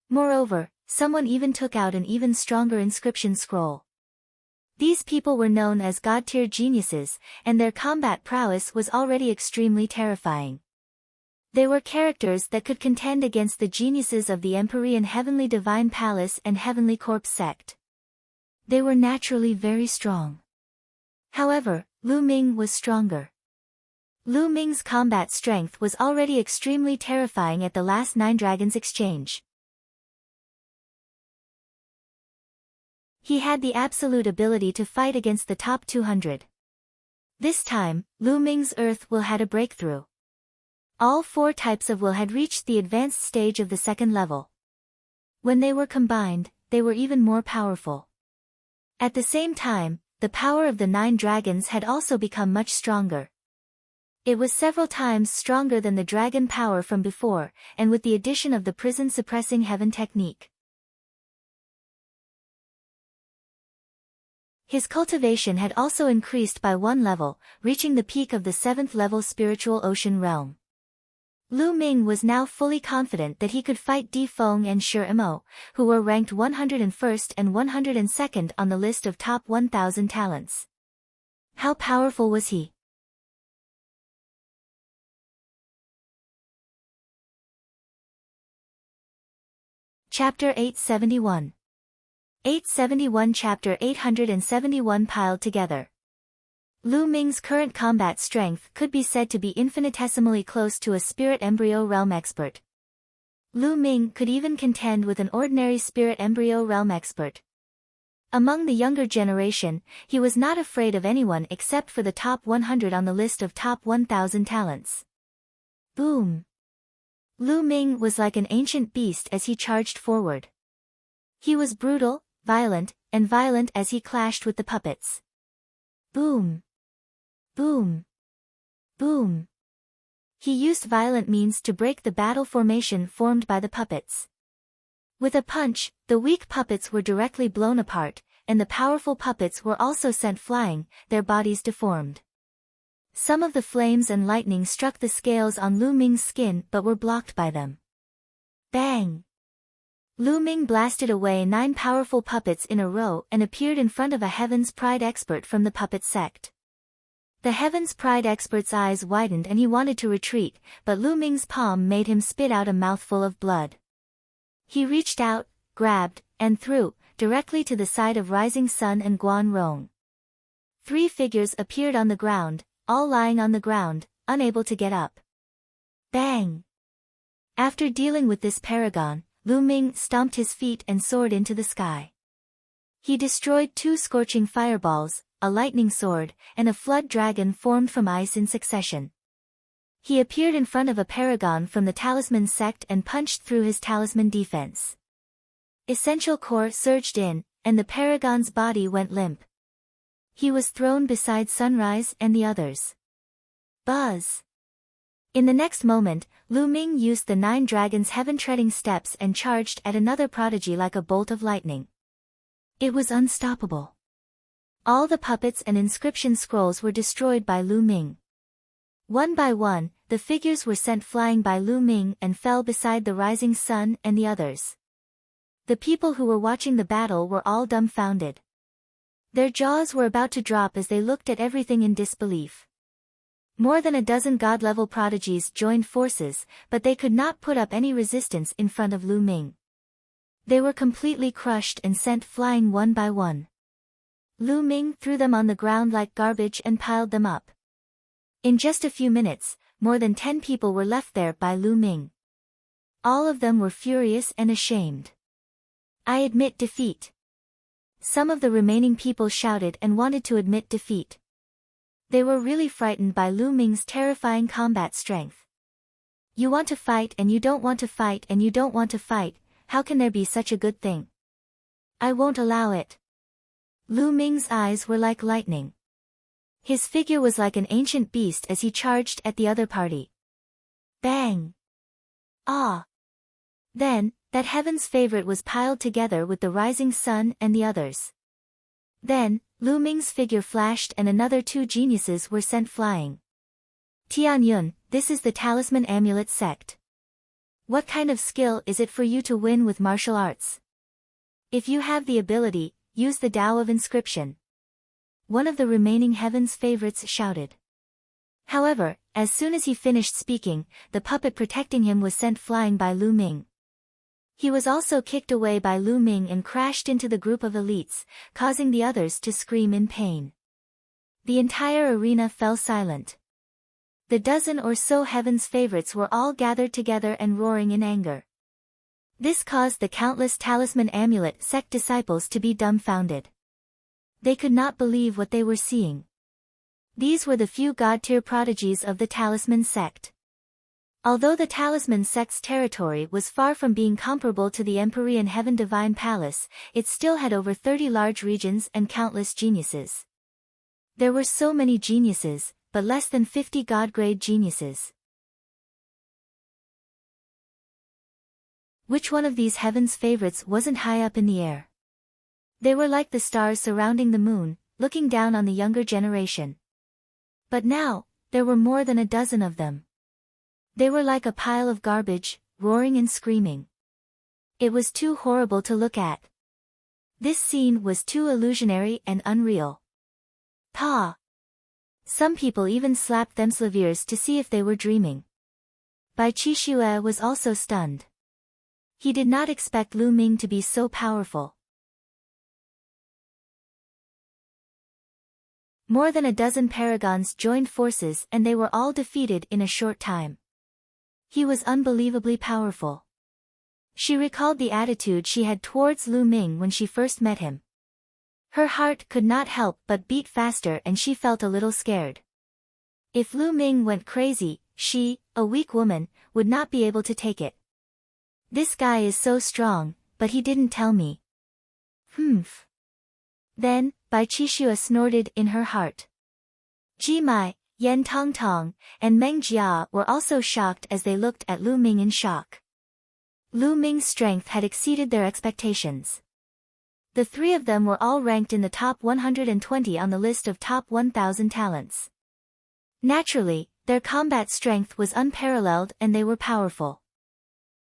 Moreover, someone even took out an even stronger inscription scroll. These people were known as god-tier geniuses, and their combat prowess was already extremely terrifying. They were characters that could contend against the geniuses of the Empyrean Heavenly Divine Palace and Heavenly Corpse sect. They were naturally very strong. However, Lu Ming was stronger. Lu Ming's combat strength was already extremely terrifying at the last 9 Dragons exchange. He had the absolute ability to fight against the top 200. This time, Lu Ming's Earth Will had a breakthrough. All 4 types of will had reached the advanced stage of the 2nd level. When they were combined, they were even more powerful. At the same time, the power of the 9 dragons had also become much stronger. It was several times stronger than the dragon power from before, and with the addition of the prison suppressing heaven technique. His cultivation had also increased by 1 level, reaching the peak of the 7th level spiritual ocean realm. Lu Ming was now fully confident that he could fight Di Feng and Shi Mo, who were ranked 101st and 102nd on the list of top 1,000 talents. How powerful was he? Chapter 871. 871 Chapter 871 Piled together. Lu Ming's current combat strength could be said to be infinitesimally close to a spirit embryo realm expert. Lu Ming could even contend with an ordinary spirit embryo realm expert. Among the younger generation, he was not afraid of anyone except for the top 100 on the list of top 1,000 talents. Boom! Lu Ming was like an ancient beast as he charged forward. He was brutal, violent as he clashed with the puppets. Boom! Boom! Boom! He used violent means to break the battle formation formed by the puppets. With a punch, the weak puppets were directly blown apart, and the powerful puppets were also sent flying, their bodies deformed. Some of the flames and lightning struck the scales on Lu Ming's skin but were blocked by them. Bang! Lu Ming blasted away 9 powerful puppets in a row and appeared in front of a Heaven's Pride expert from the puppet sect. The Heaven's Pride expert's eyes widened and he wanted to retreat, but Lu Ming's palm made him spit out a mouthful of blood. He reached out, grabbed, and threw, directly to the side of Rising Sun and Guan Rong. 3 figures appeared on the ground, all lying on the ground, unable to get up. Bang! After dealing with this paragon, Lu Ming stomped his feet and soared into the sky. He destroyed 2 scorching fireballs, a lightning sword, and a flood dragon formed from ice in succession. He appeared in front of a paragon from the Talisman sect and punched through his talisman defense. Essential core surged in, and the paragon's body went limp. He was thrown beside Sunrise and the others. Buzz! In the next moment, Lu Ming used the 9 dragons' heaven-treading steps and charged at another prodigy like a bolt of lightning. It was unstoppable. All the puppets and inscription scrolls were destroyed by Lu Ming. One by one, the figures were sent flying by Lu Ming and fell beside the Rising Sun and the others. The people who were watching the battle were all dumbfounded. Their jaws were about to drop as they looked at everything in disbelief. More than a dozen god-level prodigies joined forces, but they could not put up any resistance in front of Lu Ming. They were completely crushed and sent flying one by one. Lu Ming threw them on the ground like garbage and piled them up. In just a few minutes, more than 10 people were left there by Lu Ming. All of them were furious and ashamed. I admit defeat. Some of the remaining people shouted and wanted to admit defeat. They were really frightened by Lu Ming's terrifying combat strength. You want to fight and you don't want to fight and you don't want to fight, how can there be such a good thing? I won't allow it. Lu Ming's eyes were like lightning. His figure was like an ancient beast as he charged at the other party. Bang! Ah! Then, that heaven's favorite was piled together with the rising sun and the others. Then, Lu Ming's figure flashed and another 2 geniuses were sent flying. Tianyun, this is the Talisman Amulet sect. What kind of skill is it for you to win with martial arts? If you have the ability, use the Tao of Inscription. One of the remaining heaven's favorites shouted. However, as soon as he finished speaking, the puppet protecting him was sent flying by Lu Ming. He was also kicked away by Lu Ming and crashed into the group of elites, causing the others to scream in pain. The entire arena fell silent. The dozen or so heaven's favorites were all gathered together and roaring in anger. This caused the countless Talisman Amulet sect disciples to be dumbfounded. They could not believe what they were seeing. These were the few god-tier prodigies of the Talisman sect. Although the Talisman sect's territory was far from being comparable to the Empyrean Heaven Divine Palace, it still had over 30 large regions and countless geniuses. There were so many geniuses, but less than 50 god-grade geniuses. Which one of these heaven's favorites wasn't high up in the air? They were like the stars surrounding the moon, looking down on the younger generation. But now, there were more than a dozen of them. They were like a pile of garbage, roaring and screaming. It was too horrible to look at. This scene was too illusionary and unreal. Pa! Some people even slapped themselves ears to see if they were dreaming. Bai Qixue was also stunned. He did not expect Lu Ming to be so powerful. More than a dozen paragons joined forces and they were all defeated in a short time. He was unbelievably powerful. She recalled the attitude she had towards Lu Ming when she first met him. Her heart could not help but beat faster and she felt a little scared. If Lu Ming went crazy, she, a weak woman, would not be able to take it. This guy is so strong, but he didn't tell me. Humph. Then, Bai Qixue snorted in her heart. Ji Mai, Yan Tongtong, and Meng Jia were also shocked as they looked at Lu Ming in shock. Lu Ming's strength had exceeded their expectations. The 3 of them were all ranked in the top 120 on the list of top 1,000 talents. Naturally, their combat strength was unparalleled and they were powerful.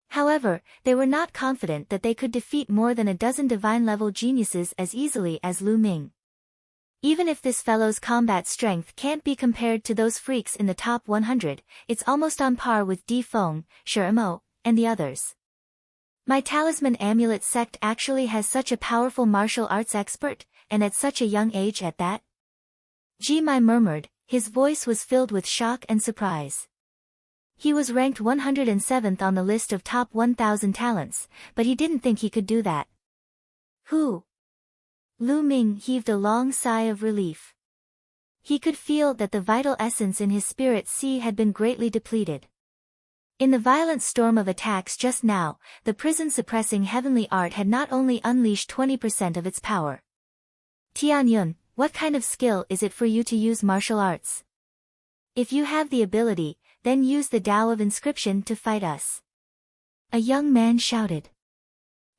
However, they were not confident that they could defeat more than a dozen divine-level geniuses as easily as Lu Ming. Even if this fellow's combat strength can't be compared to those freaks in the top 100, it's almost on par with Di Feng, Shimo, and the others. My Talisman Amulet sect actually has such a powerful martial arts expert, and at such a young age at that? Ji Mai murmured, his voice was filled with shock and surprise. He was ranked 107th on the list of top 1,000 talents, but he didn't think he could do that. Who? Lu Ming heaved a long sigh of relief. He could feel that the vital essence in his spirit sea had been greatly depleted. In the violent storm of attacks just now, the prison-suppressing heavenly art had not only unleashed 20% of its power. Tianyun, what kind of skill is it for you to use martial arts? If you have the ability, then use the Tao of Inscription to fight us. A young man shouted.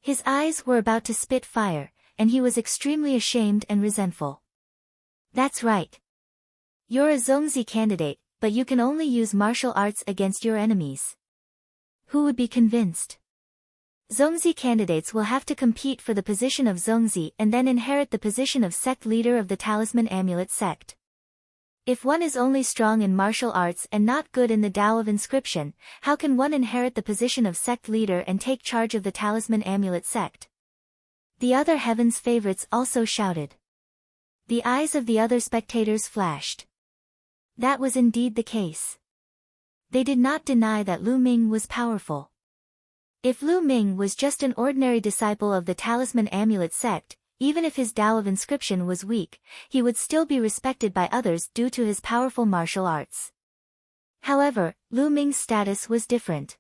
His eyes were about to spit fire, and he was extremely ashamed and resentful. That's right. You're a Zongzi candidate, but you can only use martial arts against your enemies. Who would be convinced? Zongzi candidates will have to compete for the position of Zongzi and then inherit the position of sect leader of the Talisman Amulet sect. If one is only strong in martial arts and not good in the Tao of Inscription, how can one inherit the position of sect leader and take charge of the Talisman Amulet sect? The other heaven's favorites also shouted. The eyes of the other spectators flashed. That was indeed the case. They did not deny that Lu Ming was powerful. If Lu Ming was just an ordinary disciple of the Talisman Amulet sect, even if his Tao of Inscription was weak, he would still be respected by others due to his powerful martial arts. However, Lu Ming's status was different.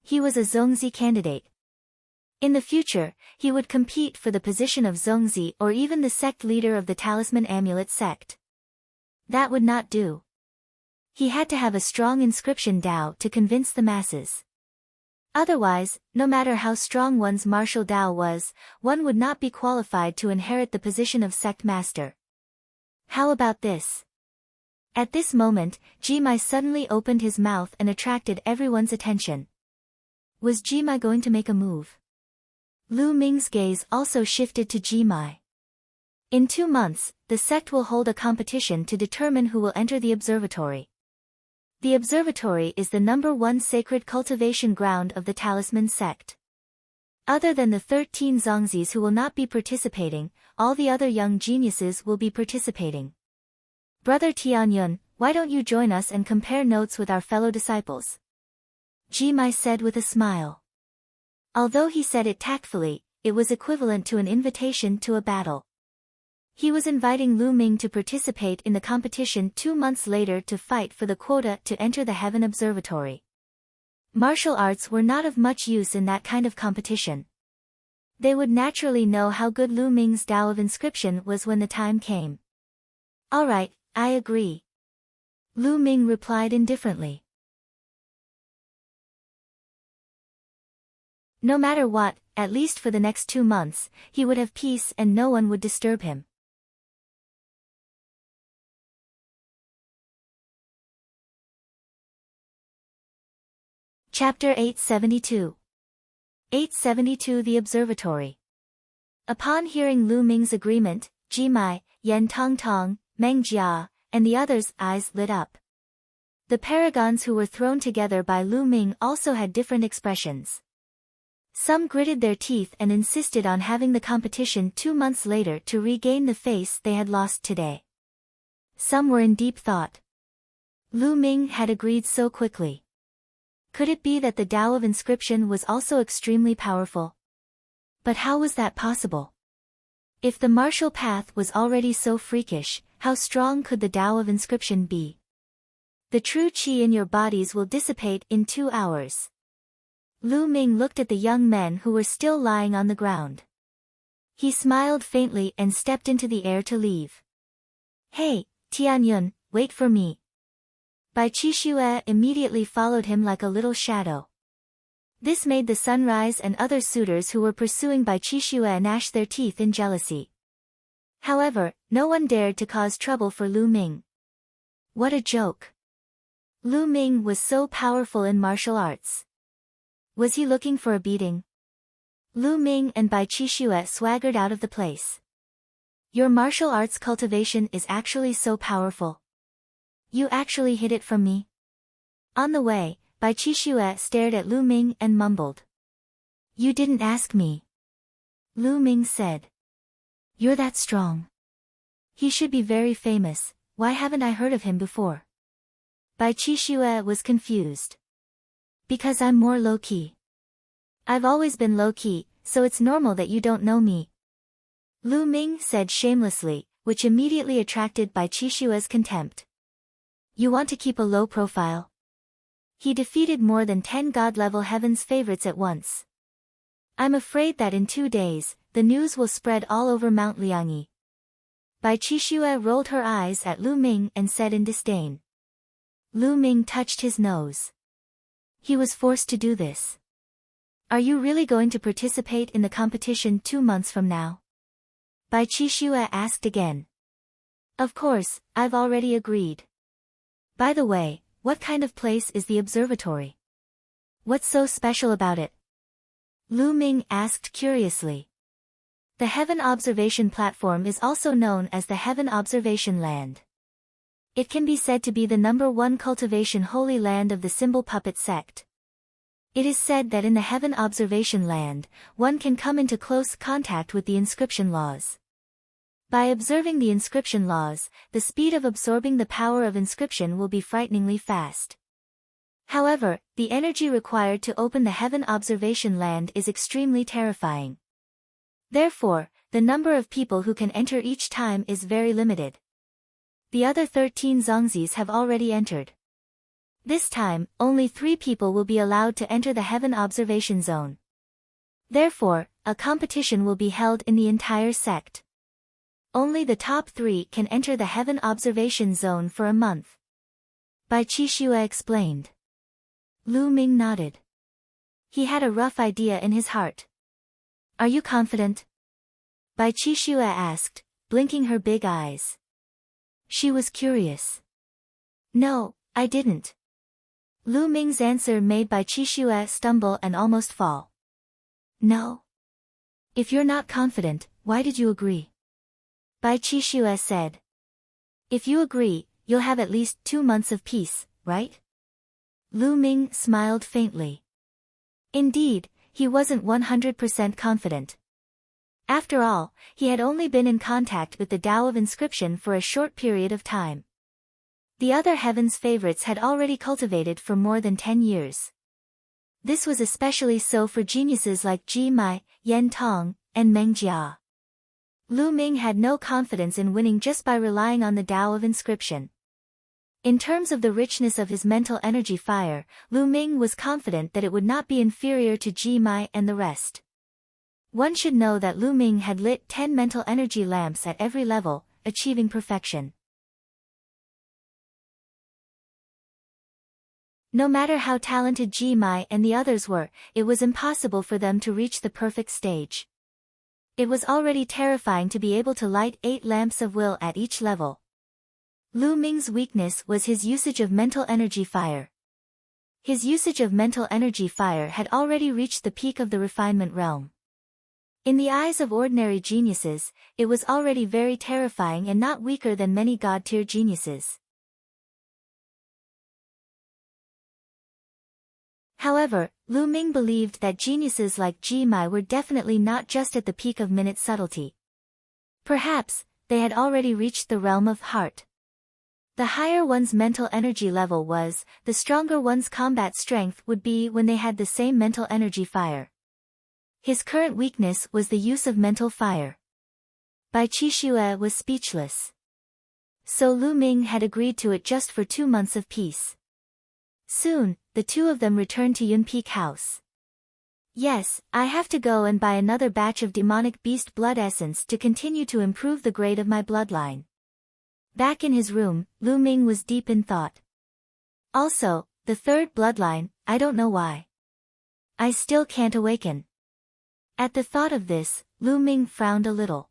He was a Zongzi candidate. In the future, he would compete for the position of Zongzi or even the sect leader of the Talisman Amulet sect. That would not do. He had to have a strong inscription Dao to convince the masses. Otherwise, no matter how strong one's martial Dao was, one would not be qualified to inherit the position of sect master. How about this? At this moment, Jimai suddenly opened his mouth and attracted everyone's attention. Was Jimai going to make a move? Lu Ming's gaze also shifted to Jimai. In 2 months, the sect will hold a competition to determine who will enter the observatory. The observatory is the #1 sacred cultivation ground of the Talisman sect. Other than the 13 Zongzis who will not be participating, all the other young geniuses will be participating. Brother Tianyun, why don't you join us and compare notes with our fellow disciples? Jimai said with a smile. Although he said it tactfully, it was equivalent to an invitation to a battle. He was inviting Lu Ming to participate in the competition 2 months later to fight for the quota to enter the Heaven Observatory. Martial arts were not of much use in that kind of competition. They would naturally know how good Lu Ming's Tao of inscription was when the time came. All right, I agree. Lu Ming replied indifferently. No matter what, at least for the next 2 months, he would have peace and no one would disturb him. Chapter 872. 872 The Observatory. Upon hearing Lu Ming's agreement, Jimai, Yan Tongtong, Meng Jia, and the others' eyes lit up. The paragons who were thrown together by Lu Ming also had different expressions. Some gritted their teeth and insisted on having the competition 2 months later to regain the face they had lost today. Some were in deep thought. Lu Ming had agreed so quickly. Could it be that the Tao of inscription was also extremely powerful? But how was that possible? If the martial path was already so freakish, how strong could the Tao of inscription be? The true qi in your bodies will dissipate in 2 hours. Lu Ming looked at the young men who were still lying on the ground. He smiled faintly and stepped into the air to leave. Hey, Tianyun, wait for me. Bai Qixue immediately followed him like a little shadow. This made the sunrise and other suitors who were pursuing Bai Qixue gnash their teeth in jealousy. However, no one dared to cause trouble for Lu Ming. What a joke. Lu Ming was so powerful in martial arts. Was he looking for a beating? Lu Ming and Bai Qixue swaggered out of the place. Your martial arts cultivation is actually so powerful. You actually hid it from me? On the way, Bai Qixue stared at Lu Ming and mumbled. You didn't ask me. Lu Ming said. You're that strong. He should be very famous, why haven't I heard of him before? Bai Qixue was confused. Because I'm more low-key. I've always been low-key, so it's normal that you don't know me. Lu Ming said shamelessly, which immediately attracted Bai Qixue's contempt. You want to keep a low profile? He defeated more than 10 God-level heaven's favorites at once. I'm afraid that in 2 days, the news will spread all over Mount Liangyi. Bai Qixue rolled her eyes at Lu Ming and said in disdain. Lu Ming touched his nose. He was forced to do this. Are you really going to participate in the competition 2 months from now? Bai Qixue asked again. Of course, I've already agreed. By the way, what kind of place is the observatory? What's so special about it? Lu Ming asked curiously. The Heaven Observation Platform is also known as the Heaven Observation Land. It can be said to be the #1 cultivation holy land of the Symbol Puppet sect. It is said that in the Heaven Observation Land, one can come into close contact with the inscription laws. By observing the inscription laws, the speed of absorbing the power of inscription will be frighteningly fast. However, the energy required to open the Heaven Observation Land is extremely terrifying. Therefore, the number of people who can enter each time is very limited. The other 13 Zongzis have already entered. This time, only 3 people will be allowed to enter the Heaven Observation Zone. Therefore, a competition will be held in the entire sect. Only the top 3 can enter the Heaven Observation Zone for a month. Bai Qixue explained. Lu Ming nodded. He had a rough idea in his heart. Are you confident? Bai Qixue asked, blinking her big eyes. She was curious. No, I didn't. Lu Ming's answer made Bai Qixue stumble and almost fall. No. If you're not confident, why did you agree? Bai Qixue said. If you agree, you'll have at least 2 months of peace, right? Lu Ming smiled faintly. Indeed, he wasn't 100% confident. After all, he had only been in contact with the Tao of Inscription for a short period of time. The other heaven's favorites had already cultivated for more than 10 years. This was especially so for geniuses like Ji Mai, Yan Tong, and Meng Jia. Lu Ming had no confidence in winning just by relying on the Tao of Inscription. In terms of the richness of his mental energy fire, Lu Ming was confident that it would not be inferior to Ji Mai and the rest. One should know that Lu Ming had lit 10 mental energy lamps at every level, achieving perfection. No matter how talented Ji Mai and the others were, it was impossible for them to reach the perfect stage. It was already terrifying to be able to light 8 lamps of will at each level. Lu Ming's weakness was his usage of mental energy fire. His usage of mental energy fire had already reached the peak of the refinement realm. In the eyes of ordinary geniuses, it was already very terrifying and not weaker than many god-tier geniuses. However, Lu Ming believed that geniuses like Ji Mai were definitely not just at the peak of minute subtlety. Perhaps, they had already reached the realm of heart. The higher one's mental energy level was, the stronger one's combat strength would be when they had the same mental energy fire. His current weakness was the use of mental fire. Bai Qixue was speechless. So Lu Ming had agreed to it just for 2 months of peace. Soon, the two of them returned to Yun Peak House. Yes, I have to go and buy another batch of demonic beast blood essence to continue to improve the grade of my bloodline. Back in his room, Lu Ming was deep in thought. Also, the third bloodline, I don't know why. I still can't awaken. At the thought of this, Lu Ming frowned a little.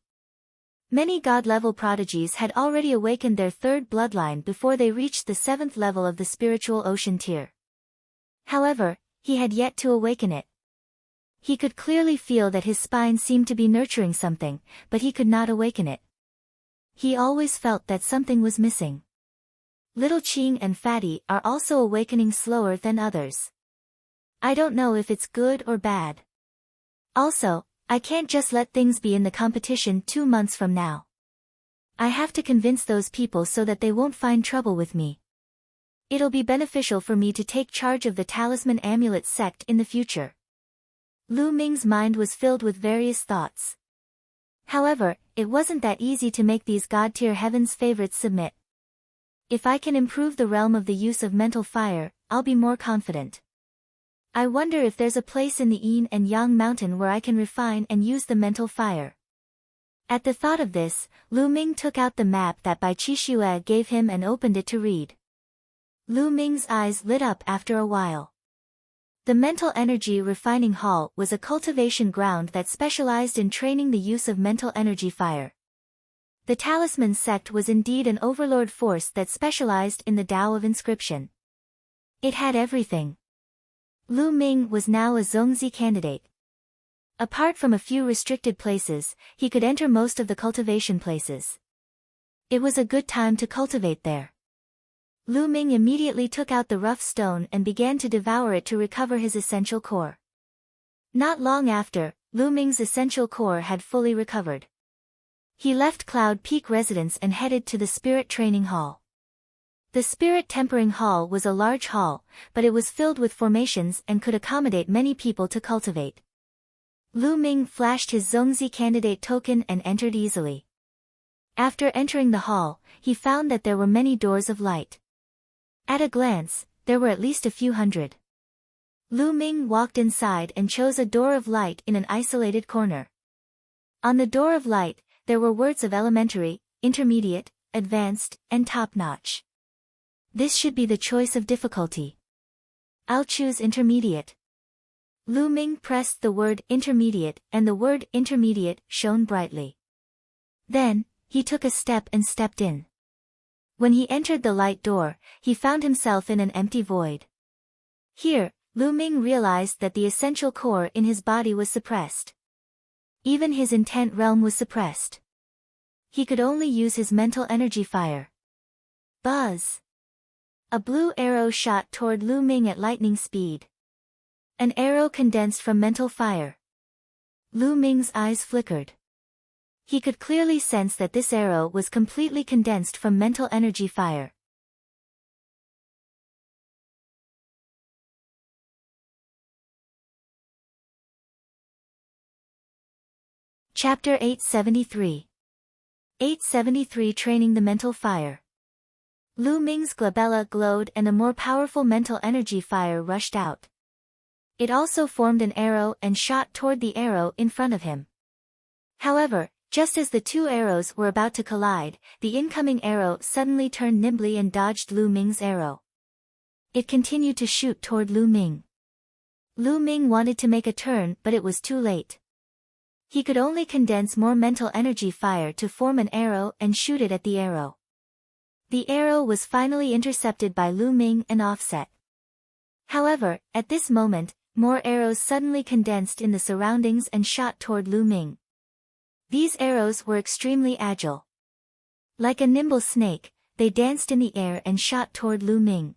Many god-level prodigies had already awakened their third bloodline before they reached the 7th level of the spiritual ocean tier. However, he had yet to awaken it. He could clearly feel that his spine seemed to be nurturing something, but he could not awaken it. He always felt that something was missing. Little Qing and Fatty are also awakening slower than others. I don't know if it's good or bad. Also, I can't just let things be in the competition 2 months from now. I have to convince those people so that they won't find trouble with me. It'll be beneficial for me to take charge of the Talisman Amulet sect in the future. Lu Ming's mind was filled with various thoughts. However, it wasn't that easy to make these god-tier heaven's favorites submit. If I can improve the realm of the use of mental fire, I'll be more confident. I wonder if there's a place in the Yin and Yang mountain where I can refine and use the mental fire. At the thought of this, Lu Ming took out the map that Bai Qixue gave him and opened it to read. Lu Ming's eyes lit up after a while. The Mental Energy Refining Hall was a cultivation ground that specialized in training the use of mental energy fire. The Talisman sect was indeed an overlord force that specialized in the Tao of Inscription. It had everything. Lu Ming was now a Zongzi candidate. Apart from a few restricted places, he could enter most of the cultivation places. It was a good time to cultivate there. Lu Ming immediately took out the rough stone and began to devour it to recover his essential core. Not long after, Lu Ming's essential core had fully recovered. He left Cloud Peak residence and headed to the Spirit Training Hall. The Spirit Tempering Hall was a large hall, but it was filled with formations and could accommodate many people to cultivate. Lu Ming flashed his Zongzi candidate token and entered easily. After entering the hall, he found that there were many doors of light. At a glance, there were at least a few hundred. Lu Ming walked inside and chose a door of light in an isolated corner. On the door of light, there were words of elementary, intermediate, advanced, and top-notch. This should be the choice of difficulty. I'll choose intermediate. Lu Ming pressed the word intermediate, and the word intermediate shone brightly. Then, he took a step and stepped in. When he entered the light door, he found himself in an empty void. Here, Lu Ming realized that the essential core in his body was suppressed. Even his intent realm was suppressed. He could only use his mental energy fire. Buzz! A blue arrow shot toward Lu Ming at lightning speed. An arrow condensed from mental fire. Lu Ming's eyes flickered. He could clearly sense that this arrow was completely condensed from mental energy fire. Chapter 873. 873 Training the Mental Fire. Lu Ming's glabella glowed and a more powerful mental energy fire rushed out. It also formed an arrow and shot toward the arrow in front of him. However, just as the two arrows were about to collide, the incoming arrow suddenly turned nimbly and dodged Lu Ming's arrow. It continued to shoot toward Lu Ming. Lu Ming wanted to make a turn, but it was too late. He could only condense more mental energy fire to form an arrow and shoot it at the arrow. The arrow was finally intercepted by Lu Ming and offset. However, at this moment, more arrows suddenly condensed in the surroundings and shot toward Lu Ming. These arrows were extremely agile. Like a nimble snake, they danced in the air and shot toward Lu Ming.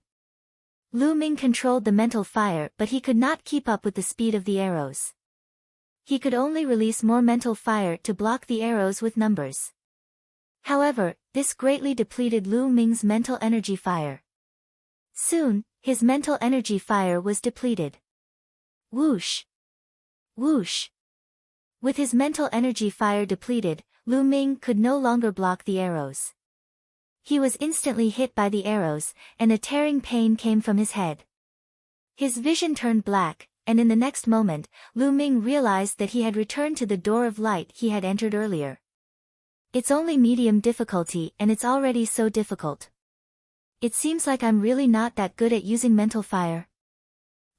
Lu Ming controlled the mental fire, but he could not keep up with the speed of the arrows. He could only release more mental fire to block the arrows with numbers. However, this greatly depleted Lu Ming's mental energy fire. Soon, his mental energy fire was depleted. Whoosh! Whoosh! With his mental energy fire depleted, Lu Ming could no longer block the arrows. He was instantly hit by the arrows, and a tearing pain came from his head. His vision turned black, and in the next moment, Lu Ming realized that he had returned to the door of light he had entered earlier. It's only medium difficulty and it's already so difficult. It seems like I'm really not that good at using mental fire.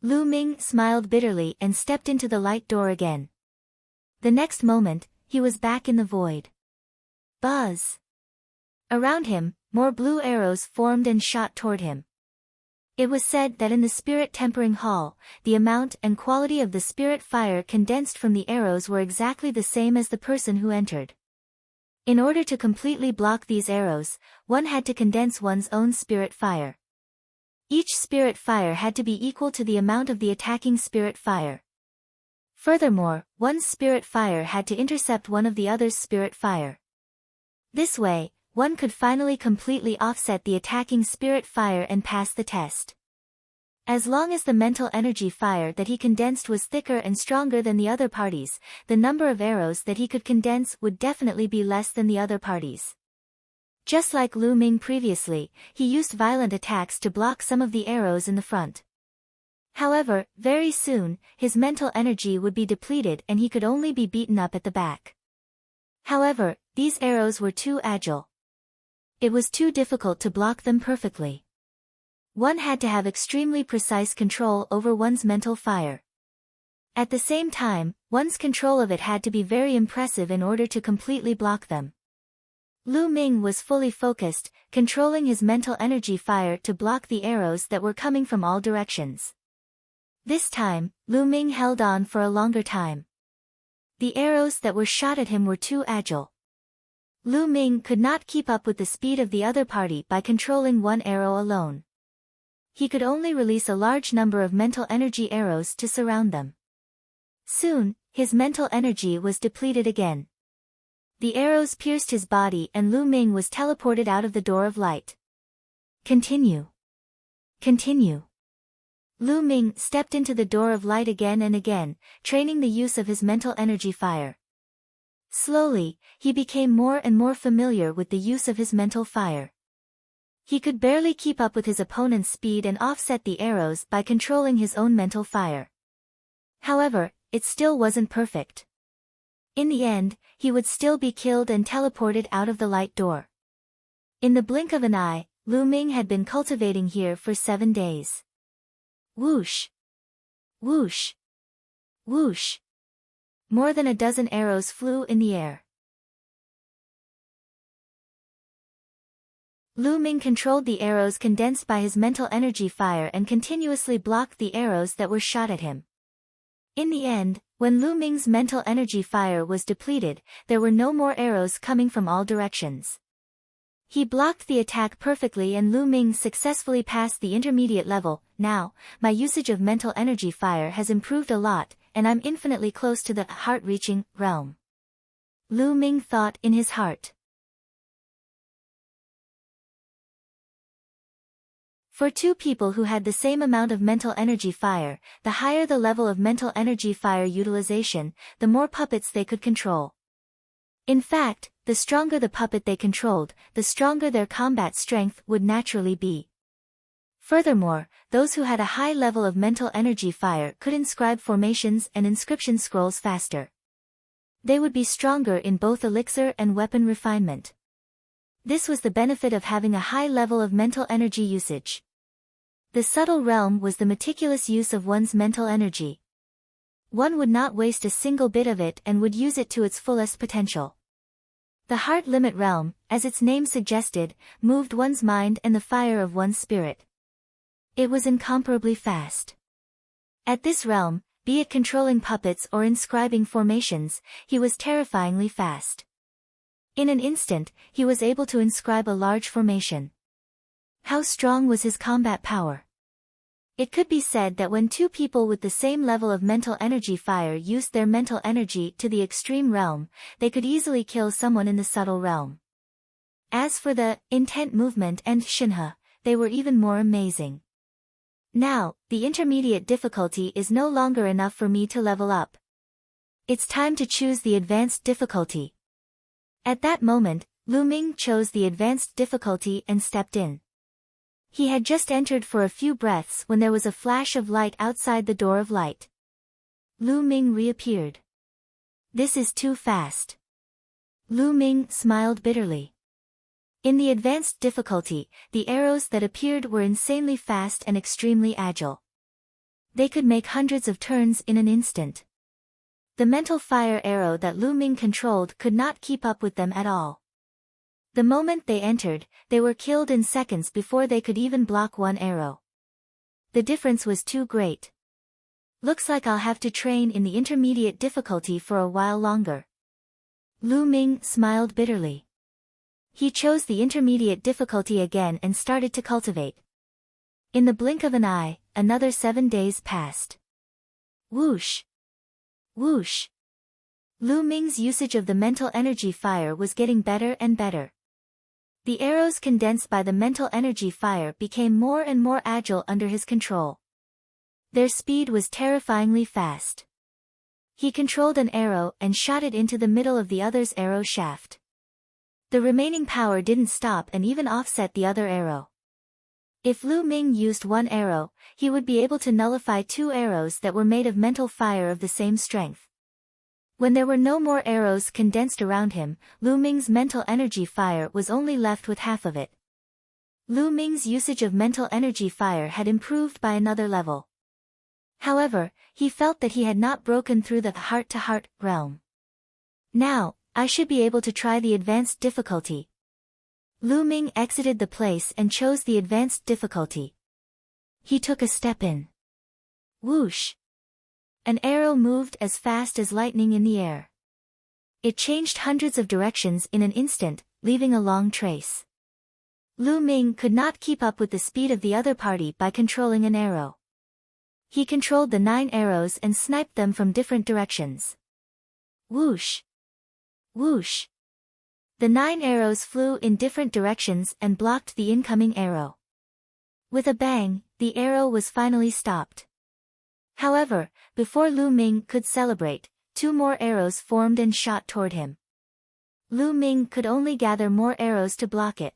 Lu Ming smiled bitterly and stepped into the light door again. The next moment, he was back in the void. Buzz! Around him, more blue arrows formed and shot toward him. It was said that in the spirit tempering hall, the amount and quality of the spirit fire condensed from the arrows were exactly the same as the person who entered. In order to completely block these arrows, one had to condense one's own spirit fire. Each spirit fire had to be equal to the amount of the attacking spirit fire. Furthermore, one's spirit fire had to intercept one of the other's spirit fire. This way, one could finally completely offset the attacking spirit fire and pass the test. As long as the mental energy fire that he condensed was thicker and stronger than the other parties, the number of arrows that he could condense would definitely be less than the other parties. Just like Lu Ming previously, he used violent attacks to block some of the arrows in the front. However, very soon, his mental energy would be depleted and he could only be beaten up at the back. However, these arrows were too agile. It was too difficult to block them perfectly. One had to have extremely precise control over one's mental fire. At the same time, one's control of it had to be very impressive in order to completely block them. Lu Ming was fully focused, controlling his mental energy fire to block the arrows that were coming from all directions. This time, Lu Ming held on for a longer time. The arrows that were shot at him were too agile. Lu Ming could not keep up with the speed of the other party by controlling one arrow alone. He could only release a large number of mental energy arrows to surround them. Soon, his mental energy was depleted again. The arrows pierced his body and Lu Ming was teleported out of the door of light. Continue. Continue. Lu Ming stepped into the door of light again and again, training the use of his mental energy fire. Slowly, he became more and more familiar with the use of his mental fire. He could barely keep up with his opponent's speed and offset the arrows by controlling his own mental fire. However, it still wasn't perfect. In the end, he would still be killed and teleported out of the light door. In the blink of an eye, Lu Ming had been cultivating here for 7 days. Whoosh! Whoosh! Whoosh! More than a dozen arrows flew in the air. Lu Ming controlled the arrows condensed by his mental energy fire and continuously blocked the arrows that were shot at him. In the end, when Lu Ming's mental energy fire was depleted, there were no more arrows coming from all directions. He blocked the attack perfectly and Lu Ming successfully passed the intermediate level. Now, my usage of mental energy fire has improved a lot, and I'm infinitely close to the heart-reaching realm. Lu Ming thought in his heart. For two people who had the same amount of mental energy fire, the higher the level of mental energy fire utilization, the more puppets they could control. In fact, the stronger the puppet they controlled, the stronger their combat strength would naturally be. Furthermore, those who had a high level of mental energy fire could inscribe formations and inscription scrolls faster. They would be stronger in both elixir and weapon refinement. This was the benefit of having a high level of mental energy usage. The subtle realm was the meticulous use of one's mental energy. One would not waste a single bit of it and would use it to its fullest potential. The heart limit realm, as its name suggested, moved one's mind and the fire of one's spirit. It was incomparably fast. At this realm, be it controlling puppets or inscribing formations, he was terrifyingly fast. In an instant, he was able to inscribe a large formation. How strong was his combat power? It could be said that when two people with the same level of mental energy fire used their mental energy to the extreme realm, they could easily kill someone in the subtle realm. As for the intent movement and shinha, they were even more amazing. Now, the intermediate difficulty is no longer enough for me to level up. It's time to choose the advanced difficulty. At that moment, Lu Ming chose the advanced difficulty and stepped in. He had just entered for a few breaths when there was a flash of light outside the door of light. Lu Ming reappeared. This is too fast. Lu Ming smiled bitterly. In the advanced difficulty, the arrows that appeared were insanely fast and extremely agile. They could make hundreds of turns in an instant. The mental fire arrow that Lu Ming controlled could not keep up with them at all. The moment they entered, they were killed in seconds before they could even block one arrow. The difference was too great. Looks like I'll have to train in the intermediate difficulty for a while longer. Lu Ming smiled bitterly. He chose the intermediate difficulty again and started to cultivate. In the blink of an eye, another 7 days passed. Whoosh! Whoosh! Lu Ming's usage of the mental energy fire was getting better and better. The arrows condensed by the mental energy fire became more and more agile under his control. Their speed was terrifyingly fast. He controlled an arrow and shot it into the middle of the other's arrow shaft. The remaining power didn't stop and even offset the other arrow. If Lu Ming used one arrow, he would be able to nullify 2 arrows that were made of mental fire of the same strength. When there were no more arrows condensed around him, Lu Ming's mental energy fire was only left with half of it. Lu Ming's usage of mental energy fire had improved by another level. However, he felt that he had not broken through the heart-to-heart realm. Now, I should be able to try the advanced difficulty. Lu Ming exited the place and chose the advanced difficulty. He took a step in. Whoosh! An arrow moved as fast as lightning in the air. It changed hundreds of directions in an instant, leaving a long trace. Lu Ming could not keep up with the speed of the other party by controlling an arrow. He controlled the 9 arrows and sniped them from different directions. Whoosh! Whoosh! The 9 arrows flew in different directions and blocked the incoming arrow. With a bang, the arrow was finally stopped. However, before Lu Ming could celebrate, 2 more arrows formed and shot toward him. Lu Ming could only gather more arrows to block it.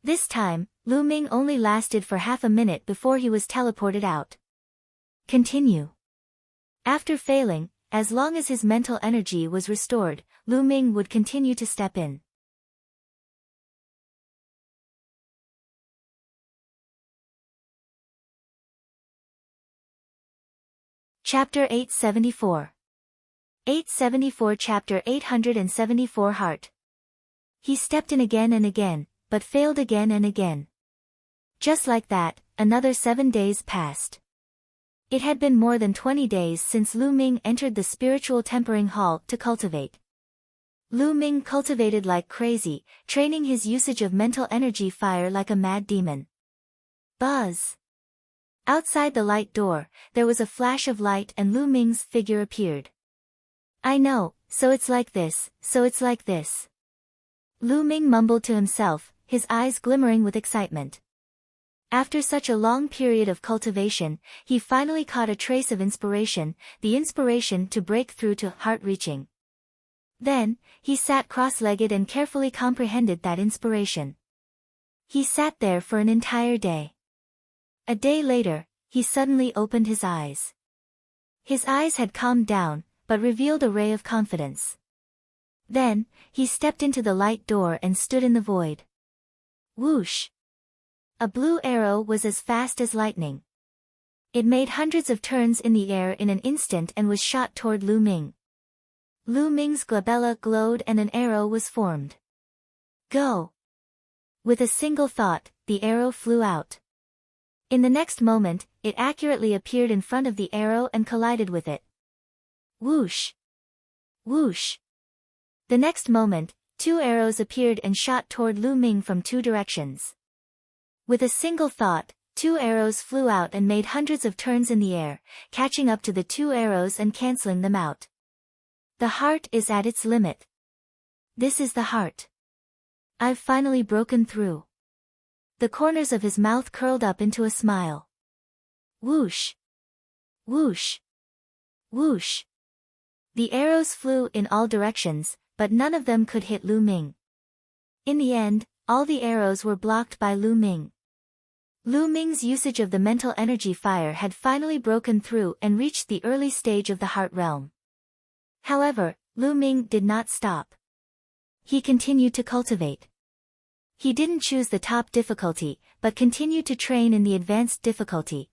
This time, Lu Ming only lasted for half a minute before he was teleported out. Continue. After failing, as long as his mental energy was restored, Lu Ming would continue to step in. Chapter 874. 874 Chapter 874 Heart. He stepped in again and again, but failed again and again. Just like that, another 7 days passed. It had been more than 20 days since Lu Ming entered the spiritual tempering hall to cultivate. Lu Ming cultivated like crazy, training his usage of mental energy fire like a mad demon. Buzz! Outside the light door, there was a flash of light and Lu Ming's figure appeared. I know, so it's like this, so it's like this. Lu Ming mumbled to himself, his eyes glimmering with excitement. After such a long period of cultivation, he finally caught a trace of inspiration, the inspiration to break through to heart-reaching. Then, he sat cross-legged and carefully comprehended that inspiration. He sat there for an entire day. A day later, he suddenly opened his eyes. His eyes had calmed down, but revealed a ray of confidence. Then, he stepped into the light door and stood in the void. Whoosh! A blue arrow was as fast as lightning. It made hundreds of turns in the air in an instant and was shot toward Lu Ming. Lu Ming's glabella glowed and an arrow was formed. Go! With a single thought, the arrow flew out. In the next moment, it accurately appeared in front of the arrow and collided with it. Whoosh! Whoosh! The next moment, 2 arrows appeared and shot toward Lu Ming from 2 directions. With a single thought, 2 arrows flew out and made hundreds of turns in the air, catching up to the 2 arrows and canceling them out. The heart is at its limit. This is the heart. I've finally broken through. The corners of his mouth curled up into a smile. Whoosh! Whoosh! Whoosh! The arrows flew in all directions, but none of them could hit Lu Ming. In the end, all the arrows were blocked by Lu Ming. Lu Ming's usage of the mental energy fire had finally broken through and reached the early stage of the heart realm. However, Lu Ming did not stop. He continued to cultivate. He didn't choose the top difficulty, but continued to train in the advanced difficulty.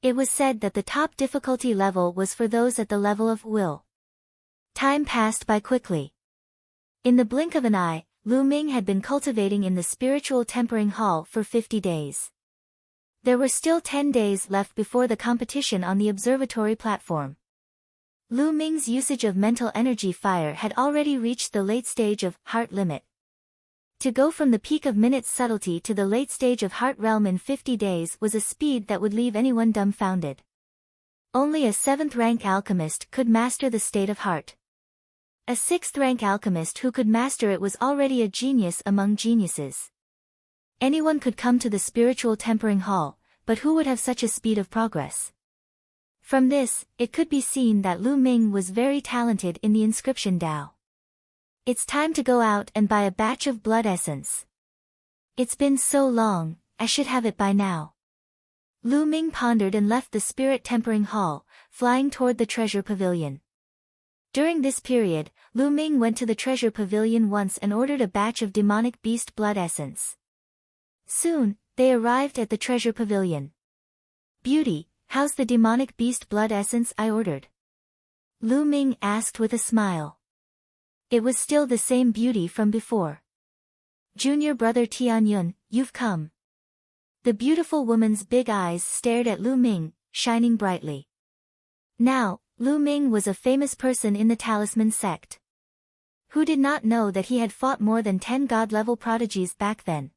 It was said that the top difficulty level was for those at the level of will. Time passed by quickly. In the blink of an eye, Lu Ming had been cultivating in the spiritual tempering hall for 50 days. There were still 10 days left before the competition on the observatory platform. Lu Ming's usage of mental energy fire had already reached the late stage of heart limit. To go from the peak of minute subtlety to the late stage of heart realm in 50 days was a speed that would leave anyone dumbfounded. Only a 7th-rank alchemist could master the state of heart. A 6th-rank alchemist who could master it was already a genius among geniuses. Anyone could come to the spiritual tempering hall, but who would have such a speed of progress? From this, it could be seen that Lu Ming was very talented in the inscription Dao. It's time to go out and buy a batch of blood essence. It's been so long, I should have it by now. Lu Ming pondered and left the spirit tempering hall, flying toward the treasure pavilion. During this period, Lu Ming went to the treasure pavilion once and ordered a batch of demonic beast blood essence. Soon, they arrived at the treasure pavilion. Beauty, how's the demonic beast blood essence I ordered? Lu Ming asked with a smile. It was still the same beauty from before. Junior brother Tianyun, you've come. The beautiful woman's big eyes stared at Lu Ming, shining brightly. Now, Lu Ming was a famous person in the talisman sect. Who did not know that he had fought more than 10 god-level prodigies back then?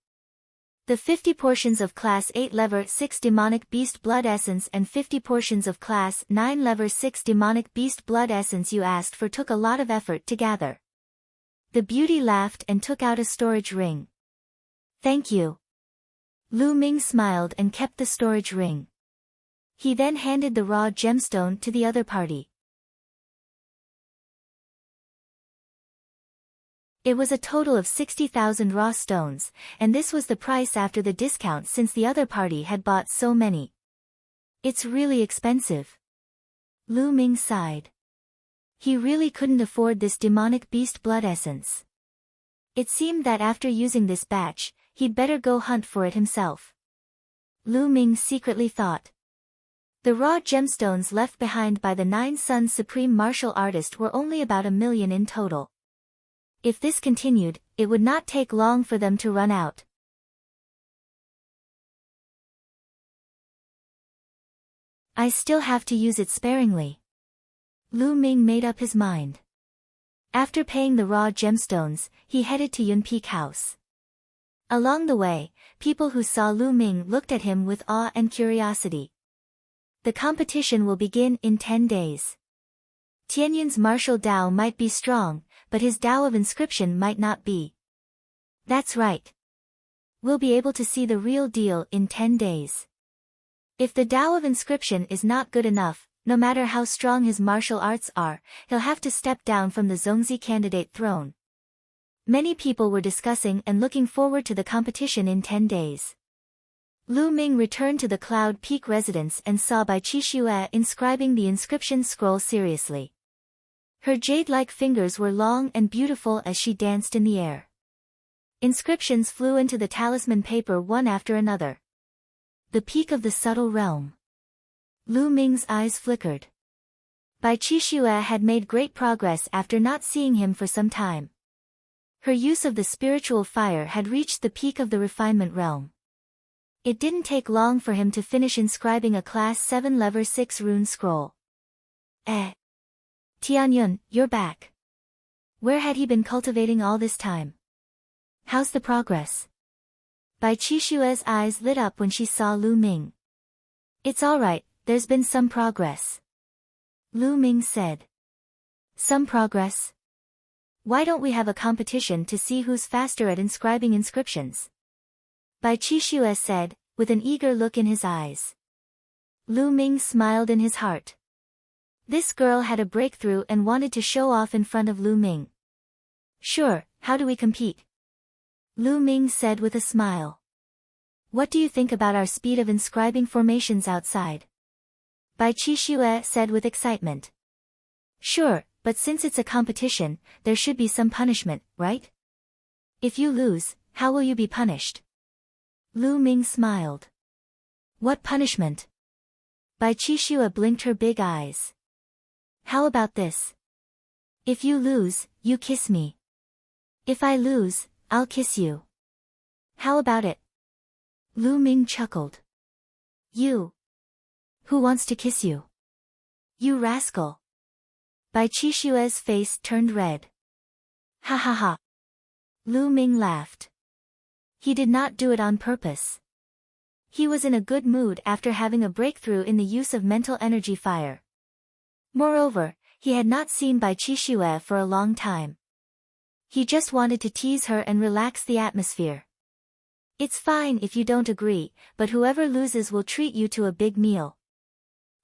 The 50 portions of Class 8 Lever 6 Demonic Beast Blood Essence and 50 portions of Class 9 Lever 6 Demonic Beast Blood Essence you asked for took a lot of effort to gather. The beauty laughed and took out a storage ring. Thank you. Lu Ming smiled and kept the storage ring. He then handed the raw gemstone to the other party. It was a total of 60,000 raw stones, and this was the price after the discount since the other party had bought so many. It's really expensive. Lu Ming sighed. He really couldn't afford this demonic beast blood essence. It seemed that after using this batch, he'd better go hunt for it himself. Lu Ming secretly thought. The raw gemstones left behind by the 9 Suns supreme martial artist were only about 1,000,000 in total. If this continued, it would not take long for them to run out. I still have to use it sparingly. Lu Ming made up his mind. After paying the raw gemstones, he headed to Yun Peak House. Along the way, people who saw Lu Ming looked at him with awe and curiosity. The competition will begin in 10 days. Tianyun's martial Dao might be strong, but his Dao of inscription might not be. That's right. We'll be able to see the real deal in 10 days. If the Dao of inscription is not good enough, no matter how strong his martial arts are, he'll have to step down from the Zongzi candidate throne. Many people were discussing and looking forward to the competition in 10 days. Lu Ming returned to the Cloud Peak residence and saw Bai Qixue inscribing the inscription scroll seriously. Her jade-like fingers were long and beautiful as she danced in the air. Inscriptions flew into the talisman paper one after another. The peak of the subtle realm. Lu Ming's eyes flickered. Bai Qixue had made great progress after not seeing him for some time. Her use of the spiritual fire had reached the peak of the refinement realm. It didn't take long for him to finish inscribing a Class 7 Lever 6 rune scroll. Tianyun, you're back. Where had he been cultivating all this time? How's the progress? Bai Qixue's eyes lit up when she saw Lu Ming. It's all right, there's been some progress. Lu Ming said. Some progress? Why don't we have a competition to see who's faster at inscribing inscriptions? Bai Qixue said, with an eager look in his eyes. Lu Ming smiled in his heart. This girl had a breakthrough and wanted to show off in front of Lu Ming. Sure, how do we compete? Lu Ming said with a smile. What do you think about our speed of inscribing formations outside? Bai Qixue said with excitement. Sure, but since it's a competition, there should be some punishment, right? If you lose, how will you be punished? Lu Ming smiled. What punishment? Bai Qixue blinked her big eyes. How about this? If you lose, you kiss me. If I lose, I'll kiss you. How about it? Lu Ming chuckled. You. Who wants to kiss you? You rascal. Bai Qixue's face turned red. Ha ha ha. Lu Ming laughed. He did not do it on purpose. He was in a good mood after having a breakthrough in the use of mental energy fire. Moreover, he had not seen Bai Qixue for a long time. He just wanted to tease her and relax the atmosphere. It's fine if you don't agree, but whoever loses will treat you to a big meal.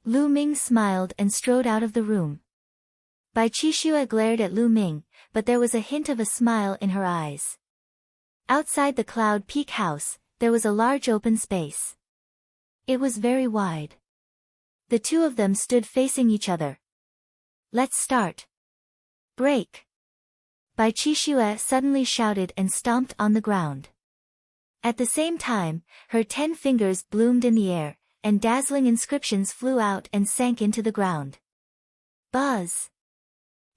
Lu Ming smiled and strode out of the room. Bai Qixue glared at Lu Ming, but there was a hint of a smile in her eyes. Outside the Cloud Peak house, there was a large open space. It was very wide. The two of them stood facing each other. Let's start. Break. Bai Qixue suddenly shouted and stomped on the ground. At the same time, her 10 fingers bloomed in the air, and dazzling inscriptions flew out and sank into the ground. Buzz!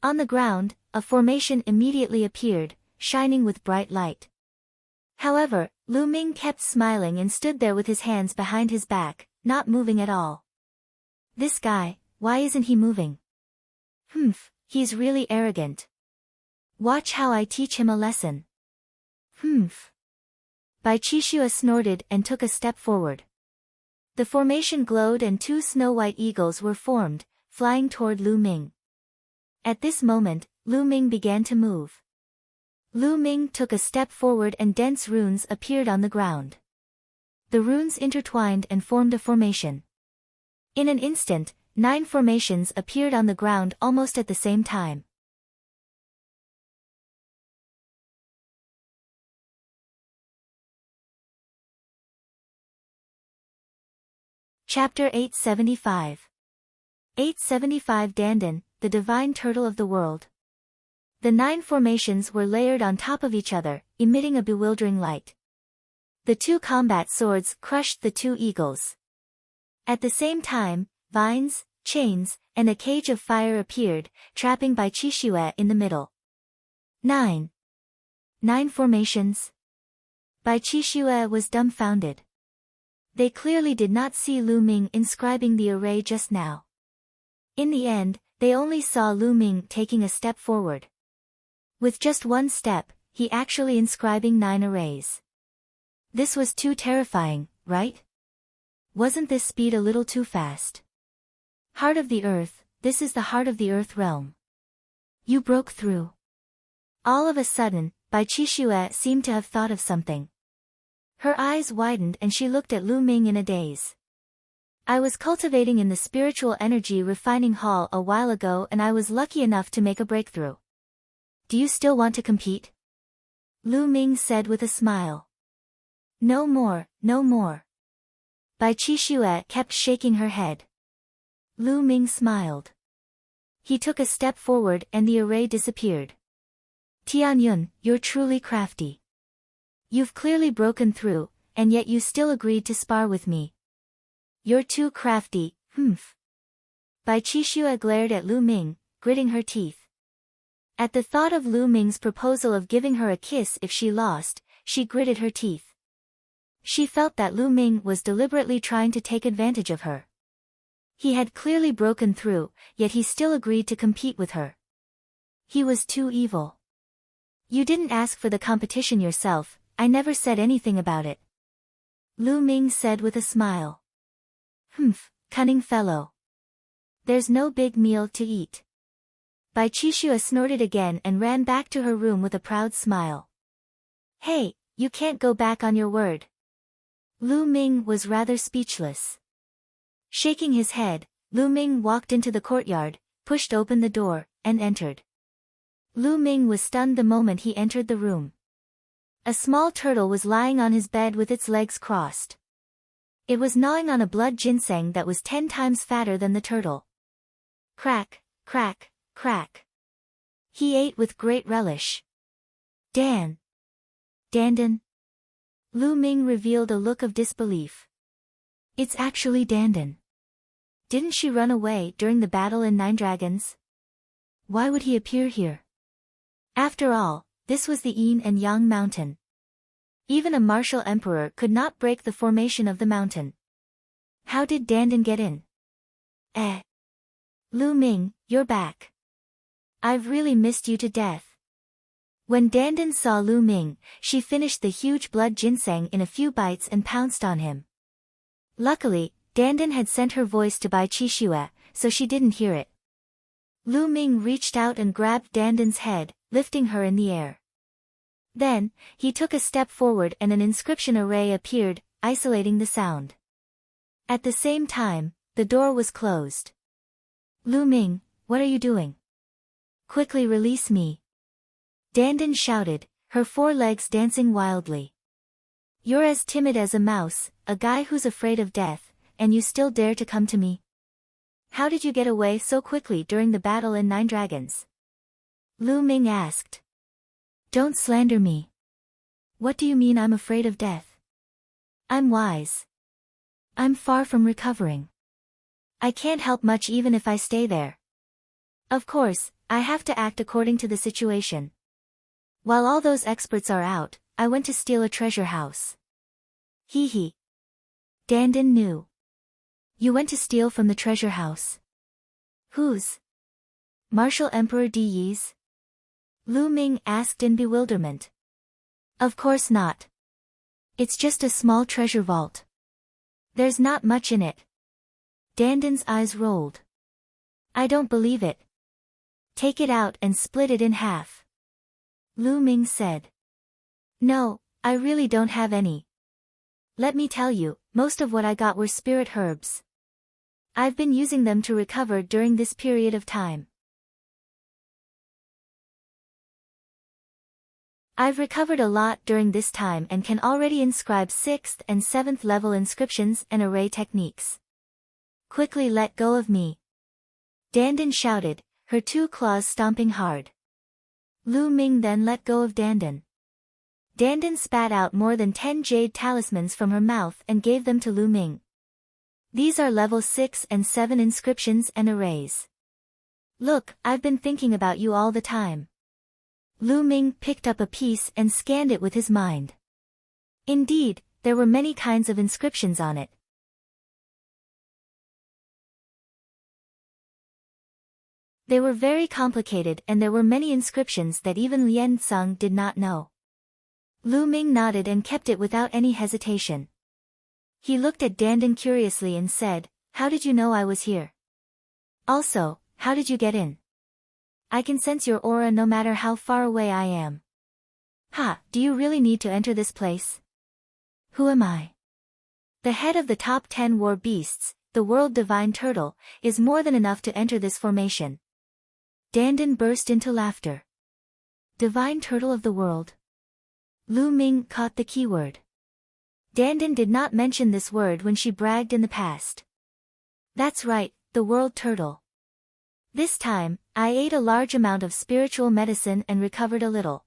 On the ground, a formation immediately appeared, shining with bright light. However, Lu Ming kept smiling and stood there with his hands behind his back, not moving at all. This guy, why isn't he moving? He's really arrogant. Watch how I teach him a lesson. Bai Qixue snorted and took a step forward. The formation glowed and 2 snow-white eagles were formed, flying toward Lu Ming. At this moment, Lu Ming began to move. Lu Ming took a step forward and dense runes appeared on the ground. The runes intertwined and formed a formation. In an instant, 9 formations appeared on the ground almost at the same time. Chapter 875. 875 Dandan, the divine turtle of the world. The 9 formations were layered on top of each other, emitting a bewildering light. The 2 combat swords crushed the 2 eagles. At the same time, vines, chains, and a cage of fire appeared, trapping Bai Qixue in the middle. 9. 9 formations. Bai Qixue was dumbfounded. They clearly did not see Lu Ming inscribing the array just now. In the end, they only saw Lu Ming taking a step forward. With just one step, he actually inscribing 9 arrays. This was too terrifying, right? Wasn't this speed a little too fast? Heart of the Earth, this is the heart of the Earth realm. You broke through. All of a sudden, Bai Qixue seemed to have thought of something. Her eyes widened and she looked at Lu Ming in a daze. I was cultivating in the spiritual energy refining hall a while ago and I was lucky enough to make a breakthrough. Do you still want to compete? Lu Ming said with a smile. No more, no more. Bai Qixue kept shaking her head. Lu Ming smiled. He took a step forward and the array disappeared. Tianyun, you're truly crafty. You've clearly broken through, and yet you still agreed to spar with me. You're too crafty, humph. Bai Qixue glared at Lu Ming, gritting her teeth. At the thought of Lu Ming's proposal of giving her a kiss if she lost, she gritted her teeth. She felt that Lu Ming was deliberately trying to take advantage of her. He had clearly broken through, yet he still agreed to compete with her. He was too evil. You didn't ask for the competition yourself, I never said anything about it. Lu Ming said with a smile. Humph, cunning fellow. There's no big meal to eat. Bai Qixue snorted again and ran back to her room with a proud smile. Hey, you can't go back on your word. Lu Ming was rather speechless. Shaking his head, Lu Ming walked into the courtyard, pushed open the door, and entered. Lu Ming was stunned the moment he entered the room. A small turtle was lying on his bed with its legs crossed. It was gnawing on a blood ginseng that was 10 times fatter than the turtle. Crack, crack, crack. He ate with great relish. Dandan. Lu Ming revealed a look of disbelief. It's actually Dandan. Didn't she run away during the battle in 9 Dragons? Why would he appear here? After all, this was the Yin and Yang mountain. Even a martial emperor could not break the formation of the mountain. How did Dandan get in? Lu Ming, you're back. I've really missed you to death. When Dandan saw Lu Ming, she finished the huge blood ginseng in a few bites and pounced on him. Luckily, Dandan had sent her voice to Bai Qixue, so she didn't hear it. Lu Ming reached out and grabbed Dandan's head, lifting her in the air. Then, he took a step forward and an inscription array appeared, isolating the sound. At the same time, the door was closed. Lu Ming, what are you doing? Quickly release me. Dandan shouted, her 4 legs dancing wildly. You're as timid as a mouse, a guy who's afraid of death, and you still dare to come to me? How did you get away so quickly during the battle in 9 Dragons? Lu Ming asked. Don't slander me. What do you mean I'm afraid of death? I'm wise. I'm far from recovering. I can't help much even if I stay there. Of course, I have to act according to the situation. While all those experts are out, I went to steal a treasure house. Hee hee. Dandan knew. You went to steal from the treasure house. Whose? Martial Emperor Di's? Lu Ming asked in bewilderment. Of course not. It's just a small treasure vault. There's not much in it. Dandan's eyes rolled. I don't believe it. Take it out and split it in half. Lu Ming said. No, I really don't have any. Let me tell you, most of what I got were spirit herbs. I've been using them to recover during this period of time. I've recovered a lot during this time and can already inscribe 6th and 7th level inscriptions and array techniques. Quickly let go of me. Dandan shouted, her 2 claws stomping hard. Lu Ming then let go of Dandan. Dandan spat out more than 10 jade talismans from her mouth and gave them to Lu Ming. These are level 6 and 7 inscriptions and arrays. Look, I've been thinking about you all the time. Lu Ming picked up a piece and scanned it with his mind. Indeed, there were many kinds of inscriptions on it. They were very complicated and there were many inscriptions that even Lien Tsang did not know. Lu Ming nodded and kept it without any hesitation. He looked at Dandan curiously and said, "How did you know I was here? Also, how did you get in? I can sense your aura no matter how far away I am." "Ha, do you really need to enter this place? Who am I?" The head of the top 10 war beasts, the world divine turtle, is more than enough to enter this formation. Dandan burst into laughter. Divine turtle of the world. Lu Ming caught the keyword. Dandan did not mention this word when she bragged in the past. That's right, the world turtle. This time, I ate a large amount of spiritual medicine and recovered a little.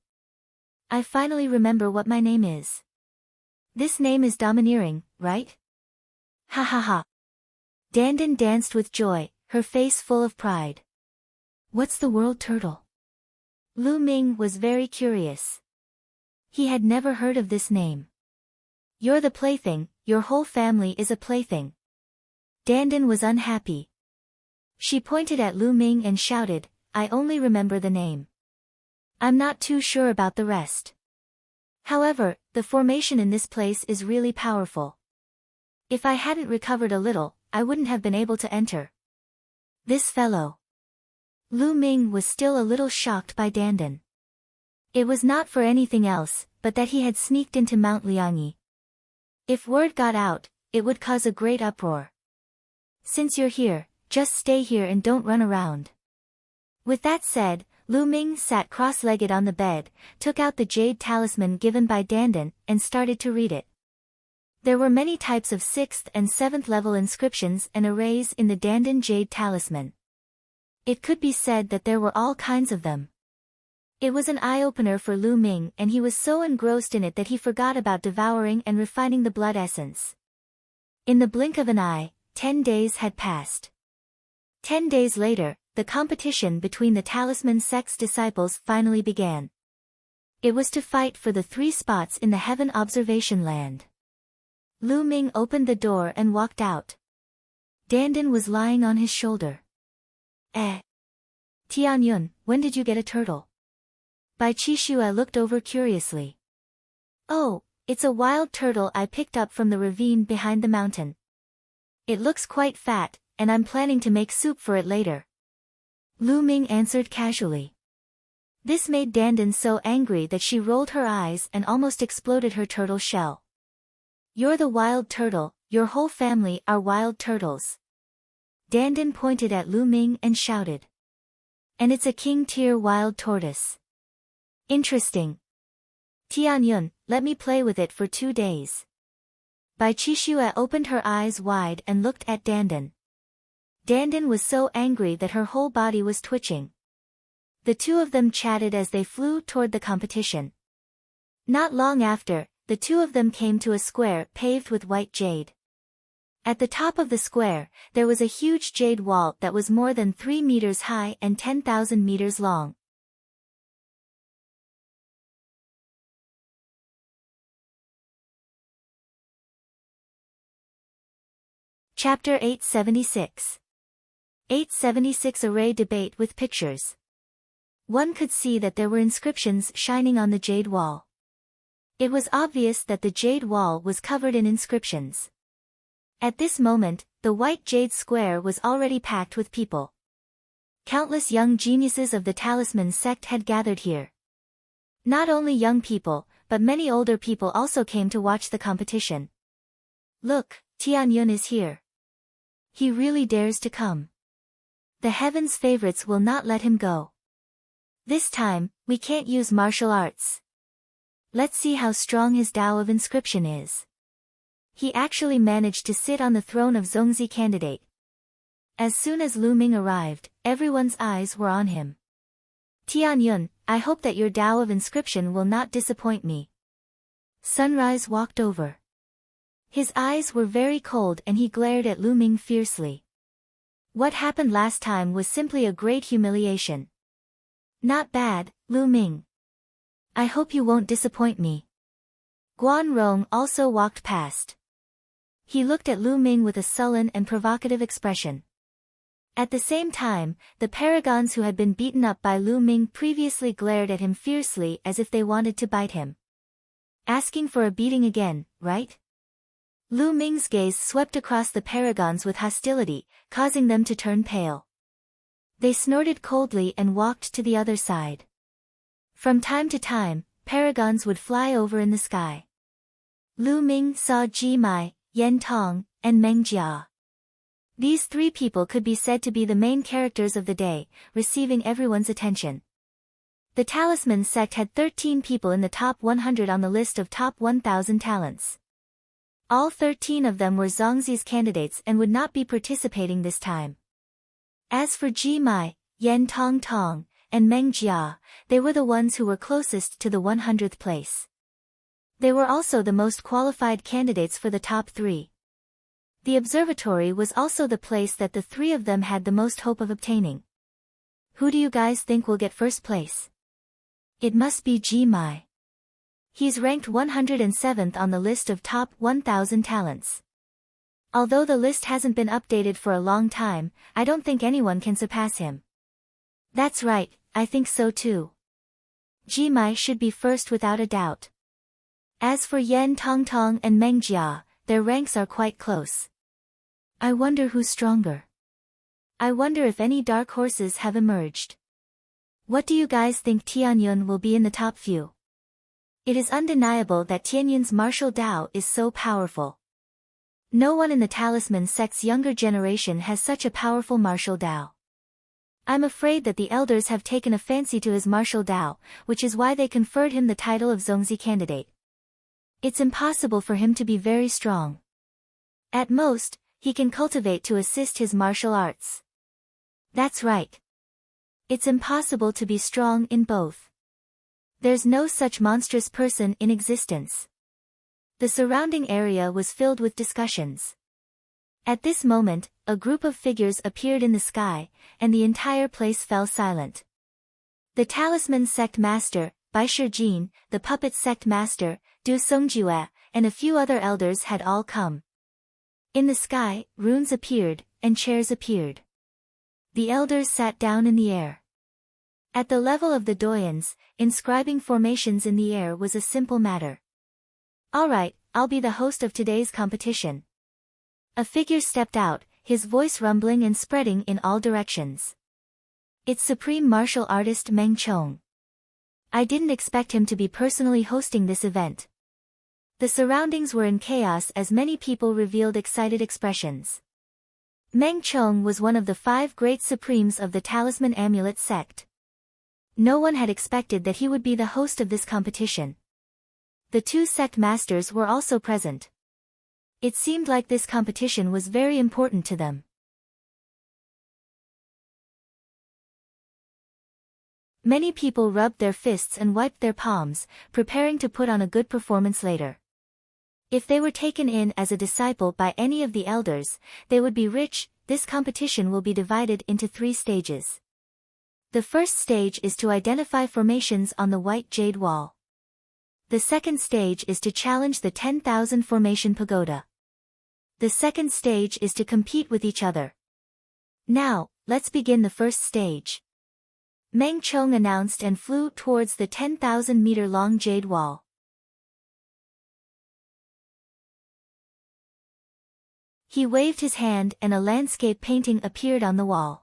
I finally remember what my name is. This name is domineering, right? Ha ha ha. Dandan danced with joy, her face full of pride. What's the world turtle? Lu Ming was very curious. He had never heard of this name. You're the plaything, your whole family is a plaything. Dandan was unhappy. She pointed at Lu Ming and shouted, "I only remember the name. I'm not too sure about the rest. However, the formation in this place is really powerful. If I hadn't recovered a little, I wouldn't have been able to enter." This fellow. Lu Ming was still a little shocked by Dandan. It was not for anything else, but that he had sneaked into Mount Liangyi. If word got out, it would cause a great uproar. "Since you're here, just stay here and don't run around." With that said, Lu Ming sat cross-legged on the bed, took out the jade talisman given by Dandan, and started to read it. There were many types of 6th and 7th level inscriptions and arrays in the Dandan jade talisman. It could be said that there were all kinds of them. It was an eye-opener for Lu Ming and he was so engrossed in it that he forgot about devouring and refining the blood essence. In the blink of an eye, 10 days had passed. 10 days later, the competition between the talisman sect's disciples finally began. It was to fight for the 3 spots in the Heaven Observation Land. Lu Ming opened the door and walked out. Dandan was lying on his shoulder. Tianyun, when did you get a turtle? Bai Qixue looked over curiously. "Oh, it's a wild turtle I picked up from the ravine behind the mountain. It looks quite fat, and I'm planning to make soup for it later." Lu Ming answered casually. This made Dandan so angry that she rolled her eyes and almost exploded her turtle shell. "You're the wild turtle, your whole family are wild turtles." Dandan pointed at Lu Ming and shouted. "And it's a king-tier wild tortoise. Interesting. Tianyun, let me play with it for 2 days." Bai Qixue opened her eyes wide and looked at Dandan. Dandan was so angry that her whole body was twitching. The two of them chatted as they flew toward the competition. Not long after, the two of them came to a square paved with white jade. At the top of the square, there was a huge jade wall that was more than 3 meters high and 10,000 meters long. Chapter 876. 876 Array Debate with Pictures. One could see that there were inscriptions shining on the jade wall. It was obvious that the jade wall was covered in inscriptions. At this moment, the white jade square was already packed with people. Countless young geniuses of the talisman sect had gathered here. Not only young people, but many older people also came to watch the competition. "Look, Tianyun is here. He really dares to come. The heavens' favorites will not let him go. This time, we can't use martial arts. Let's see how strong his Tao of inscription is." He actually managed to sit on the throne of Zongzi candidate. As soon as Lu Ming arrived, everyone's eyes were on him. "Tianyun, I hope that your Tao of inscription will not disappoint me." Sunrise walked over. His eyes were very cold and he glared at Lu Ming fiercely. What happened last time was simply a great humiliation. Not bad, Lu Ming. I hope you won't disappoint me. Guan Rong also walked past. He looked at Lu Ming with a sullen and provocative expression. At the same time, the paragons who had been beaten up by Lu Ming previously glared at him fiercely as if they wanted to bite him. Asking for a beating again, right? Lu Ming's gaze swept across the paragons with hostility, causing them to turn pale. They snorted coldly and walked to the other side. From time to time, paragons would fly over in the sky. Lu Ming saw Ji Mai, Yan Tong, and Meng Jia. These three people could be said to be the main characters of the day, receiving everyone's attention. The Talisman sect had 13 people in the top 100 on the list of top 1,000 talents. All 13 of them were Zongzi's candidates and would not be participating this time. As for Ji Mai, Yan Tong, and Meng Jia, they were the ones who were closest to the 100th place. They were also the most qualified candidates for the top 3. The observatory was also the place that the three of them had the most hope of obtaining. Who do you guys think will get first place? It must be Ji Mai. He's ranked 107th on the list of top 1,000 talents. Although the list hasn't been updated for a long time, I don't think anyone can surpass him. That's right, I think so too. Ji Mai should be first without a doubt. As for Yan Tong and Meng Jia, their ranks are quite close. I wonder who's stronger. I wonder if any dark horses have emerged. What do you guys think Tianyun will be in the top few? It is undeniable that Tianyun's martial Dao is so powerful. No one in the Talisman sect's younger generation has such a powerful martial Dao. I'm afraid that the elders have taken a fancy to his martial Dao, which is why they conferred him the title of Zongzi candidate. It's impossible for him to be very strong. At most, he can cultivate to assist his martial arts. That's right. It's impossible to be strong in both. There's no such monstrous person in existence. The surrounding area was filled with discussions. At this moment, a group of figures appeared in the sky, and the entire place fell silent. The Talisman sect master, Bai Shijin, the puppet sect master, Du Songjue, and a few other elders had all come. In the sky, runes appeared, and chairs appeared. The elders sat down in the air. At the level of the doyens, inscribing formations in the air was a simple matter. Alright, I'll be the host of today's competition. A figure stepped out, his voice rumbling and spreading in all directions. It's supreme martial artist Meng Chong. I didn't expect him to be personally hosting this event. The surroundings were in chaos as many people revealed excited expressions. Meng Chong was one of the 5 great supremes of the Talisman Amulet sect. No one had expected that he would be the host of this competition. The 2 sect masters were also present. It seemed like this competition was very important to them. Many people rubbed their fists and wiped their palms, preparing to put on a good performance later. If they were taken in as a disciple by any of the elders, they would be rich. This competition will be divided into 3 stages. The first stage is to identify formations on the white jade wall. The second stage is to challenge the 10,000 formation pagoda. The second stage is to compete with each other. Now, let's begin the first stage. Meng Chong announced and flew towards the 10,000-meter-long jade wall. He waved his hand and a landscape painting appeared on the wall.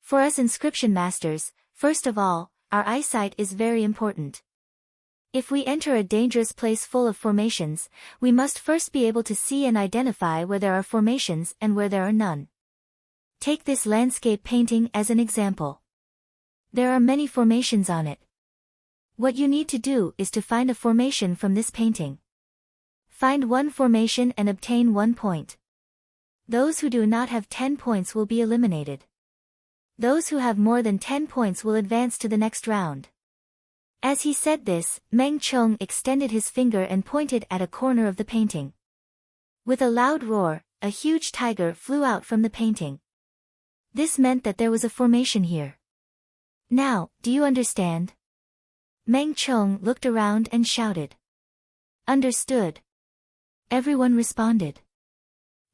For us inscription masters, first of all, our eyesight is very important. If we enter a dangerous place full of formations, we must first be able to see and identify where there are formations and where there are none. Take this landscape painting as an example. There are many formations on it. What you need to do is to find a formation from this painting. Find one formation and obtain 1 point. Those who do not have 10 points will be eliminated. Those who have more than 10 points will advance to the next round. As he said this, Meng Chong extended his finger and pointed at a corner of the painting. With a loud roar, a huge tiger flew out from the painting. This meant that there was a formation here. Now, do you understand? Meng Chong looked around and shouted. Understood. Everyone responded.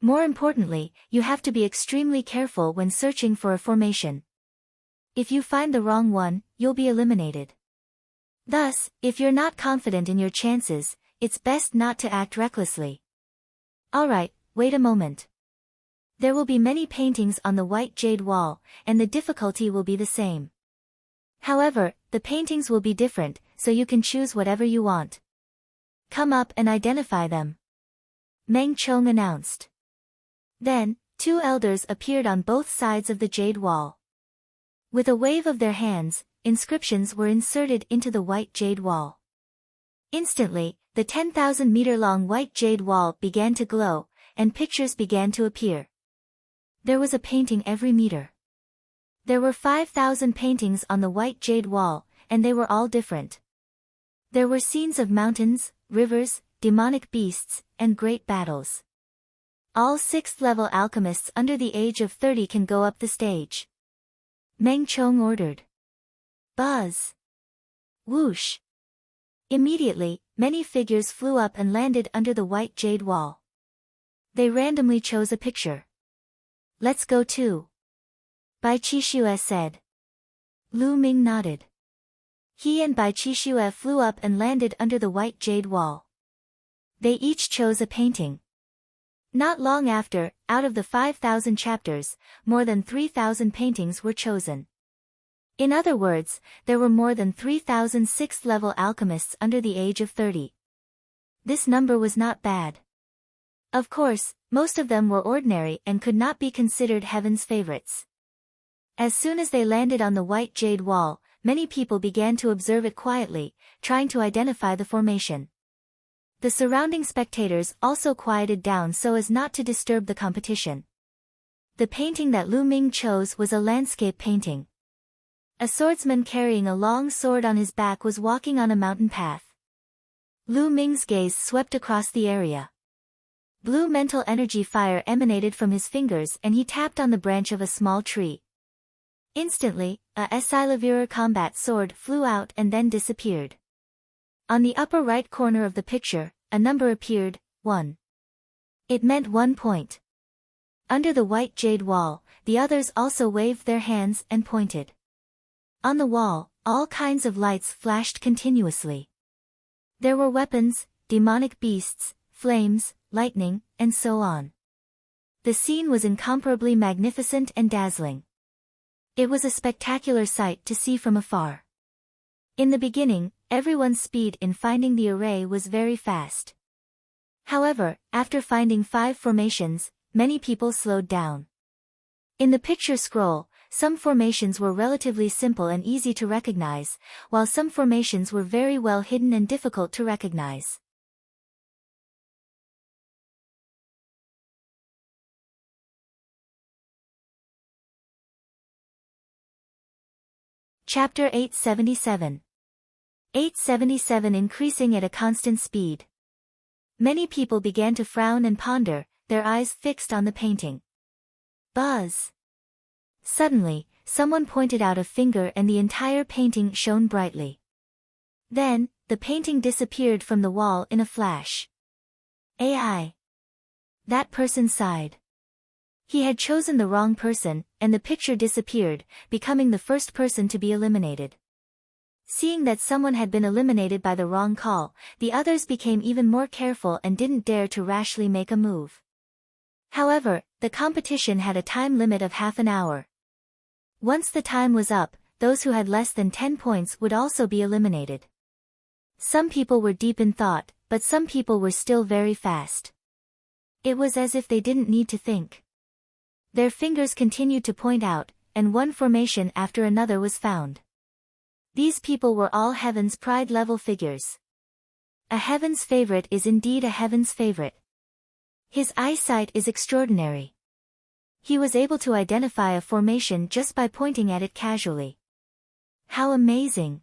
More importantly, you have to be extremely careful when searching for a formation. If you find the wrong one, you'll be eliminated. Thus, if you're not confident in your chances, it's best not to act recklessly. Alright, wait a moment. There will be many paintings on the white jade wall, and the difficulty will be the same. However, the paintings will be different, so you can choose whatever you want. Come up and identify them. Meng Chong announced. Then, two elders appeared on both sides of the jade wall. With a wave of their hands, inscriptions were inserted into the white jade wall. Instantly, the 10,000-meter-long white jade wall began to glow, and pictures began to appear. There was a painting every meter. There were 5,000 paintings on the white jade wall, and they were all different. There were scenes of mountains, rivers, demonic beasts, and great battles. All 6th-level alchemists under the age of 30 can go up the stage. Meng Chong ordered. Buzz! Whoosh! Immediately, many figures flew up and landed under the white jade wall. They randomly chose a picture. Let's go too. Bai Qixue said. Lu Ming nodded. He and Bai Qixue flew up and landed under the white jade wall. They each chose a painting. Not long after, out of the 5,000 chapters, more than 3,000 paintings were chosen. In other words, there were more than 3,000 6th-level alchemists under the age of 30. This number was not bad. Of course, most of them were ordinary and could not be considered heaven's favorites. As soon as they landed on the white jade wall, many people began to observe it quietly, trying to identify the formation. The surrounding spectators also quieted down so as not to disturb the competition. The painting that Lu Ming chose was a landscape painting. A swordsman carrying a long sword on his back was walking on a mountain path. Lu Ming's gaze swept across the area. Blue mental energy fire emanated from his fingers and he tapped on the branch of a small tree. Instantly, a Silavira combat sword flew out and then disappeared. On the upper right corner of the picture, a number appeared, 1. It meant 1 point. Under the white jade wall, the others also waved their hands and pointed. On the wall, all kinds of lights flashed continuously. There were weapons, demonic beasts, flames, lightning, and so on. The scene was incomparably magnificent and dazzling. It was a spectacular sight to see from afar. In the beginning, everyone's speed in finding the array was very fast. However, after finding 5 formations, many people slowed down. In the picture scroll, some formations were relatively simple and easy to recognize, while some formations were very well hidden and difficult to recognize. Chapter 877. 877 increasing at a constant speed. Many people began to frown and ponder, their eyes fixed on the painting. Buzz! Suddenly, someone pointed out a finger and the entire painting shone brightly. Then, the painting disappeared from the wall in a flash. AI! That person sighed. He had chosen the wrong person, and the picture disappeared, becoming the first person to be eliminated. Seeing that someone had been eliminated by the wrong call, the others became even more careful and didn't dare to rashly make a move. However, the competition had a time limit of half an hour. Once the time was up, those who had less than 10 points would also be eliminated. Some people were deep in thought, but some people were still very fast. It was as if they didn't need to think. Their fingers continued to point out, and one formation after another was found. These people were all Heaven's Pride level figures. A Heaven's favorite is indeed a Heaven's favorite. His eyesight is extraordinary. He was able to identify a formation just by pointing at it casually. How amazing!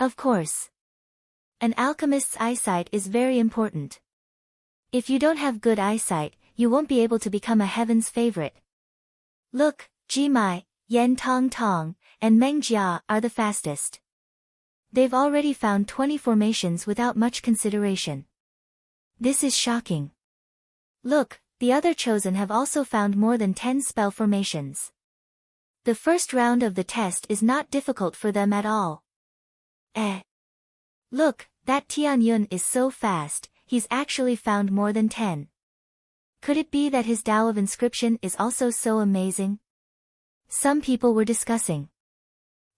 Of course. An alchemist's eyesight is very important. If you don't have good eyesight, you won't be able to become a heaven's favorite. Look, Jimai, Yan Tong Tong, and Meng Jia are the fastest. They've already found 20 formations without much consideration. This is shocking. Look, the other chosen have also found more than 10 spell formations. The first round of the test is not difficult for them at all. Look, that Tianyun is so fast, he's actually found more than 10. Could it be that his Tao of inscription is also so amazing? Some people were discussing.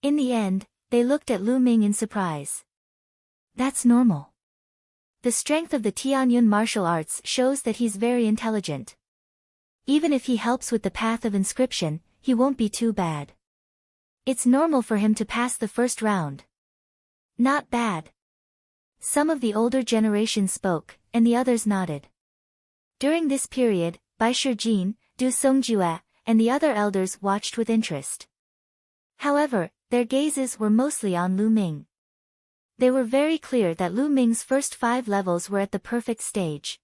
In the end, they looked at Lu Ming in surprise. That's normal. The strength of the Tianyun martial arts shows that he's very intelligent. Even if he helps with the path of inscription, he won't be too bad. It's normal for him to pass the first round. Not bad. Some of the older generation spoke, and the others nodded. During this period, Bai Shijin, Du Songjue, and the other elders watched with interest. However, their gazes were mostly on Lu Ming. They were very clear that Lu Ming's first 5 levels were at the perfect stage.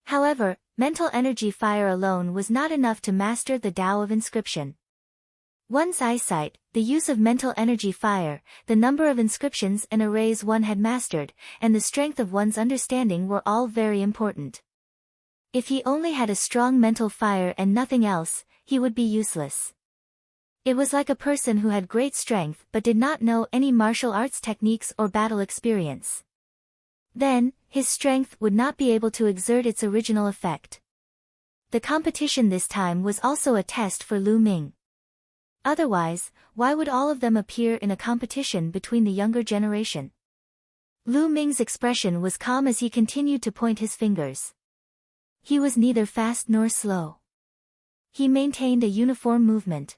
However, mental energy fire alone was not enough to master the Tao of inscription. One's eyesight, the use of mental energy fire, the number of inscriptions and arrays one had mastered, and the strength of one's understanding were all very important. If he only had a strong mental fire and nothing else, he would be useless. It was like a person who had great strength but did not know any martial arts techniques or battle experience. Then, his strength would not be able to exert its original effect. The competition this time was also a test for Lu Ming. Otherwise, why would all of them appear in a competition between the younger generation? Lu Ming's expression was calm as he continued to point his fingers. He was neither fast nor slow. He maintained a uniform movement.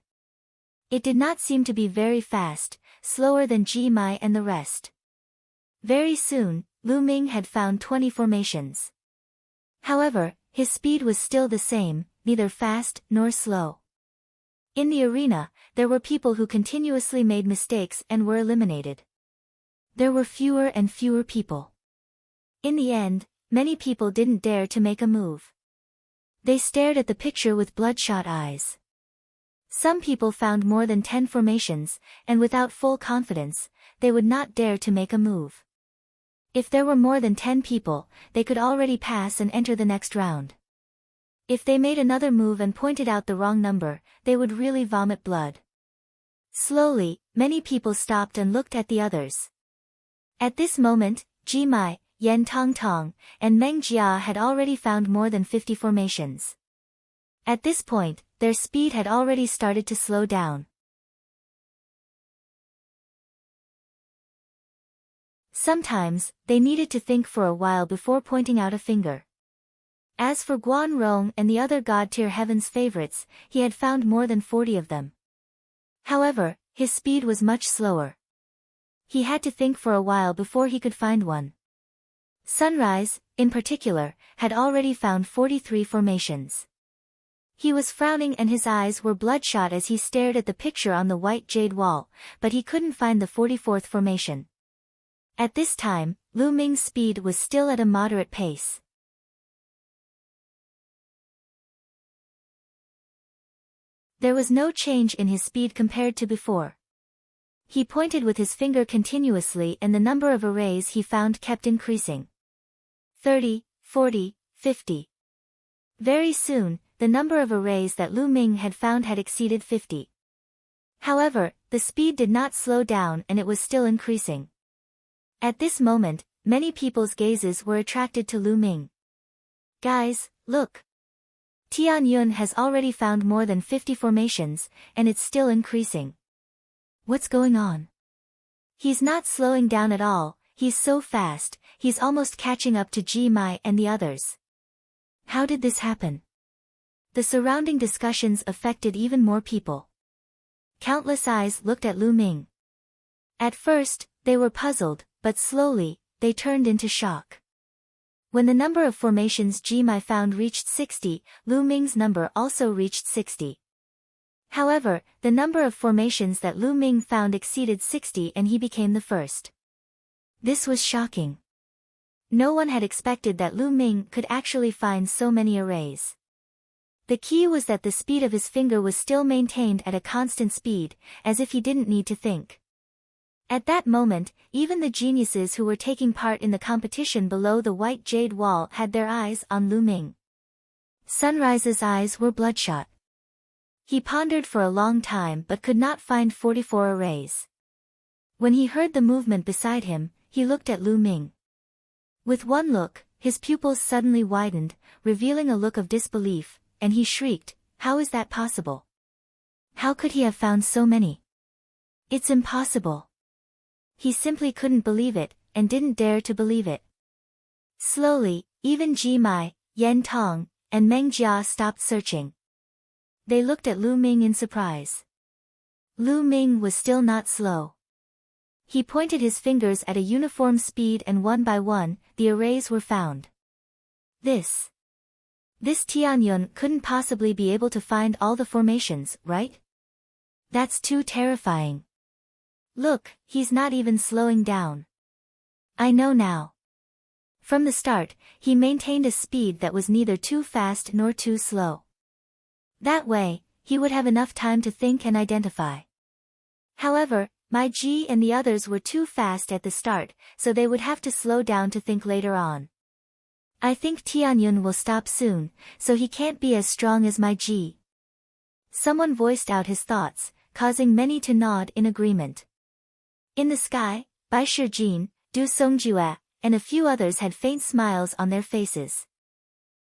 It did not seem to be very fast, slower than Ji Mai and the rest. Very soon, Lu Ming had found 20 formations. However, his speed was still the same, neither fast nor slow. In the arena, there were people who continuously made mistakes and were eliminated. There were fewer and fewer people. In the end, many people didn't dare to make a move. They stared at the picture with bloodshot eyes. Some people found more than 10 formations, and without full confidence, they would not dare to make a move. If there were more than 10 people, they could already pass and enter the next round. If they made another move and pointed out the wrong number, they would really vomit blood. Slowly, many people stopped and looked at the others. At this moment, Ji Mai, Yan Tong Tong, and Meng Jia had already found more than 50 formations. At this point, their speed had already started to slow down. Sometimes, they needed to think for a while before pointing out a finger. As for Guan Rong and the other God-tier heaven's favorites, he had found more than 40 of them. However, his speed was much slower. He had to think for a while before he could find one. Sunrise, in particular, had already found 43 formations. He was frowning and his eyes were bloodshot as he stared at the picture on the white jade wall, but he couldn't find the 44th formation. At this time, Lu Ming's speed was still at a moderate pace. There was no change in his speed compared to before. He pointed with his finger continuously and the number of arrays he found kept increasing. 30, 40, 50. Very soon, the number of arrays that Lu Ming had found had exceeded 50. However, the speed did not slow down and it was still increasing. At this moment, many people's gazes were attracted to Lu Ming. Guys, look! Tian Yun has already found more than 50 formations, and it's still increasing. What's going on? He's not slowing down at all, he's so fast, he's almost catching up to Ji Mai and the others. How did this happen? The surrounding discussions affected even more people. Countless eyes looked at Lu Ming. At first, they were puzzled, but slowly, they turned into shock. When the number of formations Ji Mai found reached 60, Lu Ming's number also reached 60. However, the number of formations that Lu Ming found exceeded 60 and he became the first. This was shocking. No one had expected that Lu Ming could actually find so many arrays. The key was that the speed of his finger was still maintained at a constant speed, as if he didn't need to think. At that moment, even the geniuses who were taking part in the competition below the white jade wall had their eyes on Lu Ming. Sunrise's eyes were bloodshot. He pondered for a long time but could not find 44 arrays. When he heard the movement beside him, he looked at Lu Ming. With one look, his pupils suddenly widened, revealing a look of disbelief, and he shrieked, "How is that possible? How could he have found so many? It's impossible." He simply couldn't believe it, and didn't dare to believe it. Slowly, even Ji Mai, Yen Tong, and Meng Jia stopped searching. They looked at Lu Ming in surprise. Lu Ming was still not slow. He pointed his fingers at a uniform speed and one by one, the arrays were found. This Tianyun couldn't possibly be able to find all the formations, right? That's too terrifying. Look, he's not even slowing down. I know now. From the start, he maintained a speed that was neither too fast nor too slow. That way, he would have enough time to think and identify. However, Mai Ji and the others were too fast at the start, so they would have to slow down to think later on. I think Tianyun will stop soon, so he can't be as strong as Mai Ji. Someone voiced out his thoughts, causing many to nod in agreement. In the sky, Bai Shijin, Du Songjue, and a few others had faint smiles on their faces.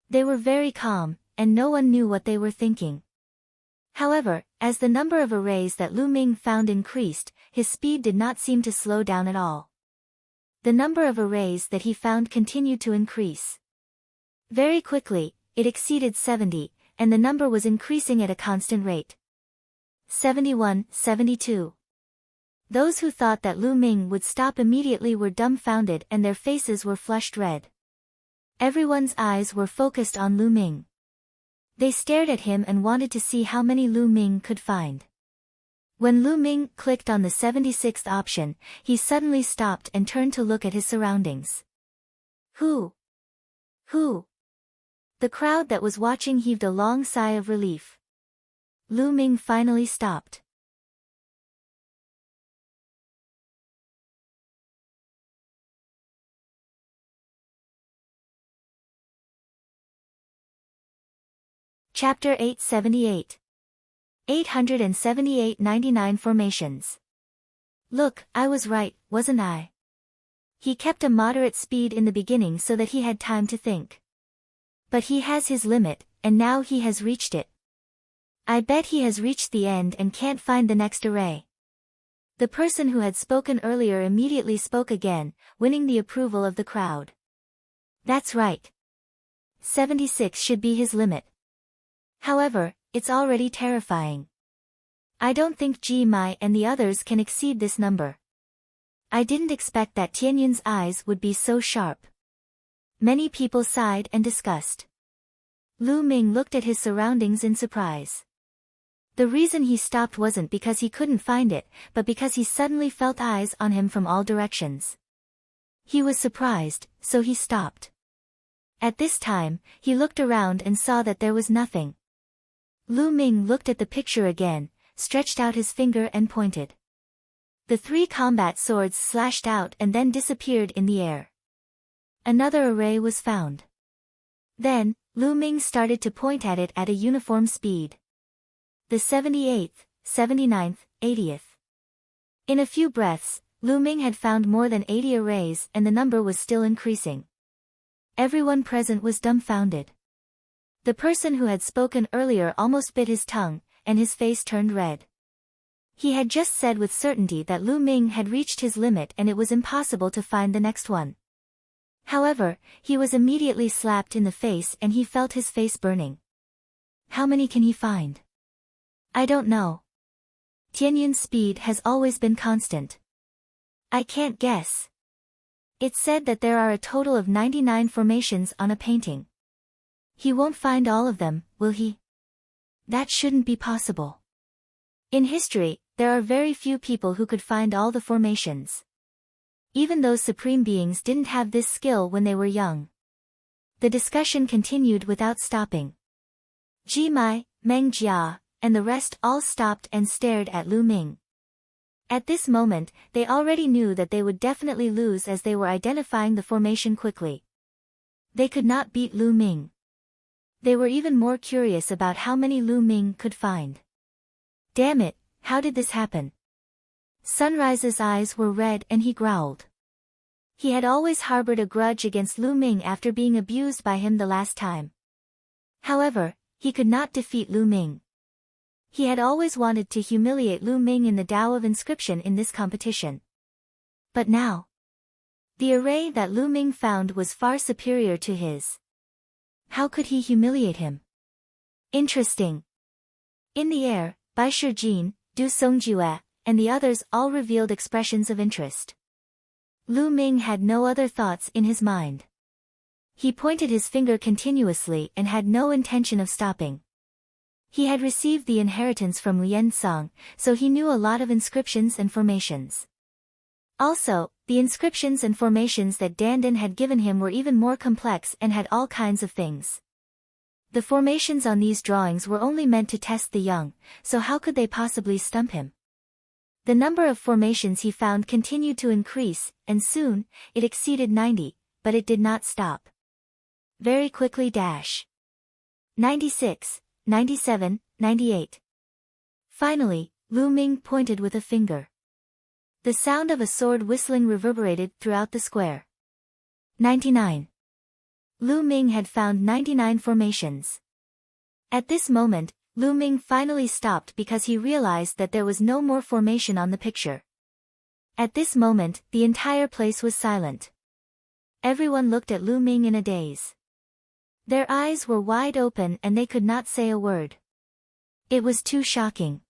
They were very calm, and no one knew what they were thinking. However, as the number of arrays that Lu Ming found increased, his speed did not seem to slow down at all. The number of arrays that he found continued to increase. Very quickly, it exceeded 70, and the number was increasing at a constant rate. 71, 72. Those who thought that Lu Ming would stop immediately were dumbfounded and their faces were flushed red. Everyone's eyes were focused on Lu Ming. They stared at him and wanted to see how many Lu Ming could find. When Lu Ming clicked on the 76th option, he suddenly stopped and turned to look at his surroundings. Who? The crowd that was watching heaved a long sigh of relief. Lu Ming finally stopped. Chapter 878. 878-99 Formations. Look, I was right, wasn't I? He kept a moderate speed in the beginning so that he had time to think. But he has his limit, and now he has reached it. I bet he has reached the end and can't find the next array. The person who had spoken earlier immediately spoke again, winning the approval of the crowd. That's right. 76 should be his limit. However, it's already terrifying. I don't think Ji Mai and the others can exceed this number. I didn't expect that Tianyun's eyes would be so sharp. Many people sighed and discussed. Lu Ming looked at his surroundings in surprise. The reason he stopped wasn't because he couldn't find it, but because he suddenly felt eyes on him from all directions. He was surprised, so he stopped. At this time, he looked around and saw that there was nothing. Lu Ming looked at the picture again, stretched out his finger and pointed. The three combat swords slashed out and then disappeared in the air. Another array was found. Then, Lu Ming started to point at it at a uniform speed. The 78th, 79th, 80th. In a few breaths, Lu Ming had found more than 80 arrays and the number was still increasing. Everyone present was dumbfounded. The person who had spoken earlier almost bit his tongue, and his face turned red. He had just said with certainty that Lu Ming had reached his limit and it was impossible to find the next one. However, he was immediately slapped in the face and he felt his face burning. How many can he find? I don't know. Tianyun's speed has always been constant. I can't guess. It's said that there are a total of 99 formations on a painting. He won't find all of them, will he? That shouldn't be possible. In history, there are very few people who could find all the formations. Even those supreme beings didn't have this skill when they were young. The discussion continued without stopping. Ji Mai, Meng Jia, and the rest all stopped and stared at Lu Ming. At this moment, they already knew that they would definitely lose as they were identifying the formation quickly. They could not beat Lu Ming. They were even more curious about how many Lu Ming could find. Damn it, how did this happen? Sunrise's eyes were red and he growled. He had always harbored a grudge against Lu Ming after being abused by him the last time. However, he could not defeat Lu Ming. He had always wanted to humiliate Lu Ming in the Tao of Inscription in this competition. But now, the array that Lu Ming found was far superior to his. How could he humiliate him? Interesting. In the air, Bai Shijin, Du Songjue, and the others all revealed expressions of interest. Lu Ming had no other thoughts in his mind. He pointed his finger continuously and had no intention of stopping. He had received the inheritance from Lian Song, so he knew a lot of inscriptions and formations. Also, the inscriptions and formations that Dandan had given him were even more complex and had all kinds of things. The formations on these drawings were only meant to test the young, so how could they possibly stump him? The number of formations he found continued to increase, and soon, it exceeded 90, but it did not stop. Very quickly 96, 97, 98. Finally, Lu Ming pointed with a finger. The sound of a sword whistling reverberated throughout the square. 99. Lu Ming had found 99 formations. At this moment, Lu Ming finally stopped because he realized that there was no more formation on the picture. At this moment, the entire place was silent. Everyone looked at Lu Ming in a daze. Their eyes were wide open and they could not say a word. It was too shocking.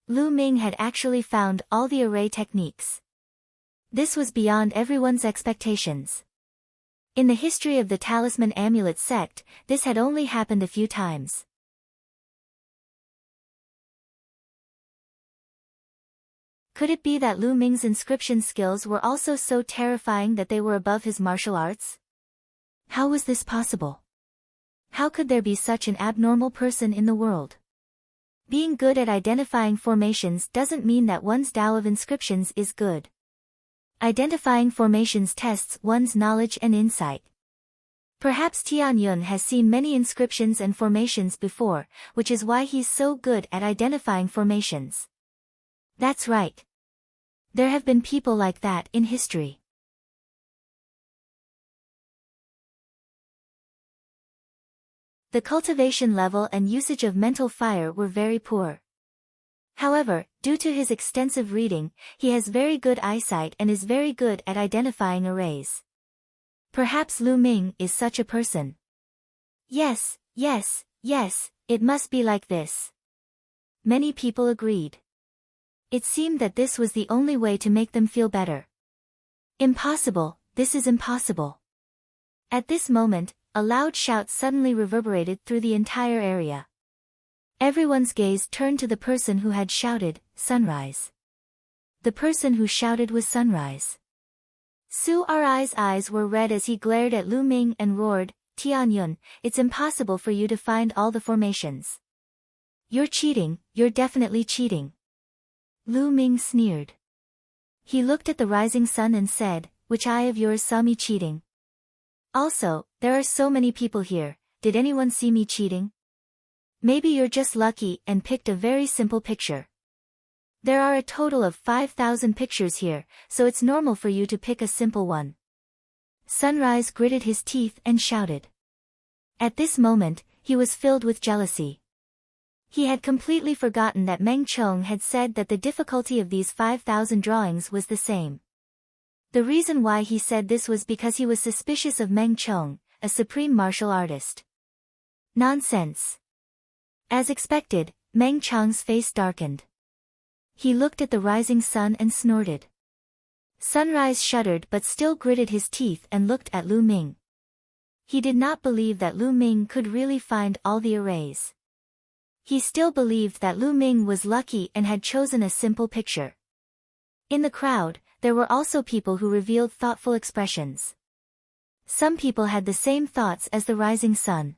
Lu Ming had actually found all the array techniques. This was beyond everyone's expectations. In the history of the Talisman Amulet sect, this had only happened a few times. Could it be that Lu Ming's inscription skills were also so terrifying that they were above his martial arts? How was this possible? How could there be such an abnormal person in the world? Being good at identifying formations doesn't mean that one's Tao of Inscriptions is good. Identifying formations tests one's knowledge and insight. Perhaps Tianyun has seen many inscriptions and formations before, which is why he's so good at identifying formations. That's right. There have been people like that in history. The cultivation level and usage of mental fire were very poor. However, due to his extensive reading, he has very good eyesight and is very good at identifying arrays. Perhaps Lu Ming is such a person. Yes, yes, yes, it must be like this. Many people agreed. It seemed that this was the only way to make them feel better. Impossible, this is impossible. At this moment, a loud shout suddenly reverberated through the entire area. Everyone's gaze turned to the person who had shouted, Sunrise. The person who shouted was Sunrise. Su Ri's eyes were red as he glared at Lu Ming and roared, Tianyun, it's impossible for you to find all the formations. You're cheating, you're definitely cheating. Lu Ming sneered. He looked at the rising sun and said, which eye of yours saw me cheating? Also, there are so many people here, did anyone see me cheating? Maybe you're just lucky and picked a very simple picture. There are a total of 5,000 pictures here, so it's normal for you to pick a simple one. Sunrise gritted his teeth and shouted. At this moment, he was filled with jealousy. He had completely forgotten that Meng Chong had said that the difficulty of these 5,000 drawings was the same. The reason why he said this was because he was suspicious of Meng Chong, a supreme martial artist. Nonsense. As expected, Meng Chong's face darkened. He looked at the rising sun and snorted. Sunrise shuddered but still gritted his teeth and looked at Lu Ming. He did not believe that Lu Ming could really find all the arrays. He still believed that Lu Ming was lucky and had chosen a simple picture. In the crowd, there were also people who revealed thoughtful expressions. Some people had the same thoughts as the rising sun.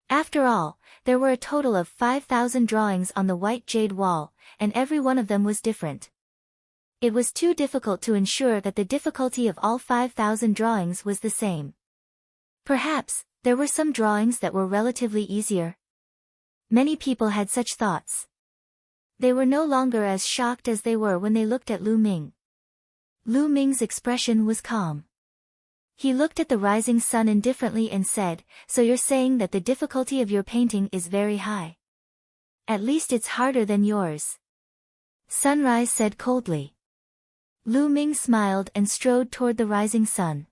After all, there were a total of 5,000 drawings on the white jade wall, and every one of them was different. It was too difficult to ensure that the difficulty of all 5,000 drawings was the same. Perhaps, there were some drawings that were relatively easier. Many people had such thoughts. They were no longer as shocked as they were when they looked at Lu Ming. Lu Ming's expression was calm. He looked at the rising sun indifferently and said, "So you're saying that the difficulty of your painting is very high? At least it's harder than yours." Sunrise said coldly. Lu Ming smiled and strode toward the rising sun.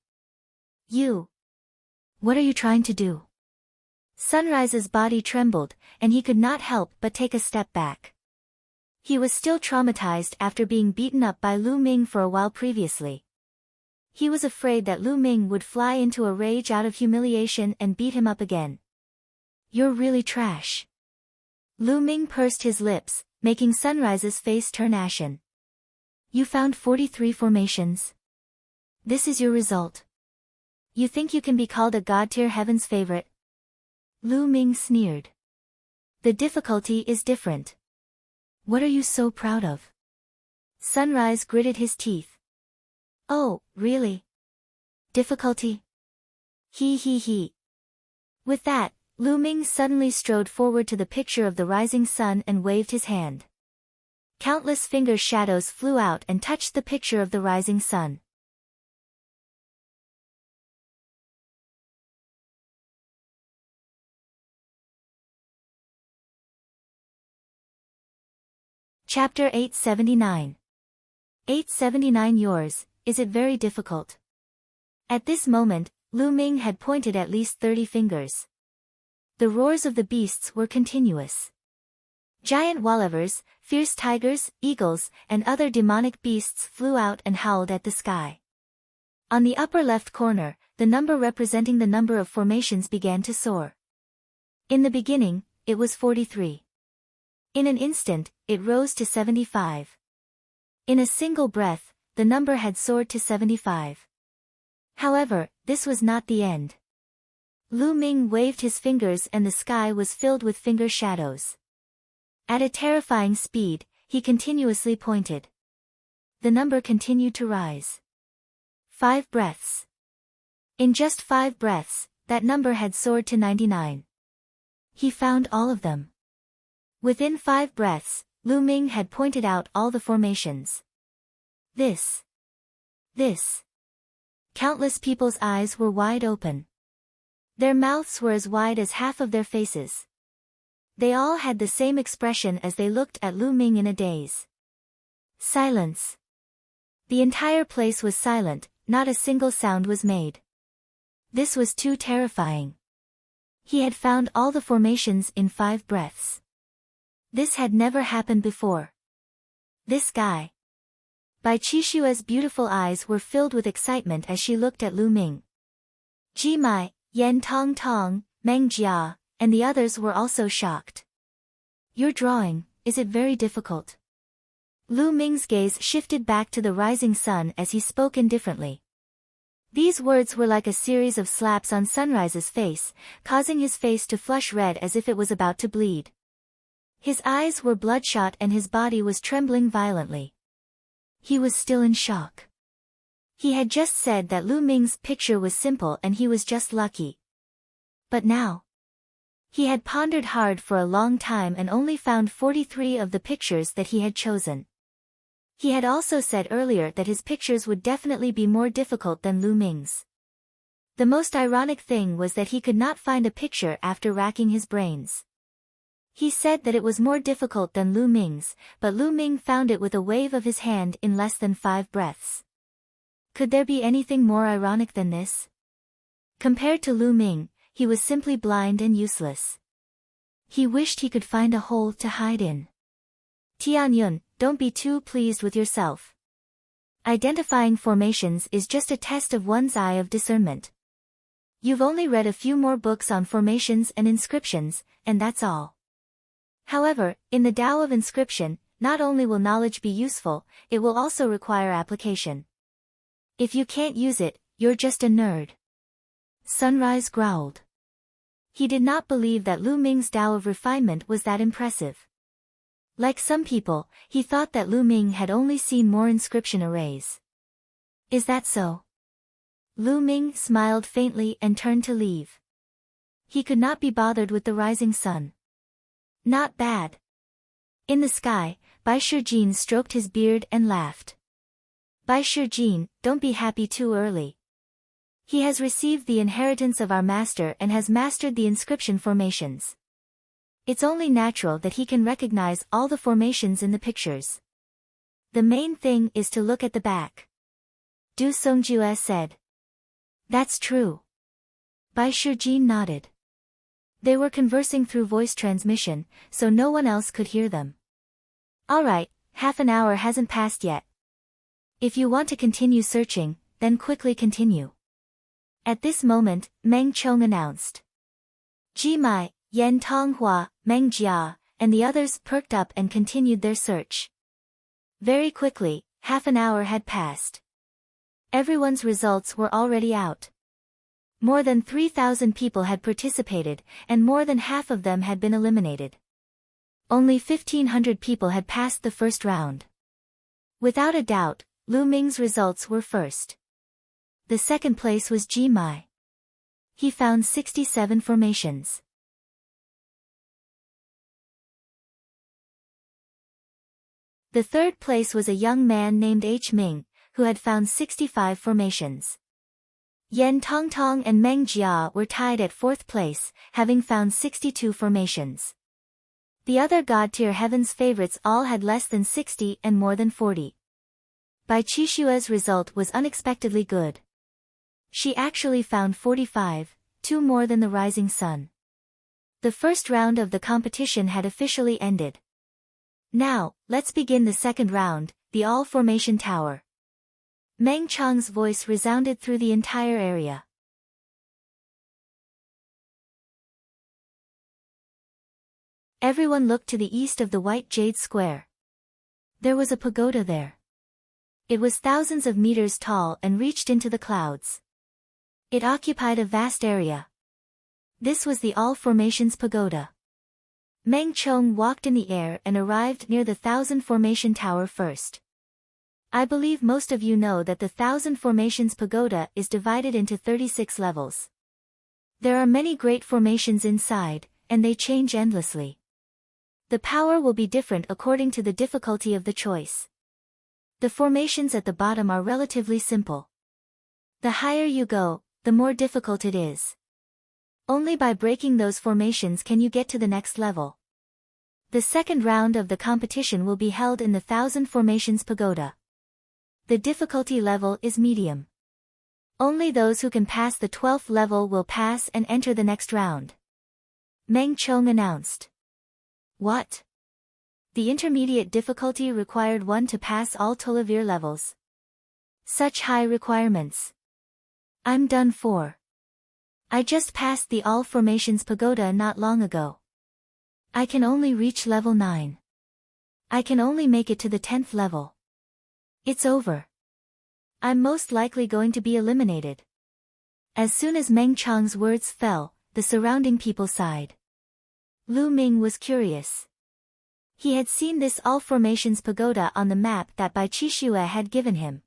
What are you trying to do?" Sunrise's body trembled, and he could not help but take a step back. He was still traumatized after being beaten up by Lu Ming for a while previously. He was afraid that Lu Ming would fly into a rage out of humiliation and beat him up again. "You're really trash." Lu Ming pursed his lips, making Sunrise's face turn ashen. "You found 43 formations. This is your result. You think you can be called a god-tier heaven's favorite?" Lu Ming sneered. "The difficulty is different. What are you so proud of?" Sunrise gritted his teeth. "Oh, really? Difficulty? He. With that, Lu Ming suddenly strode forward to the picture of the rising sun and waved his hand. Countless finger shadows flew out and touched the picture of the rising sun. Chapter 879. 879 Yours, is it very difficult? At this moment, Lu Ming had pointed at least 30 fingers. The roars of the beasts were continuous. Giant wallivers, fierce tigers, eagles, and other demonic beasts flew out and howled at the sky. On the upper left corner, the number representing the number of formations began to soar. In the beginning, it was 43. In an instant, it rose to 75. In a single breath, the number had soared to 75. However, this was not the end. Lu Ming waved his fingers and the sky was filled with finger shadows. At a terrifying speed, he continuously pointed. The number continued to rise. 5 breaths. In just 5 breaths, that number had soared to 99. He found all of them. Within 5 breaths, Lu Ming had pointed out all the formations. This. Countless people's eyes were wide open. Their mouths were as wide as half of their faces. They all had the same expression as they looked at Lu Ming in a daze. Silence. The entire place was silent, not a single sound was made. This was too terrifying. He had found all the formations in 5 breaths. This had never happened before. This guy. Bai Qishua's beautiful eyes were filled with excitement as she looked at Lu Ming. Ji Mai, Yan Tong Tong, Meng Jia, and the others were also shocked. Your drawing, is it very difficult? Lu Ming's gaze shifted back to the rising sun as he spoke indifferently. These words were like a series of slaps on Sunrise's face, causing his face to flush red as if it was about to bleed. His eyes were bloodshot and his body was trembling violently. He was still in shock. He had just said that Lu Ming's picture was simple and he was just lucky. But now? He had pondered hard for a long time and only found 43 of the pictures that he had chosen. He had also said earlier that his pictures would definitely be more difficult than Lu Ming's. The most ironic thing was that he could not find a picture after racking his brains. He said that it was more difficult than Lu Ming's, but Lu Ming found it with a wave of his hand in less than 5 breaths. Could there be anything more ironic than this? Compared to Lu Ming, he was simply blind and useless. He wished he could find a hole to hide in. Tianyun, don't be too pleased with yourself. Identifying formations is just a test of one's eye of discernment. You've only read a few more books on formations and inscriptions, and that's all. However, in the Tao of inscription, not only will knowledge be useful, it will also require application. If you can't use it, you're just a nerd. Sunrise growled. He did not believe that Lu Ming's Tao of refinement was that impressive. Like some people, he thought that Lu Ming had only seen more inscription arrays. Is that so? Lu Ming smiled faintly and turned to leave. He could not be bothered with the rising sun. Not bad. In the sky, Bai Shijin stroked his beard and laughed. Bai Shijin, don't be happy too early. He has received the inheritance of our master and has mastered the inscription formations. It's only natural that he can recognize all the formations in the pictures. The main thing is to look at the back. Du Songjue said. That's true. Bai Shijin nodded. They were conversing through voice transmission, so no one else could hear them. Alright, half an hour hasn't passed yet. If you want to continue searching, then quickly continue. At this moment, Meng Chong announced. Ji Mai, Yan Tonghua, Meng Jia, and the others perked up and continued their search. Very quickly, half an hour had passed. Everyone's results were already out. More than 3,000 people had participated, and more than half of them had been eliminated. Only 1,500 people had passed the first round. Without a doubt, Lu Ming's results were first. The second place was Ji Mai. He found 67 formations. The third place was a young man named H. Ming, who had found 65 formations. Yan Tongtong and Meng Jia were tied at fourth place, having found 62 formations. The other God-tier heavens favorites all had less than 60 and more than 40. Bai Qishue's result was unexpectedly good. She actually found 45, 2 more than the rising sun. The first round of the competition had officially ended. Now, let's begin the second round, the all-formation tower. Meng Chong's voice resounded through the entire area. Everyone looked to the east of the white jade square. There was a pagoda there. It was thousands of meters tall and reached into the clouds. It occupied a vast area. This was the All Formations Pagoda. Meng Chong walked in the air and arrived near the 1,000 Formation Tower first. I believe most of you know that the 1,000 Formations Pagoda is divided into 36 levels. There are many great formations inside, and they change endlessly. The power will be different according to the difficulty of the choice. The formations at the bottom are relatively simple. The higher you go, the more difficult it is. Only by breaking those formations can you get to the next level. The second round of the competition will be held in the 1,000 Formations Pagoda. The difficulty level is medium. Only those who can pass the 12th level will pass and enter the next round. Meng Chong announced. What? The intermediate difficulty required one to pass all Tolavir levels. Such high requirements. I'm done for. I just passed the All Formations Pagoda not long ago. I can only reach level 9. I can only make it to the 10th level. It's over. I'm most likely going to be eliminated. As soon as Meng Chong's words fell, the surrounding people sighed. Lu Ming was curious. He had seen this All Formations Pagoda on the map that Bai Qishue had given him.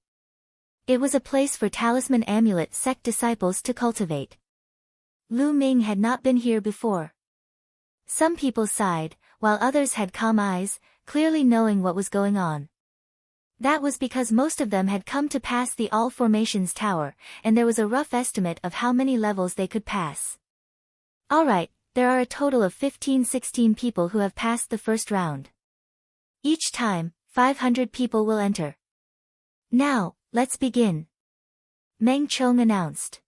It was a place for talisman amulet sect disciples to cultivate. Lu Ming had not been here before. Some people sighed, while others had calm eyes, clearly knowing what was going on. That was because most of them had come to pass the All Formations Tower, and there was a rough estimate of how many levels they could pass. Alright, there are a total of 15-16 people who have passed the first round. Each time, 500 people will enter. Now, let's begin. Meng Chong announced.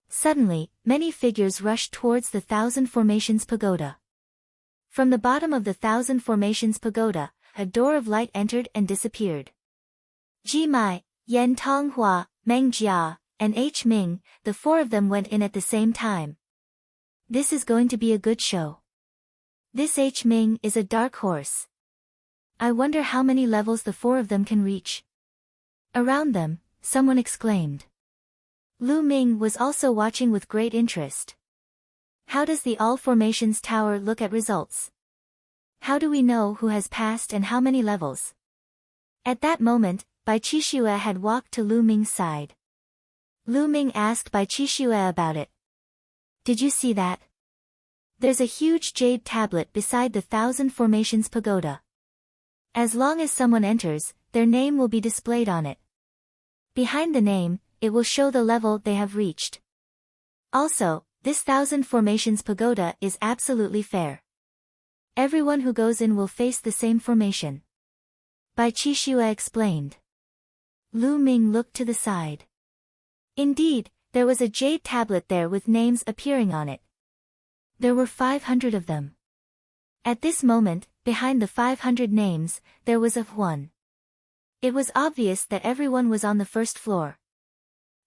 Suddenly, many figures rushed towards the 1,000 Formations Pagoda. From the bottom of the 1,000 Formations Pagoda, a door of light entered and disappeared. Ji Mai, Yan Tonghua, Meng Jia, and H. Ming, the four of them went in at the same time. This is going to be a good show. This H. Ming is a dark horse. I wonder how many levels the four of them can reach. Around them, someone exclaimed. Lu Ming was also watching with great interest. How does the All Formations Tower look at results? How do we know who has passed and how many levels? At that moment, Bai Qixue had walked to Lu Ming's side. Lu Ming asked Bai Qixue about it. Did you see that? There's a huge jade tablet beside the Thousand Formations Pagoda. As long as someone enters, their name will be displayed on it. Behind the name, it will show the level they have reached. Also, this Thousand Formations Pagoda is absolutely fair. Everyone who goes in will face the same formation. Bai Qixue explained. Lu Ming looked to the side. Indeed, there was a jade tablet there with names appearing on it. There were 500 of them. At this moment, behind the 500 names, there was one. It was obvious that everyone was on the first floor.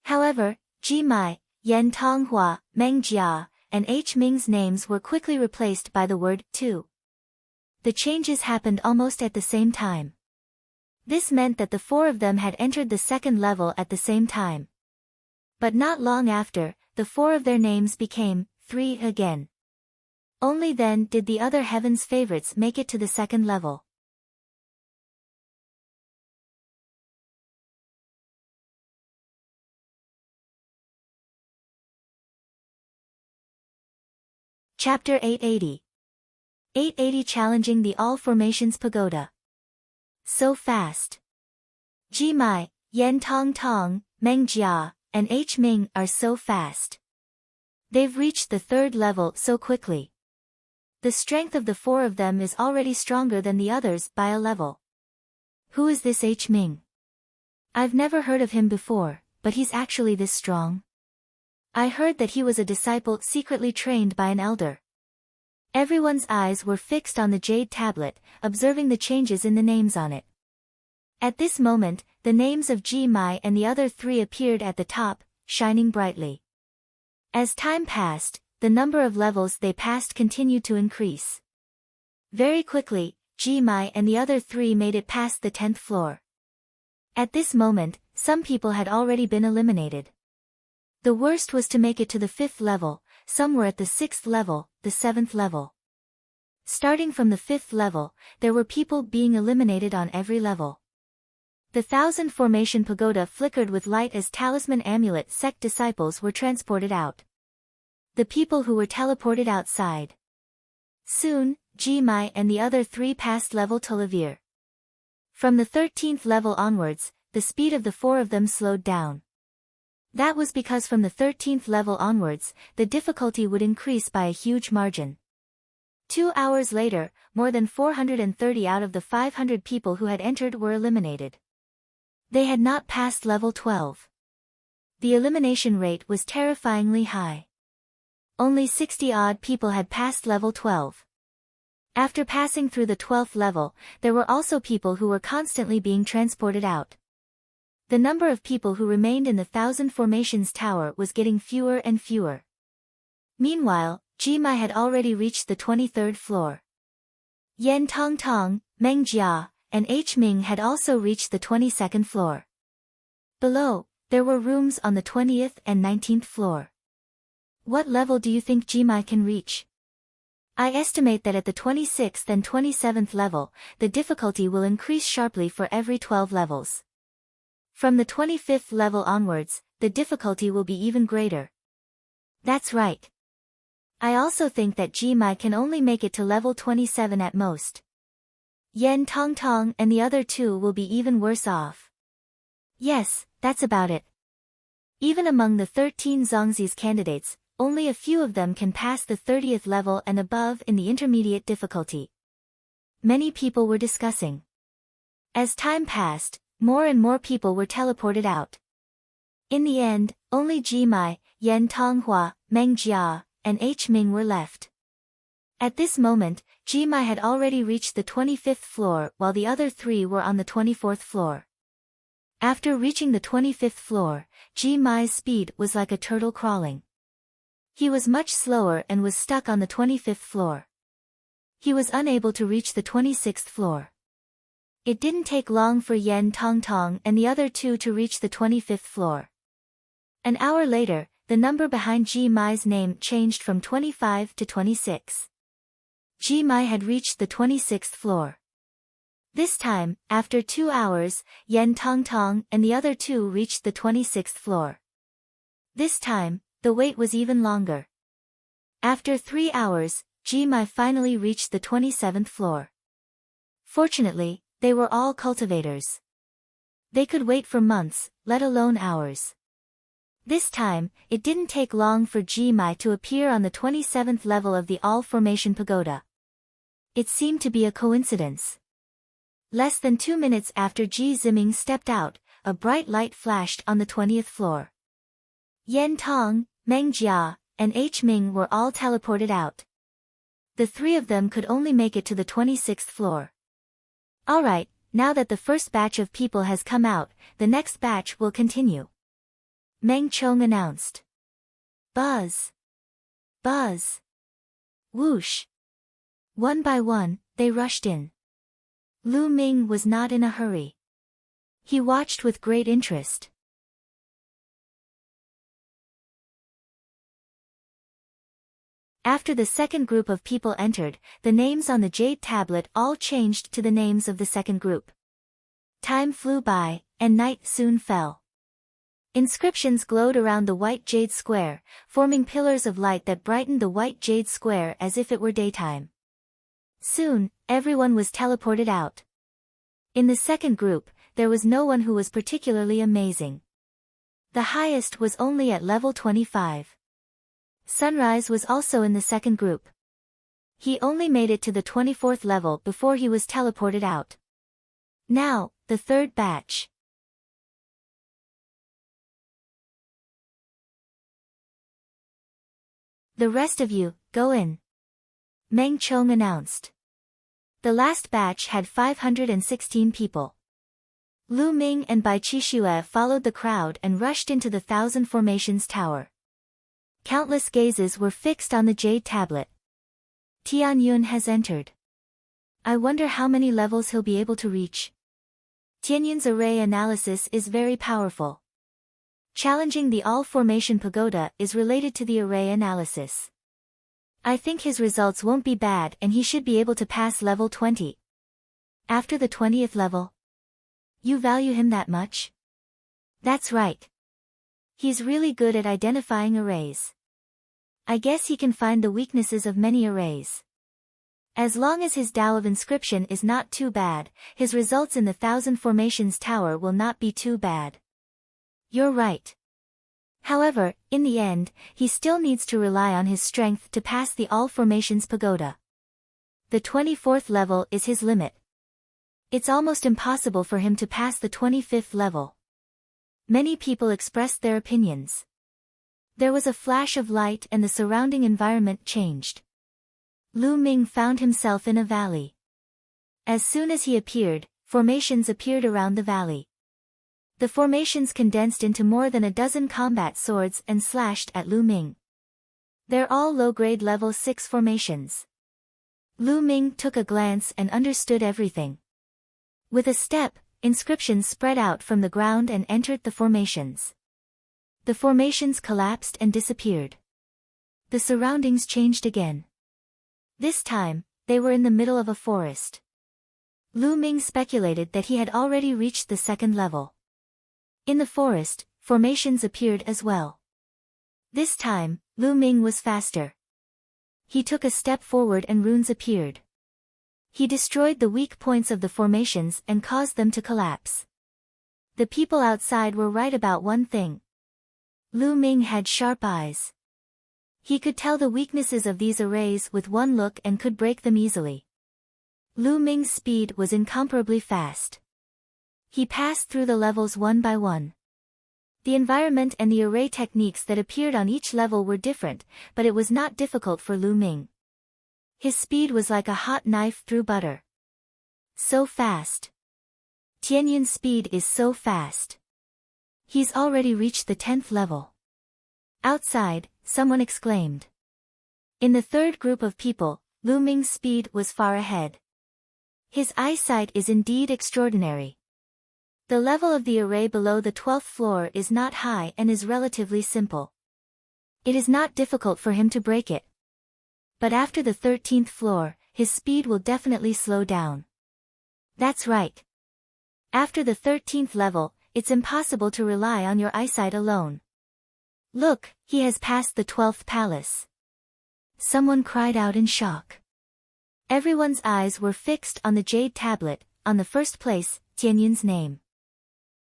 However, Ji Mai, Yan Tonghua, Meng Jia, and H Ming's names were quickly replaced by the word 2. The changes happened almost at the same time. This meant that the four of them had entered the second level at the same time. But not long after, the four of their names became 3 again. Only then did the other Heaven's favorites make it to the second level. Chapter 880. 880 Challenging the All Formations Pagoda. So fast. Ji Mai, Yan Tong, Meng Jia, and H Ming are so fast. They've reached the third level so quickly. The strength of the four of them is already stronger than the others by a level. Who is this H Ming? I've never heard of him before, but he's actually this strong. I heard that he was a disciple secretly trained by an elder. Everyone's eyes were fixed on the jade tablet, observing the changes in the names on it. At this moment, the names of Ji Mai and the other three appeared at the top, shining brightly. As time passed, the number of levels they passed continued to increase. Very quickly, Ji Mai and the other three made it past the 10th floor. At this moment, some people had already been eliminated. The worst was to make it to the 5th level, some were at the 6th level, the 7th level. Starting from the 5th level, there were people being eliminated on every level. The Thousand Formation Pagoda flickered with light as Talisman Amulet sect disciples were transported out. The people who were teleported outside. Soon, Ji Mai and the other three passed level Tolavir. From the 13th level onwards, the speed of the four of them slowed down. That was because from the 13th level onwards, the difficulty would increase by a huge margin. 2 hours later, more than 430 out of the 500 people who had entered were eliminated. They had not passed level 12. The elimination rate was terrifyingly high. Only 60-odd people had passed level 12. After passing through the 12th level, there were also people who were constantly being transported out. The number of people who remained in the Thousand Formations Tower was getting fewer and fewer. Meanwhile, Ji Mai had already reached the 23rd floor. Yan Tong, Meng Jia, and H Ming had also reached the 22nd floor. Below, there were rooms on the 20th and 19th floor. What level do you think Ji Mai can reach? I estimate that at the 26th and 27th level, the difficulty will increase sharply for every 12 levels. From the 25th level onwards, the difficulty will be even greater. That's right. I also think that Ji Mai can only make it to level 27 at most. Yan Tong and the other two will be even worse off. Yes, that's about it. Even among the 13 Zongzi's candidates, only a few of them can pass the 30th level and above in the intermediate difficulty. Many people were discussing. As time passed, more and more people were teleported out. In the end, only Ji Mai, Yan Tonghua, Meng Jia, and H Ming were left. At this moment, Ji Mai had already reached the 25th floor while the other three were on the 24th floor. After reaching the 25th floor, Ji Mai's speed was like a turtle crawling. He was much slower and was stuck on the 25th floor. He was unable to reach the 26th floor. It didn't take long for Yen Tongtong and the other two to reach the 25th floor. An hour later, the number behind Ji Mai's name changed from 25 to 26. Ji Mai had reached the 26th floor. This time, after 2 hours, Yen Tongtong and the other two reached the 26th floor. This time, the wait was even longer. After 3 hours, Ji Mai finally reached the 27th floor. Fortunately, they were all cultivators. They could wait for months, let alone hours. This time, it didn't take long for Ji Mai to appear on the 27th level of the All-Formation Pagoda. It seemed to be a coincidence. Less than 2 minutes after Ji Ziming stepped out, a bright light flashed on the 20th floor. Yen Tong, Meng Jia, and H Ming were all teleported out. The three of them could only make it to the 26th floor. Alright, now that the first batch of people has come out, the next batch will continue. Meng Chong announced. Buzz! Buzz! Whoosh! One by one, they rushed in. Lu Ming was not in a hurry. He watched with great interest. After the second group of people entered, the names on the jade tablet all changed to the names of the second group. Time flew by, and night soon fell. Inscriptions glowed around the white jade square, forming pillars of light that brightened the white jade square as if it were daytime. Soon, everyone was teleported out. In the second group, there was no one who was particularly amazing. The highest was only at level 25. Sunrise was also in the second group. He only made it to the 24th level before he was teleported out. Now, the third batch. The rest of you, go in. Meng Chong announced. The last batch had 516 people. Lu Ming and Bai Qixue followed the crowd and rushed into the Thousand Formations Tower. Countless gazes were fixed on the jade tablet. Tian Yun has entered. I wonder how many levels he'll be able to reach. Tianyun's array analysis is very powerful. Challenging the All-Formation Pagoda is related to the array analysis. I think his results won't be bad and he should be able to pass level 20. After the 20th level. You value him that much? That's right. He's really good at identifying arrays. I guess he can find the weaknesses of many arrays. As long as his Tao of inscription is not too bad, his results in the Thousand Formations Tower will not be too bad. You're right. However, in the end, he still needs to rely on his strength to pass the All Formations Pagoda. The 24th level is his limit. It's almost impossible for him to pass the 25th level. Many people expressed their opinions. There was a flash of light and the surrounding environment changed. Lu Ming found himself in a valley. As soon as he appeared, formations appeared around the valley. The formations condensed into more than a dozen combat swords and slashed at Lu Ming. They're all low-grade level 6 formations. Lu Ming took a glance and understood everything. With a step, inscriptions spread out from the ground and entered the formations. The formations collapsed and disappeared. The surroundings changed again. This time, they were in the middle of a forest. Lu Ming speculated that he had already reached the second level. In the forest, formations appeared as well. This time, Lu Ming was faster. He took a step forward and runes appeared. He destroyed the weak points of the formations and caused them to collapse. The people outside were right about one thing. Lu Ming had sharp eyes. He could tell the weaknesses of these arrays with one look and could break them easily. Lu Ming's speed was incomparably fast. He passed through the levels one by one. The environment and the array techniques that appeared on each level were different, but it was not difficult for Lu Ming. His speed was like a hot knife through butter. So fast. Tianyun's speed is so fast. He's already reached the 10th level. Outside, someone exclaimed. In the third group of people, Lu Ming's speed was far ahead. His eyesight is indeed extraordinary. The level of the array below the 12th floor is not high and is relatively simple. It is not difficult for him to break it. But after the 13th floor, his speed will definitely slow down. That's right. After the 13th level, it's impossible to rely on your eyesight alone. Look, he has passed the 12th palace. Someone cried out in shock. Everyone's eyes were fixed on the jade tablet, on the first place, Tianyun's name.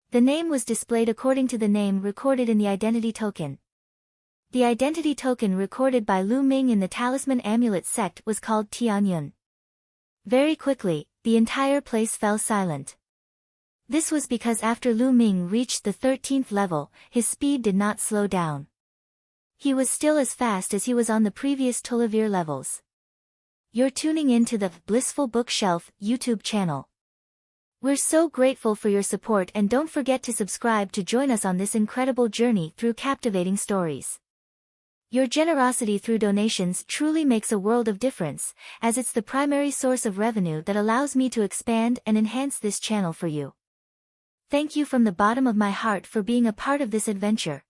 The name was displayed according to the name recorded in the identity token. The identity token recorded by Lu Ming in the Talisman Amulet sect was called Tianyun. Very quickly, the entire place fell silent. This was because after Lu Ming reached the 13th level, his speed did not slow down. He was still as fast as he was on the previous Tolliver levels. You're tuning in to the Blissful Bookshelf YouTube channel. We're so grateful for your support, and don't forget to subscribe to join us on this incredible journey through captivating stories. Your generosity through donations truly makes a world of difference, as it's the primary source of revenue that allows me to expand and enhance this channel for you. Thank you from the bottom of my heart for being a part of this adventure.